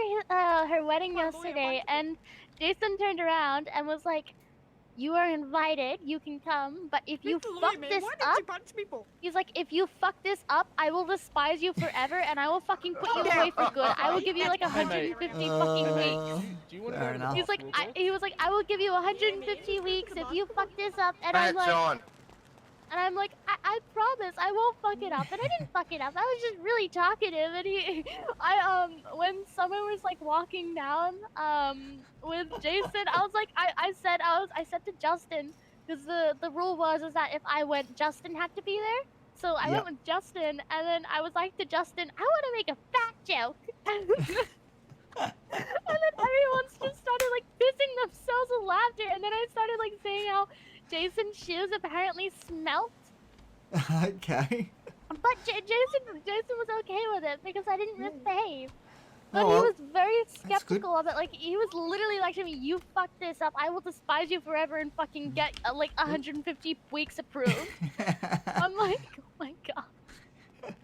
her wedding yesterday, and Jason turned around and was like, "You are invited. You can come, but if you fuck this up, he's like, if you fuck this up, I will despise you forever, and I will fucking put you away for good. I will give you like 150 fucking weeks." Do you want to Fair go to the enough. He's like, he was like, "I will give you 150 weeks if you fuck this up," and I'm Bats like, on. and I'm like, I promise I won't fuck it up. And I didn't fuck it up. I was just really talkative. And when Summer was like walking down, with Jason, I was like, I said to Justin, because the rule was that if I went, Justin had to be there. So I went with Justin, and then I was like to Justin, I want to make a fat joke. And then everyone's just started like pissing themselves with laughter. And then I started like saying how Jason's shoes apparently smelt. Okay. But Jason was okay with it because I didn't misbehave. But Oh, he well, was very that's good. skeptical of it. Like, he was literally like to me, "You fuck this up, I will despise you forever and fucking get like 150 weeks approved." I'm like, oh my god.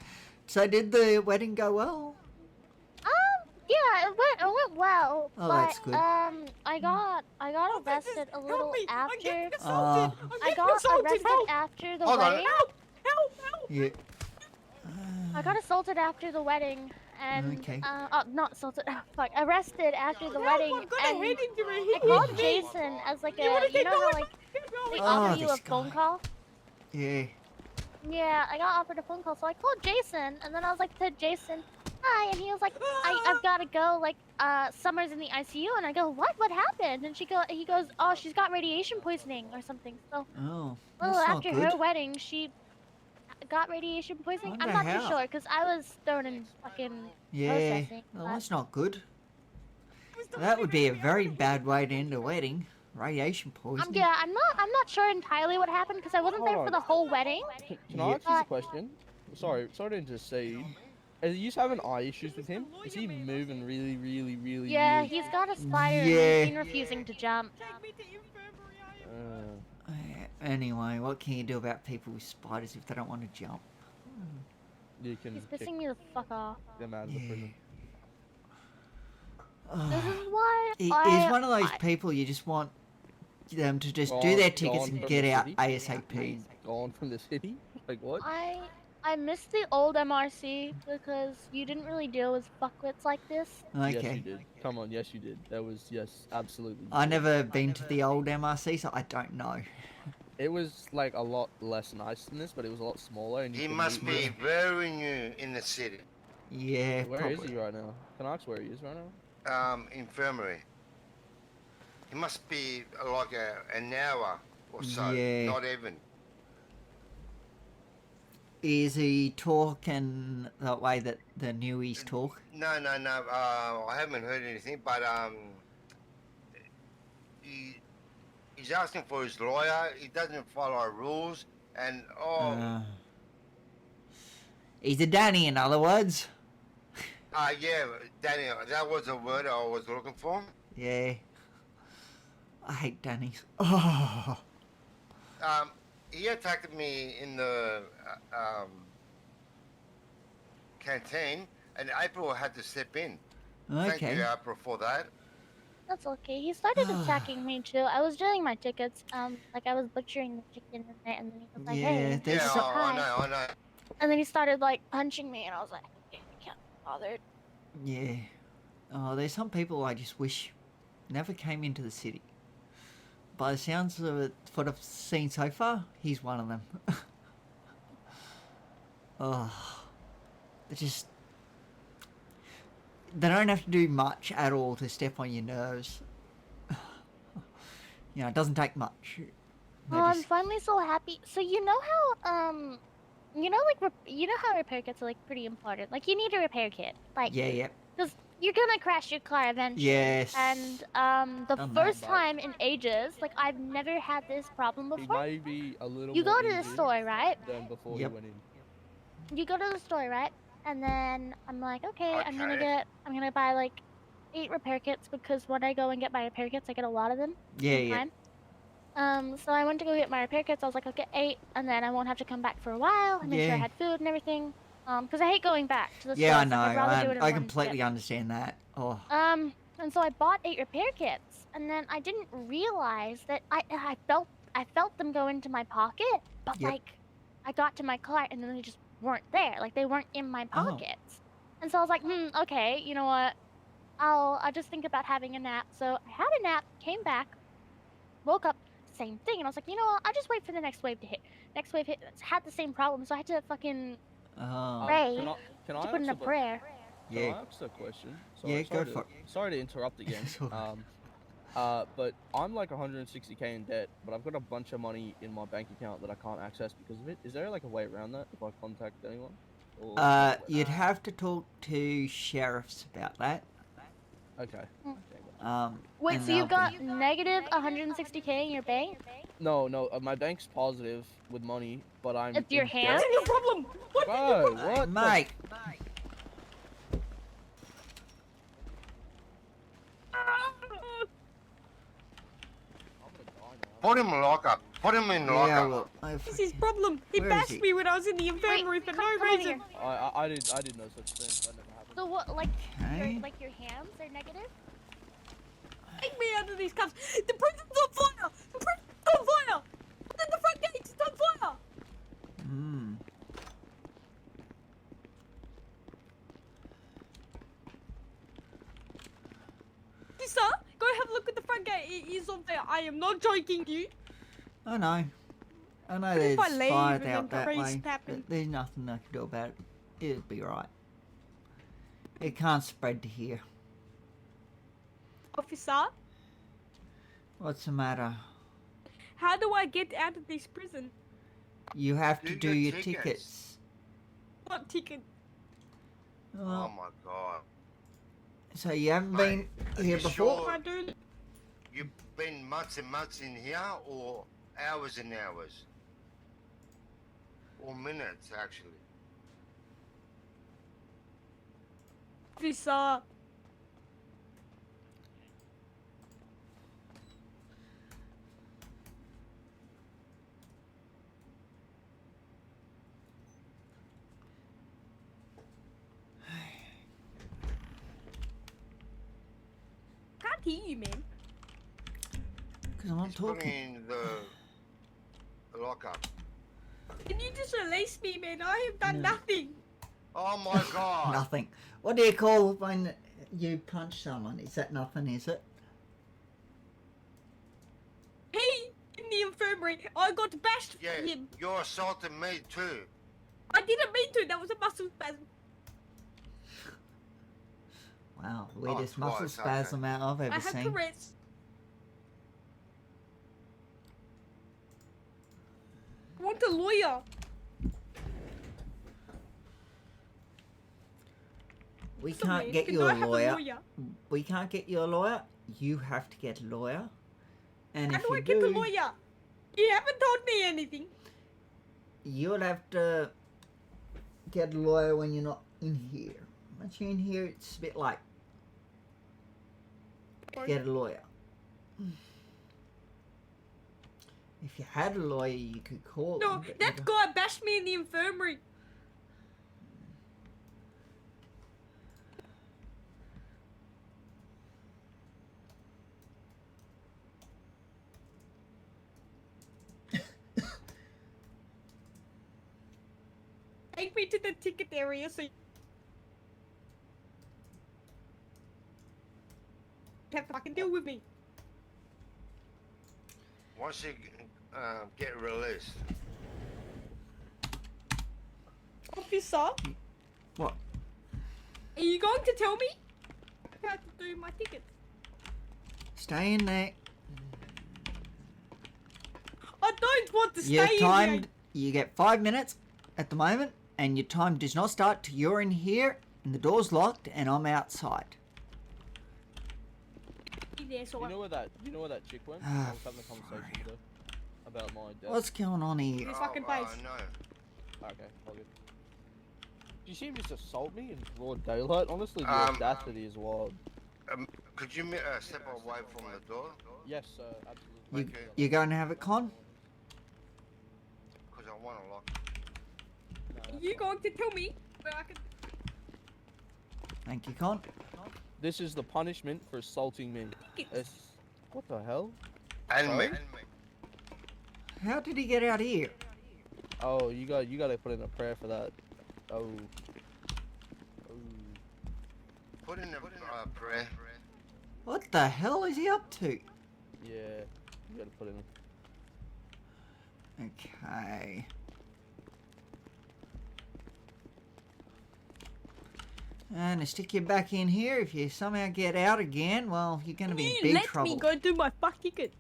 So did the wedding go well? Yeah, it went well. Oh, but, that's good. I got arrested a little after. Oh. I got arrested after the Hold on. wedding. Yeah. I got assaulted after the wedding, and Okay. not assaulted. Fuck, arrested after the wedding, I've got a and head injury. I called Jason as like a, you know how like they offer you a this phone guy. call. Yeah. Yeah, I got offered a phone call, so I called Jason, and then I was like to Jason, "Hi," and he was like, I've gotta go. Like, Summer's in the ICU, and I go, "What? What happened?" And he goes, "Oh, she's got radiation poisoning or something." So, Oh. well, That's not after good. her wedding, she got radiation poisoning. I'm Wonder not too how. sure because I was thrown in fucking Yeah. processing. Well, but- that's not good. That would be a very bad way to end a wedding. Radiation poisoning. Yeah, I'm not sure entirely what happened because I wasn't there Hold for the on. whole wedding. Can I ask you a question? Sorry to intercede. Are you having eye issues with him? Is he moving really? Yeah, really... he's got a spider and Yeah. he's been refusing to jump. Anyway, what can you do about people with spiders if they don't want to jump? You can He's kick pissing me the fuck off. them out of the prison. This is why He's one of those people you just want them to just do their tickets and get out ASAP. Gone from the city? Like what? I miss the old MRC because you didn't really deal with fuckwits like this. Yes, Okay. you did. Come on, yes, you did. That was, yes, absolutely. I never been to the old MRC, so I don't know. It was like a lot less nice than this, but it was a lot smaller. And you He could must meet- be very new in the city. Yeah, Where is probably. he right now? Can I ask where he is right now? Infirmary. He must be like an hour or so, Yeah. not even. Is he talking that way that the newies talk? No. I haven't heard anything, but he's asking for his lawyer. He doesn't follow rules, and He's a Danny, in other words. yeah, Danny, that was the word I was looking for. Yeah. I hate Danny's. Oh. He attacked me in the canteen, and April had to step in. Thank Okay. you, April, for that. That's okay. He started attacking me too. I was doing my tickets, like I was butchering the chicken in there, and then he was like, "Hey, there's Yeah, some- I hi." know. And then he started like punching me, and I was like, "Okay, I can't be bothered." Yeah. Oh, there's some people I just wish never came into the city. By the sounds of it, what I've seen so far, he's one of them. Oh, they don't have to do much at all to step on your nerves. You know, it doesn't take much. They Oh, I'm just- finally so happy. So you know how you know you know how repair kits are like pretty important. Like you need a repair kit, like yeah. because you're gonna crash your car eventually. Yes. And the Done that. first time in ages, like I've never had this problem He before. may be a little You more go to the injured store, right? than before Yep. he went in. You go to the store, right? And then I'm like, okay, I'm gonna Okay. buy like 8 repair kits because when I go and get my repair kits, I get a lot of them. Yeah, in yeah. time. So I went to go get my repair kits. I was like, I'll get 8, and then I won't have to come back for a while and make sure I Yeah. had food and everything. Because I hate going back to the Yeah, I store. know. Like, I'd rather do it in I one completely trip. understand that. Oh, And so I bought 8 repair kits, and then I didn't realize that I felt them go into my pocket, but Yep. like I got to my car and then they just weren't there. Like they weren't in my Oh. pockets. And so I was like, okay, you know what? I'll just think about having a nap. So I had a nap, came back, woke up, same thing, and I was like, you know what? I'll just wait for the next wave to hit. Next wave hit, had the same problem, so I had to fucking oh. pray. Can to I put in ask a prayer. Can Yeah. I ask a question? Yeah, go for it. Sorry to interrupt again. It's all But I'm like 160k in debt, but I've got a bunch of money in my bank account that I can't access because of it. Is there like a way around that if I contact anyone? Or You'd have to talk to sheriffs about that. Okay. Wait, and so you've they'll got be- negative 160k in your bank? No, my bank's positive with money, but I'm. It's your in hand? debt. What's your problem? What? Bro, what? Mate. Put him in lockup. Put him in lockup. Yeah, well, What's his problem? He Where is bashed he? me when I was in the infirmary for no reason. I did no such thing. That never happened. So what, like, Okay. your hands are negative? Take me out of these cuffs. The prison's on fire. The prison's on fire. And then the front gate is on fire. Hmm. Sir, go have a look at the front gate. It is on fire. I am not joking you. I know. I know What there's if I leave fire and then out that police way, happen? but there's nothing I can do about it. It'll be right. It can't spread to here. Officer, What's the matter? how do I get out of this prison? You have to Do do your your tickets. tickets. What ticket? Oh Well, my god. so you haven't Mate, been are here you before? sure? I do. You've been months and months in here, or hours and hours? Or minutes, actually. Officer. Can't hear you, man. Because I'm not He's putting talking. in the lockup. Can you just release me, man? I have done No. nothing. Oh my god. Nothing. What do you call when you punch someone? Is that nothing, is it? He in the infirmary. I got bashed Yeah, for him. you're assaulting me too. I didn't mean to. That was a muscle spasm. Wow, weirdest muscle twice, okay. spasm out I've I ever have seen. Tourette's. I want a lawyer. We So can't weird. get Can you I a have lawyer. a lawyer? We can't get you a lawyer. You have to get a lawyer. And How if do you I get do, a lawyer? You haven't told me anything. you'll have to get a lawyer when you're not in here. Once you're in here, it's a bit like get a lawyer. If you had a lawyer, you could call No, them, but you that don't. guy bashed me in the infirmary. take me to the ticket area so you have to fucking deal with me. Once you get released. Officer, What? are you going to tell me how to do my tickets? Stay in there. I don't want to You're stay in timed. here. You get 5 minutes at the moment, and your time does not start till you're in here, and the door's locked, and I'm outside. There, so You know where that chick went? Ah, I was having a conversation with her about my death. What's going on here? This fucking place. No. Okay, all good. Did she just assault me in broad daylight? Honestly, the audacity is wild. Could you step away from the door? Yes, sir, absolutely. You going to have it, Con? Because I want to lock. Are you going to tell me where I can... Thank you, Con. This is the punishment for assaulting me. What the hell? And me. How did he get out here? Oh, you got to put in a prayer for that. Oh. Put in a prayer. What the hell is he up to? Yeah, you got to put in. Okay. And to stick you back in here, if you somehow get out again, well, you're going to be in big trouble. Let me go do my fuck ticket.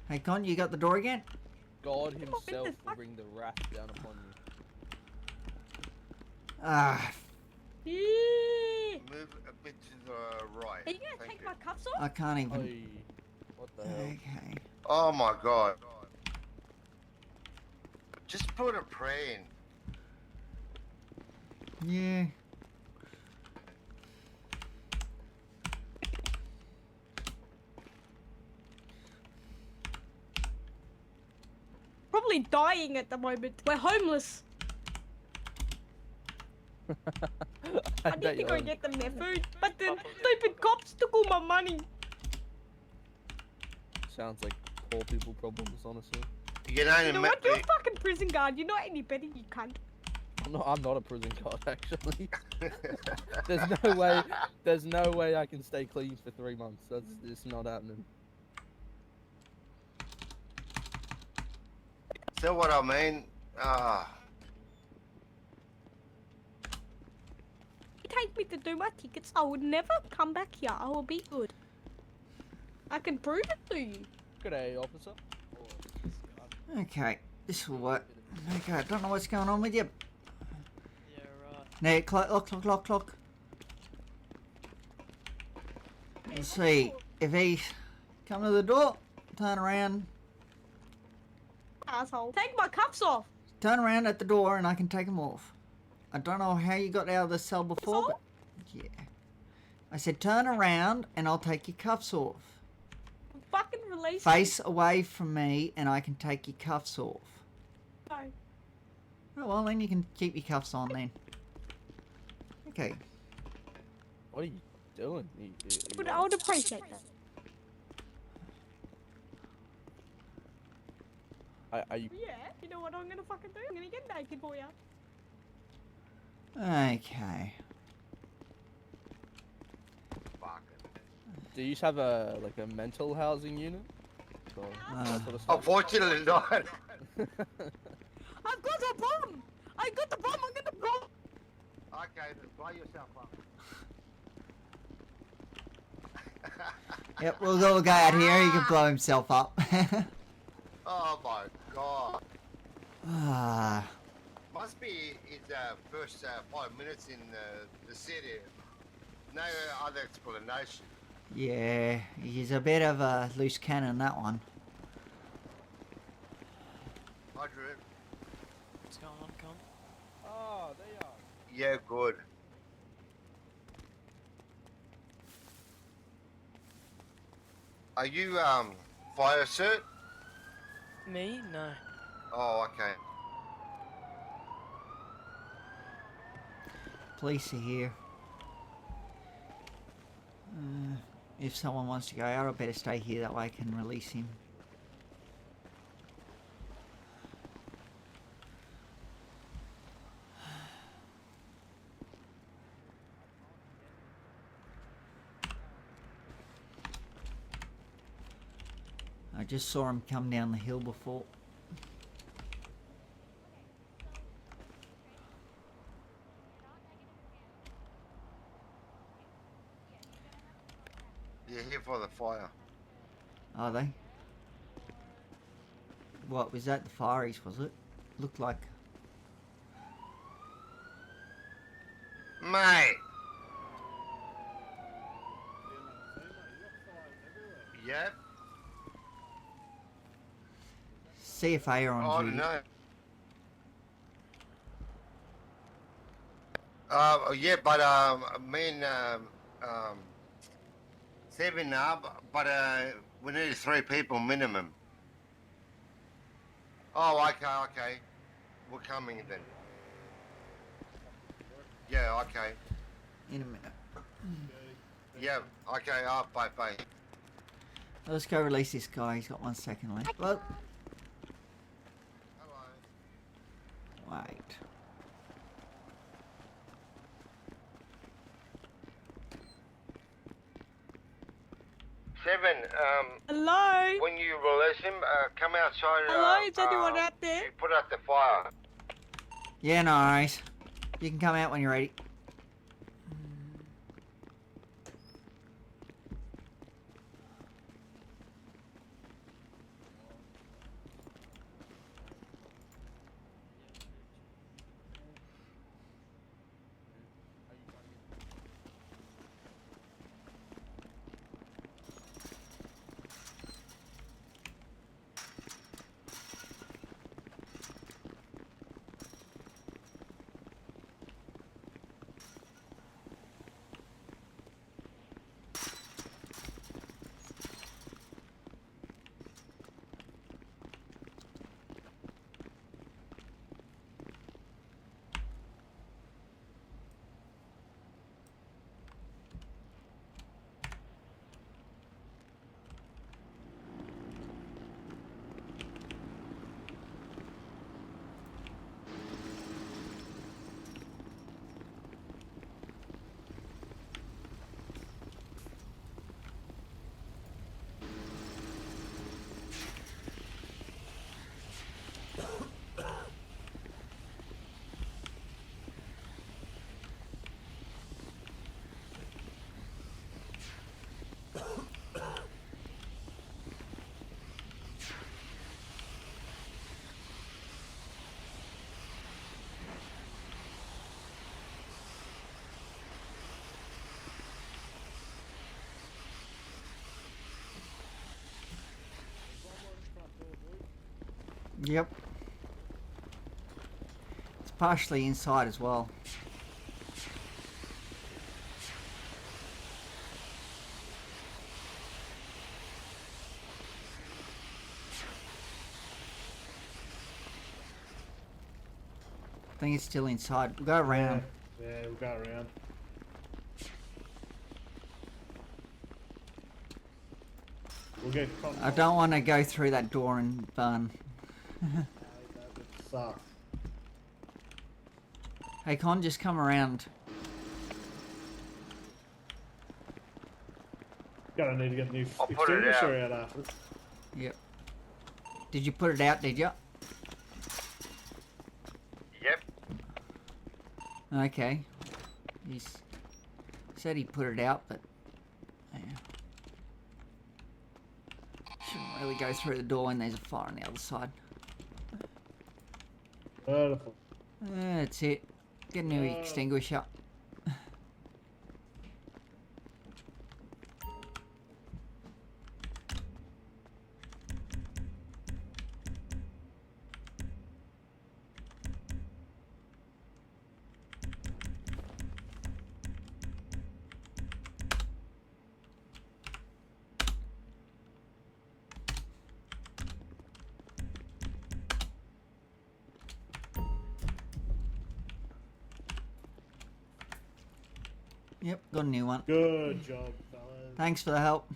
Hey, Con, you got the door again? God himself will bring the wrath down upon you. Ah, Yeah. Move a bit to the right. Are you going to take my cuffs off? I can't even. Oy, what the hell? Okay. Oh my god. Just put a prayer in. Yeah. Probably dying at the moment. We're homeless. I need to go get them their food, but the stupid cops took all my money. Sounds like poor people problems, honestly. You know what? You're a fucking prison guard. You're not any better, you cunt. I'm not a prison guard, actually. There's no way I can stay clean for 3 months. That's just not happening. See what I mean? Take me to do my tickets. I would never come back here. I will be good. I can prove it to you. Good day, officer. Okay, this will work. Okay, I don't know what's going on with you. Yeah, right. Now, clock. Let's see. If he come to the door, turn around. Asshole. Take my cuffs off. Turn around at the door and I can take them off. I don't know how you got out of the cell before, but yeah. I said turn around and I'll take your cuffs off. Fucking release Face away from me and I can take your cuffs off. No. Oh, well, then you can keep your cuffs on then. Okay. What are you doing? But I would appreciate that. Are you... Yeah, you know what I'm gonna fucking do? I'm gonna get naked for you. Okay. Do you have a mental housing unit? Or that sort of stuff? Unfortunately not. I've got a bomb! I got the bomb, I'm gonna blow. Okay, then blow yourself up. Yep, we'll go out here. He can blow himself up. Oh my god. Ah. Must be his first 5 minutes in the city. No other explanation. Yeah, he's a bit of a loose cannon, that one. Hi, Drew. What's going on, Con? Oh, there you are. Yeah, good. Are you fire cert? Me? No. Oh, okay. Police are here. If someone wants to go out, I better stay here. That way I can release him. I just saw him come down the hill before. You're here for the fire. Are they? What, was that the fireys, was it? Looked like... Mate! Yep. CFA are on duty. No. Yeah, but me and Seven up, but we need 3 people minimum. Oh, okay. We're coming then. Yeah, okay. In a minute. Yeah, okay, bye. Let's go release this guy. He's got 1 second left. Well, wait. Seven, Hello? when you release him, come outside. Hello, is anyone out there? You put out the fire. Yeah, no worries. You can come out when you're ready. Yep. It's partially inside as well. I think it's still inside. We'll go around. Yeah, we'll go around. We'll get I don't want to go through that door and burn. Sucks. Hey, Con, just come around. Gonna need to get a new I'll put it extinguisher out after. Yep. Did you put it out, did you? Yep. Okay. He said he put it out, but... Yeah. Shouldn't really go through the door when there's a fire on the other side. Beautiful. That's it. Get a new extinguisher. Yep, got a new one. Good job, fellas. Thanks for the help.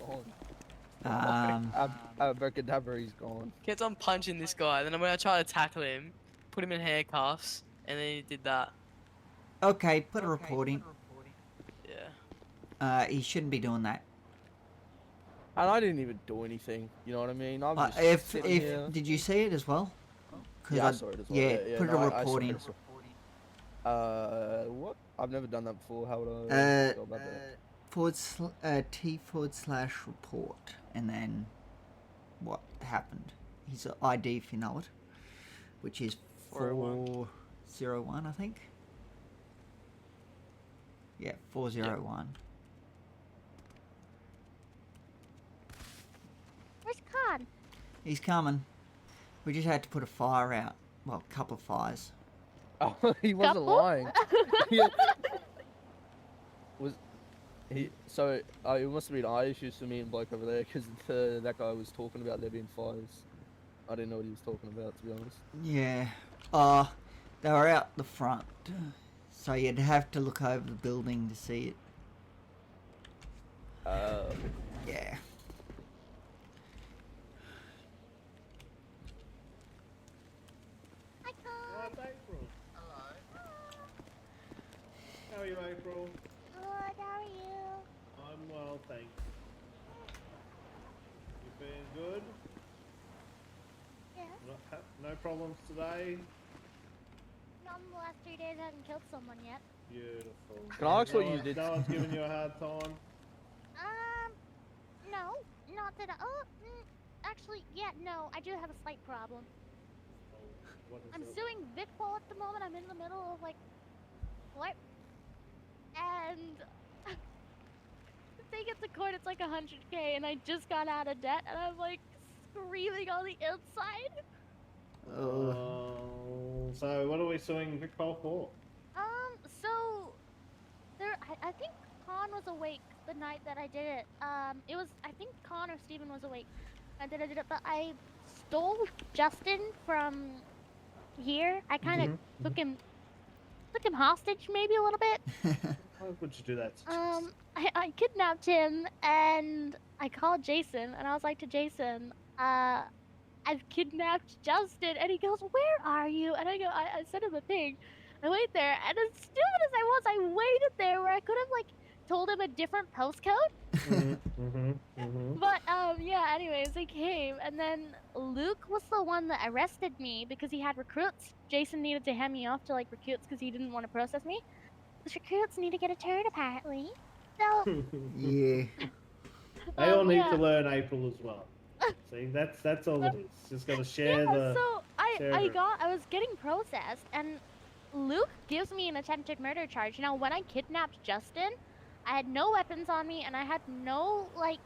gone. Um, Abracadabra, he's gone. Kept on punching this guy. Then when I tried to tackle him, put him in handcuffs, and then he did that. Okay, put a report in. Yeah. He shouldn't be doing that. And I didn't even do anything. You know what I mean? I'm just If sitting here. did you see it as well? Yeah, I saw it as well. Yeah, put a report in. What? I've never done that before. How would I go about that? /report, and then what happened. His ID, if you know it, which is 401, I think. Yeah, 401. Where's Con? He's coming. We just had to put a fire out. Well, a couple of fires. Oh, he wasn't lying. Was he? So it must have been eye issues for me and bloke over there, because that guy was talking about there being fires. I didn't know what he was talking about, to be honest. Yeah. They were out the front, so you'd have to look over the building to see it. Yeah. April. Hello. How are you, April? Good, how are you? I'm well, thanks. You feeling good? Yes. No problems today? Not in the last 3 days, I haven't killed someone yet. Beautiful. Can I ask what you did? No one's giving you a hard time? No, not that actually, yeah, no, I do have a slight problem. I'm suing Vicpol at the moment. I'm in the middle of, like, what? And if they get to court, it's like 100K, and I just got out of debt, and I'm, like, screaming on the inside. So what are we suing Vicpol for? So I think Con was awake the night that I did it. I think Con or Steven was awake. I did it, but I stole Justin from here. I kind of took him hostage, maybe a little bit. Why would you do that? I kidnapped him, and I called Jason, and I was like to Jason, I've kidnapped Justin, and he goes, where are you? And I go, I sent him a ping. I wait there, and as stupid as I was, I waited there where I could have, like, told him a different postcode. But, yeah, anyways, they came, and then Luke was the one that arrested me because he had recruits. Jason needed to hand me off to, like, recruits because he didn't want to process me. Those recruits need to get a turn, apparently. So... Yeah. They all need to learn April as well. See, that's all it is. Just gotta share the... So, I was getting processed, and Luke gives me an attempted murder charge. Now, when I kidnapped Justin, I had no weapons on me, and I had no, I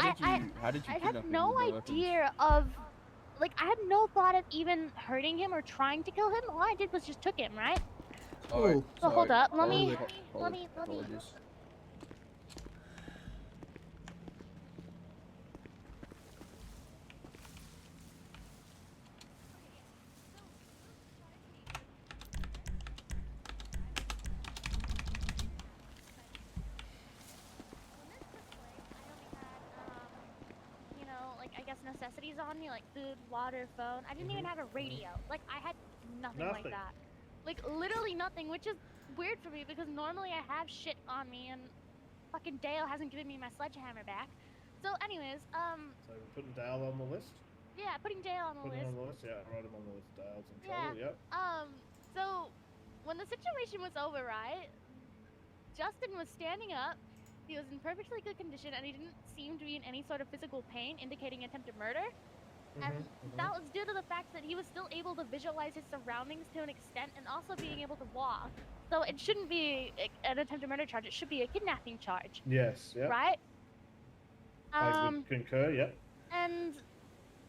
had no idea of, like, I had no thought of even hurting him or trying to kill him. All I did was just took him, right? Oh. So hold up, let me. I guess necessities on me, like food, water, phone. I didn't even have a radio. Like, I had nothing like that. Like, literally nothing, which is weird for me because normally I have shit on me, and fucking Dale hasn't given me my sledgehammer back. So anyways, So we're putting Dale on the list? Yeah, putting Dale on the list. Putting him on the list? Yeah, write him on the list. Dale's in trouble, yep. So when the situation was over, right, Justin was standing up. He was in perfectly good condition, and he didn't seem to be in any sort of physical pain, indicating attempted murder. And that was due to the fact that he was still able to visualize his surroundings to an extent, and also being able to walk. So it shouldn't be an attempted murder charge. It should be a kidnapping charge. Yes, yeah. Right? I would concur, yep. And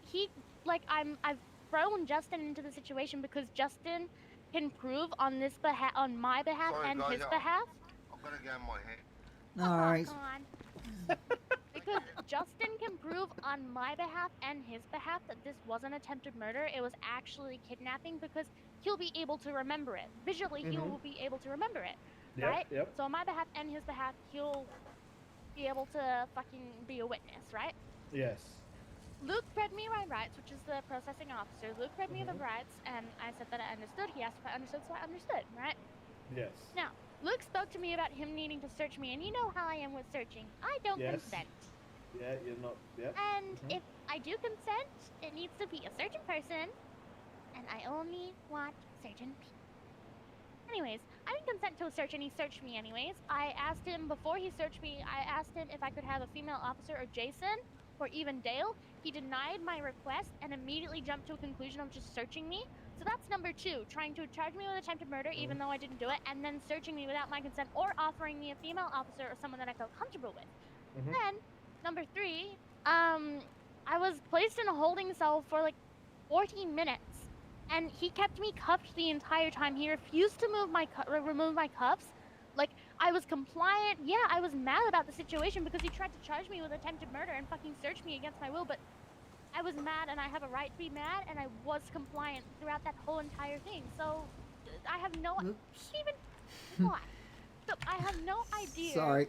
he, I've thrown Justin into the situation because Justin can prove on my behalf and his behalf. I'm gonna get my head. Alright. Because Justin can prove on my behalf and his behalf that this wasn't attempted murder. It was actually kidnapping because he'll be able to remember it. Visually, he will be able to remember it. Right? Yep. So on my behalf and his behalf, he'll be able to fucking be a witness, right? Yes. Luke read me my rights, which is the processing officer. Luke read me the rights, and I said that I understood. He asked if I understood, so I understood, right? Yes. Now, Luke spoke to me about him needing to search me, and you know how I am with searching. I don't Yes. consent. Yeah, you're not. Yeah. And if I do consent, it needs to be a certain person, and I only want certain people. Anyways, I didn't consent to a search, and he searched me anyways. I asked him, before he searched me, I asked him if I could have a female officer or Jason, or even Dale. He denied my request and immediately jumped to a conclusion of just searching me. So that's number 2, trying to charge me with attempted murder even though I didn't do it, and then searching me without my consent or offering me a female officer or someone that I felt comfortable with. Then, number 3, I was placed in a holding cell for like 14 minutes. And he kept me cuffed the entire time. He refused to remove my cuffs. Like, I was compliant. Yeah, I was mad about the situation because he tried to charge me with attempted murder and fucking search me against my will, but I was mad and I have a right to be mad, and I was compliant throughout that whole entire thing. So, I have no... Even... What? So, I have no idea... Sorry.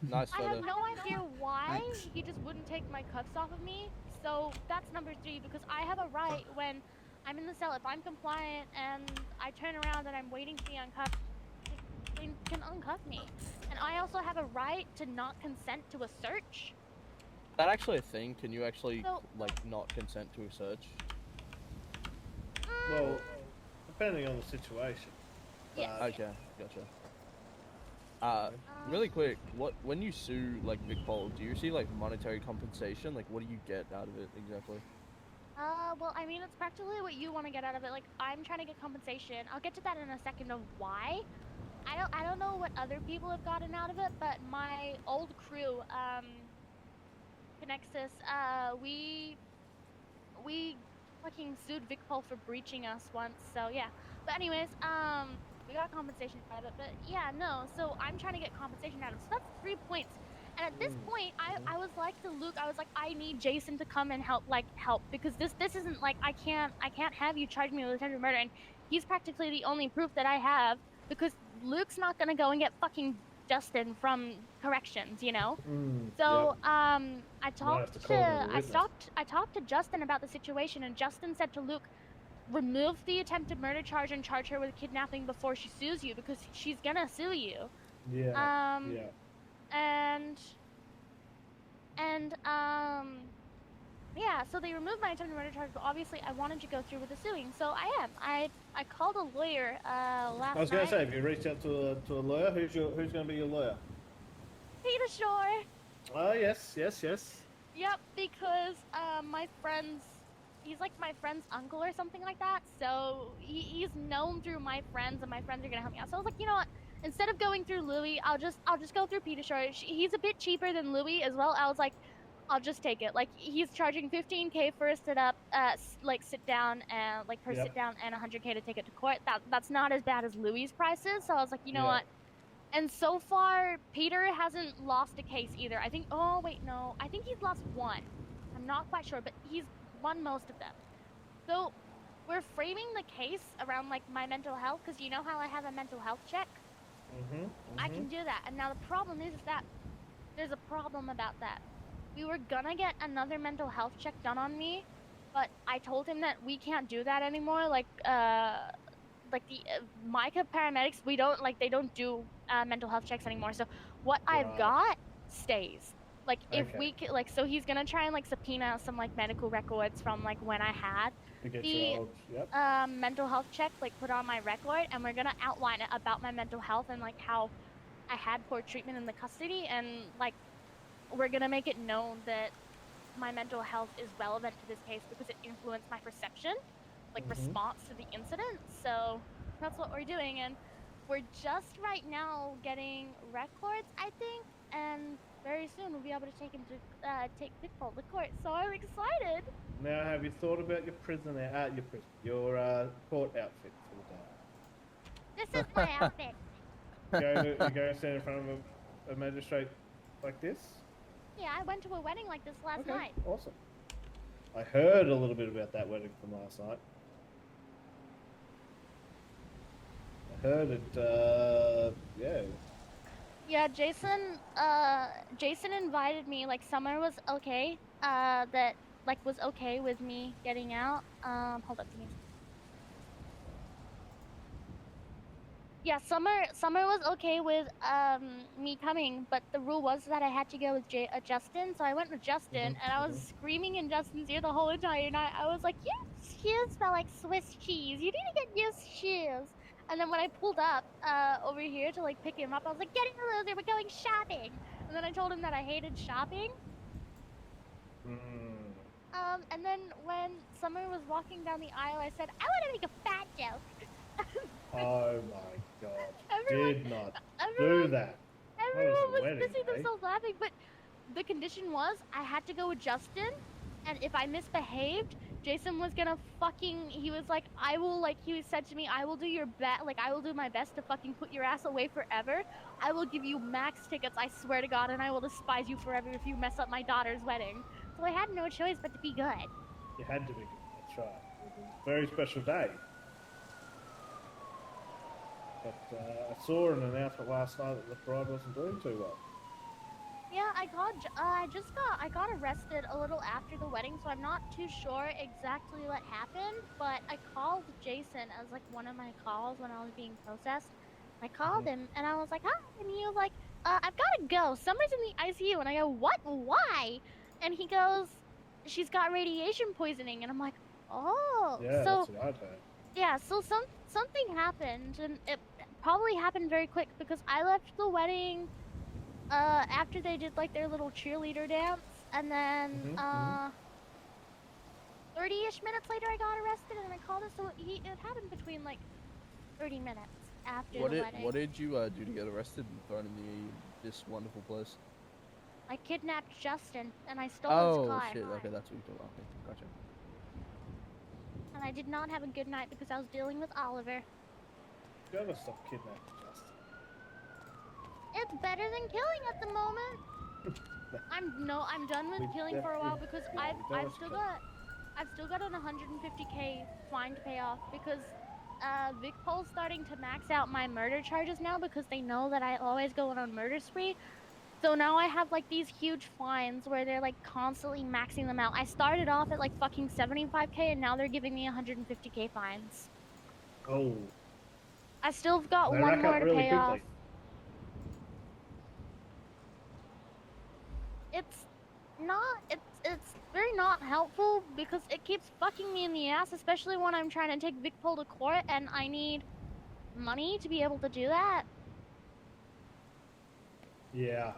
Nice I photo. have no idea why Thanks. he just wouldn't take my cuffs off of me. So that's number 3, because I have a right when I'm in the cell, if I'm compliant and I turn around and I'm waiting to be uncuffed, they can uncuff me. And I also have a right to not consent to a search. That actually a thing? Can you actually So- like not consent to a search? Well, depending on the situation. Yes. Okay, gotcha. Really quick, when you sue like Vicpol, do you receive like monetary compensation? Like, what do you get out of it exactly? Well, I mean, it's practically what you want to get out of it. Like, I'm trying to get compensation. I'll get to that in a second of why. I don't know what other people have gotten out of it, but my old crew, Connexus, we fucking sued Vicpol for breaching us once, so yeah. But anyways, we got compensation out of it, but yeah, no, so I'm trying to get compensation out of it. So that's 3 points. And at this point, I was like to Luke, I was like, I need Jason to come and help, because this isn't like, I can't have you charge me with attempted murder, and he's practically the only proof that I have, because Luke's not gonna go and get fucking Justin from corrections, you know? So, I talked to Justin about the situation, and Justin said to Luke, remove the attempted murder charge and charge her with kidnapping before she sues you, because she's gonna sue you. Yeah. Yeah, so they removed my attempted murder charge, but obviously I wanted to go through with the suing, so I am. I called a lawyer last night. I was going to say, have you reached out to a lawyer? Who's going to be your lawyer? Peter Shore. Oh, yes. Yep, because my friend's, he's like my friend's uncle or something like that, so he's known through my friends, and my friends are gonna help me out. So I was like, you know what? Instead of going through Louis, I'll just go through Peter Shore. He's a bit cheaper than Louis as well. I was like, I'll just take it. Like, he's charging $15K for a sit up, sit down, and per sit down, and $100K to take it to court. That's not as bad as Louis' prices. So I was like, you know what? And so far, Peter hasn't lost a case either. I think. Oh wait, no. I think he's lost one. I'm not quite sure, but he's won most of them. So we're framing the case around my mental health, because you know how I have a mental health check. I can do that. And now the problem is that there's a problem about that. We were gonna get another mental health check done on me, but I told him that we can't do that anymore. The MICA paramedics, they don't do mental health checks anymore. So what I've got stays. If we so he's gonna try and subpoena some medical records from when I had the mental health check put on my record, and we're gonna outline it about my mental health and how I had poor treatment in the custody, and we're gonna make it known that my mental health is relevant to this case because it influenced my perception, response to the incident. So that's what we're doing, and we're just right now getting records, I think, and very soon we'll be able to take him to take Vicpol to court. So I'm excited. Now, have you thought about your your court outfit for the day? This is my outfit. You're going to stand in front of a magistrate like this? Yeah, I went to a wedding like this last night. Awesome. I heard a little bit about that wedding from last night. I heard it, Yeah, Jason invited me, like, Summer was okay, that, like, was okay with me getting out. Hold up, give me a second. Yeah, Summer was okay with, me coming, but the rule was that I had to go with Justin, so I went with Justin, and I was screaming in Justin's ear the whole entire night. I was like, your shoes smell like Swiss cheese. You need to get new shoes. And then when I pulled up over here to like pick him up, I was like, "Get in, loser, we're going shopping." And then I told him that I hated shopping. And then when Summer was walking down the aisle, I said, "I want to make a fat joke." Oh my god. Everyone- Did not everyone- do that. Everyone was wedding pissing day. themselves laughing, but the condition was I had to go with Justin, and if I misbehaved, Jason was gonna fucking, he was like, he said to me, "I will do your best, like, I will do my best to fucking put your ass away forever. I will give you max tickets, I swear to God, and I will despise you forever if you mess up my daughter's wedding." So I had no choice but to be good. You had to be good. That's right. It was a very special day. But I saw an announcement last night that the bride wasn't doing too well. Yeah, I got arrested a little after the wedding, so I'm not too sure exactly what happened, but I called Jason as like one of my calls when I was being processed. I called him and I was like, "Hi," and he was like, "I've gotta go. Summer's in the ICU." And I go, "What? Why?" And he goes, "She's got radiation poisoning." And I'm like, "Oh." Yeah, So that's what I've heard. yeah, so something happened, and it probably happened very quick because I left the wedding after they did like their little cheerleader dance, and then 30-ish minutes later I got arrested, and I called it. So it happened between like 30 minutes after the wedding. What did you do to get arrested and thrown in this wonderful place? I kidnapped Justin, and I stole his car. Oh shit! Okay, that's what you're talking about. Okay, gotcha. And I did not have a good night because I was dealing with Oliver. You gotta stop kidnapping Justin. It's better than killing at the moment. I'm done with killing for a while because I've still got an 150K fine to pay off because Vicpol's starting to max out my murder charges now because they know that I always go on a murder spree. So now I have like these huge fines where they're like constantly maxing them out. I started off at like fucking 75K and now they're giving me 150K fines. Oh. I still got They one rack more up to really pay quickly. off. It's very not helpful because it keeps fucking me in the ass, especially when I'm trying to take Vicpol to court and I need money to be able to do that. Yeah,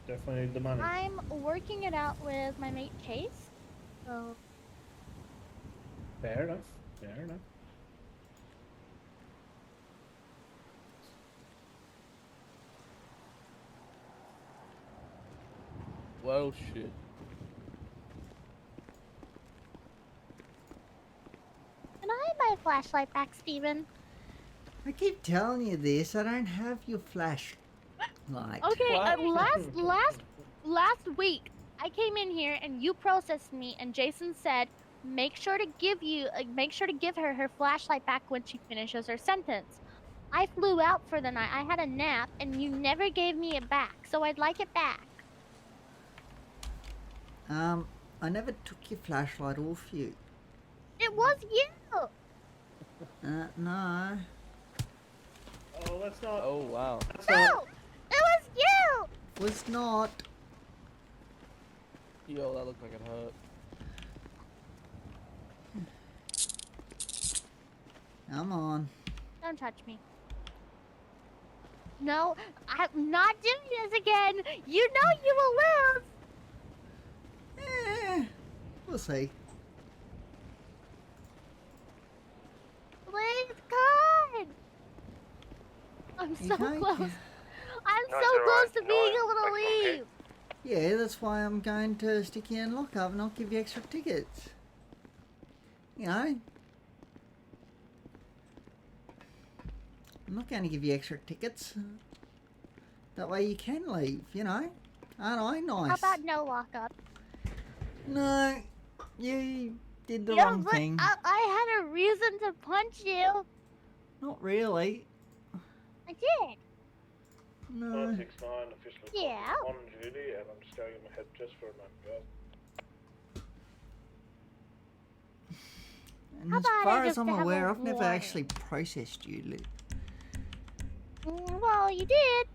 definitely need the money. I'm working it out with my mate Chase. So Fair enough. Fair enough. Well, shit. can I have my flashlight back, Steven? I keep telling you this. I don't have your flashlight. Okay, last week I came in here and you processed me, and Jason said, make sure to give her her flashlight back when she finishes her sentence. I flew out for the night. I had a nap, and you never gave me it back, so I'd like it back. I never took your flashlight off you. It was you. No. Oh, that's not. Oh wow. No, it was you. Was not. Yo, that looked like it hurt. Come on. Don't touch me. No, I'm not doing this again. You know you will lose. We'll see. Please, God. I'm so Okay. close. I'm No, so it's close alright. to being able to leave. Yeah, that's why I'm going to stick you in lockup and I'll give you extra tickets. You know. I'm not going to give you extra tickets. That way you can leave, you know. Aren't I nice? How about no lockup? No, you did the Yeah, wrong but thing. I had a reason to punch you. Not really. I did. No. 969 officially Yeah. on duty, and I'm just going in my head just for a moment, guys. And How as about far I as just I'm have a aware, I've never warning? actually processed you, Lou. Well, you did.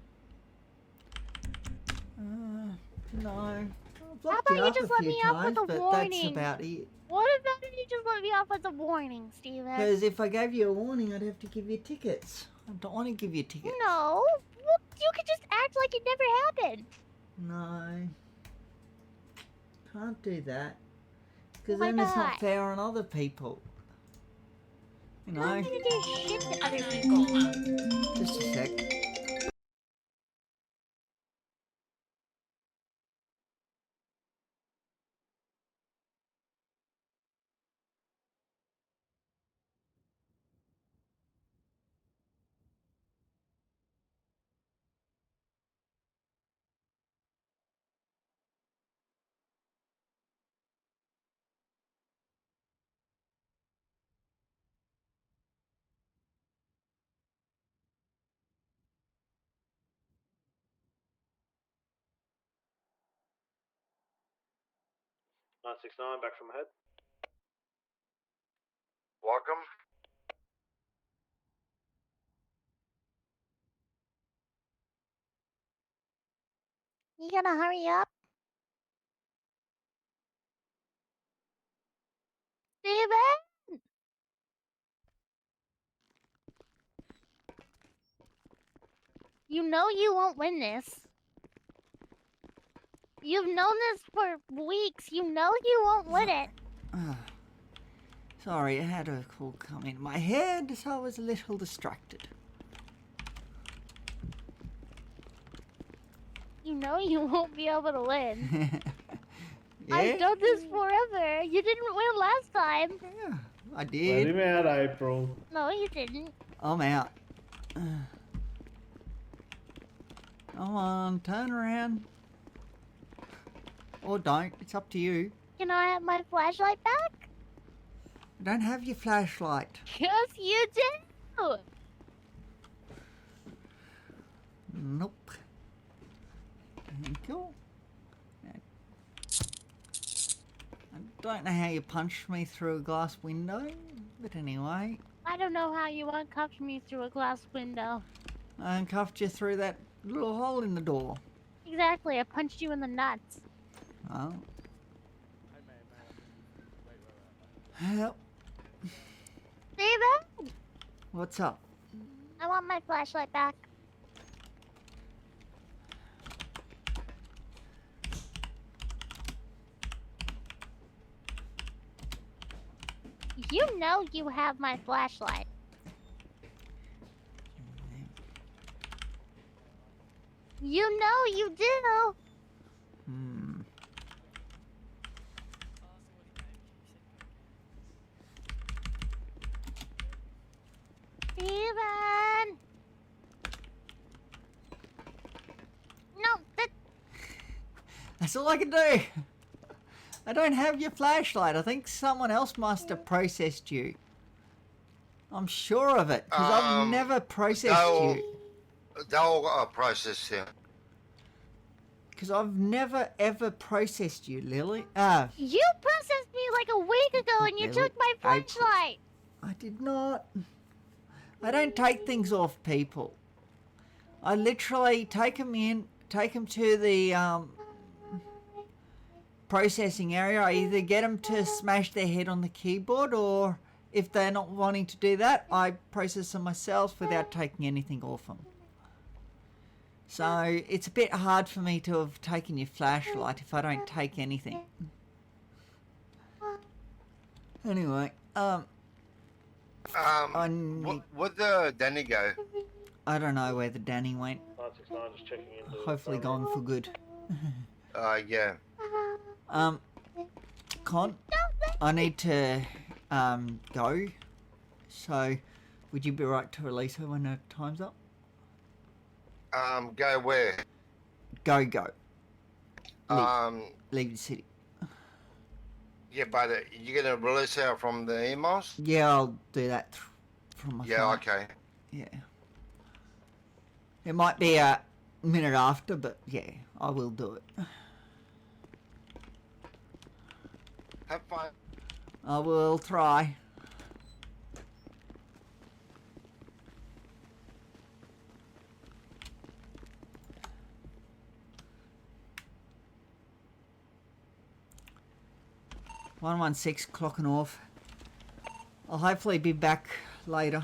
No. I've How locked about you you up just a let few me off times, with a but warning? that's about it. What about if you just let me off with a warning, Steven? Because if I gave you a warning, I'd have to give you tickets. I don't want to give you tickets. No. Well, you could just act like it never happened. No. Can't do that. Because Why then it's not? not fair on other people. You know? I'm gonna do shit to other people. Just a sec. Back from ahead. Welcome. You gonna hurry up? Steven? You know you won't win this. You've known this for weeks. You know you won't win it. Sorry, I had a call come in my head, so I was a little distracted. You know you won't be able to win. Yeah? I've done this forever. You didn't win last time. Yeah, I Let did. him out, April. No, you didn't. I'm out. Come on, turn around. Or don't, it's up to you. Can I have my flashlight back? I don't have your flashlight. Yes, you do. Nope. Thank you. I don't know how you punched me through a glass window, but anyway. I don't know how you uncuffed me through a glass window. I uncuffed you through that little hole in the door. Exactly, I punched you in the nuts. Oh. Help. Steven! What's up? I want my flashlight back. You know you have my flashlight. You know you do. Steven! No, That's all I can do. I don't have your flashlight. I think someone else must have processed you. I'm sure of it, because I've never processed you. They'll process him. Because I've never ever processed you, Lily. You processed me like a week ago and you Lily, took my flashlight. I did not. I don't take things off people. I literally take them in, take them to the processing area. I either get them to smash their head on the keyboard, or if they're not wanting to do that, I process them myself without taking anything off them. So it's a bit hard for me to have taken your flashlight if I don't take anything. Anyway, where'd the Danny go? I don't know where the Danny went. 969 just checking in. Hopefully gone for good. Yeah. Con, I need to go. So, would you be right to release her when her time's up? Go where? Go. Um, Leave the city. Yeah, but you're gonna release her from the emails? Yeah, I'll do that from my phone. Okay. Yeah. It might be a minute after, but yeah, I will do it. Have fun. I will try. (116) clocking off. I'll hopefully be back later.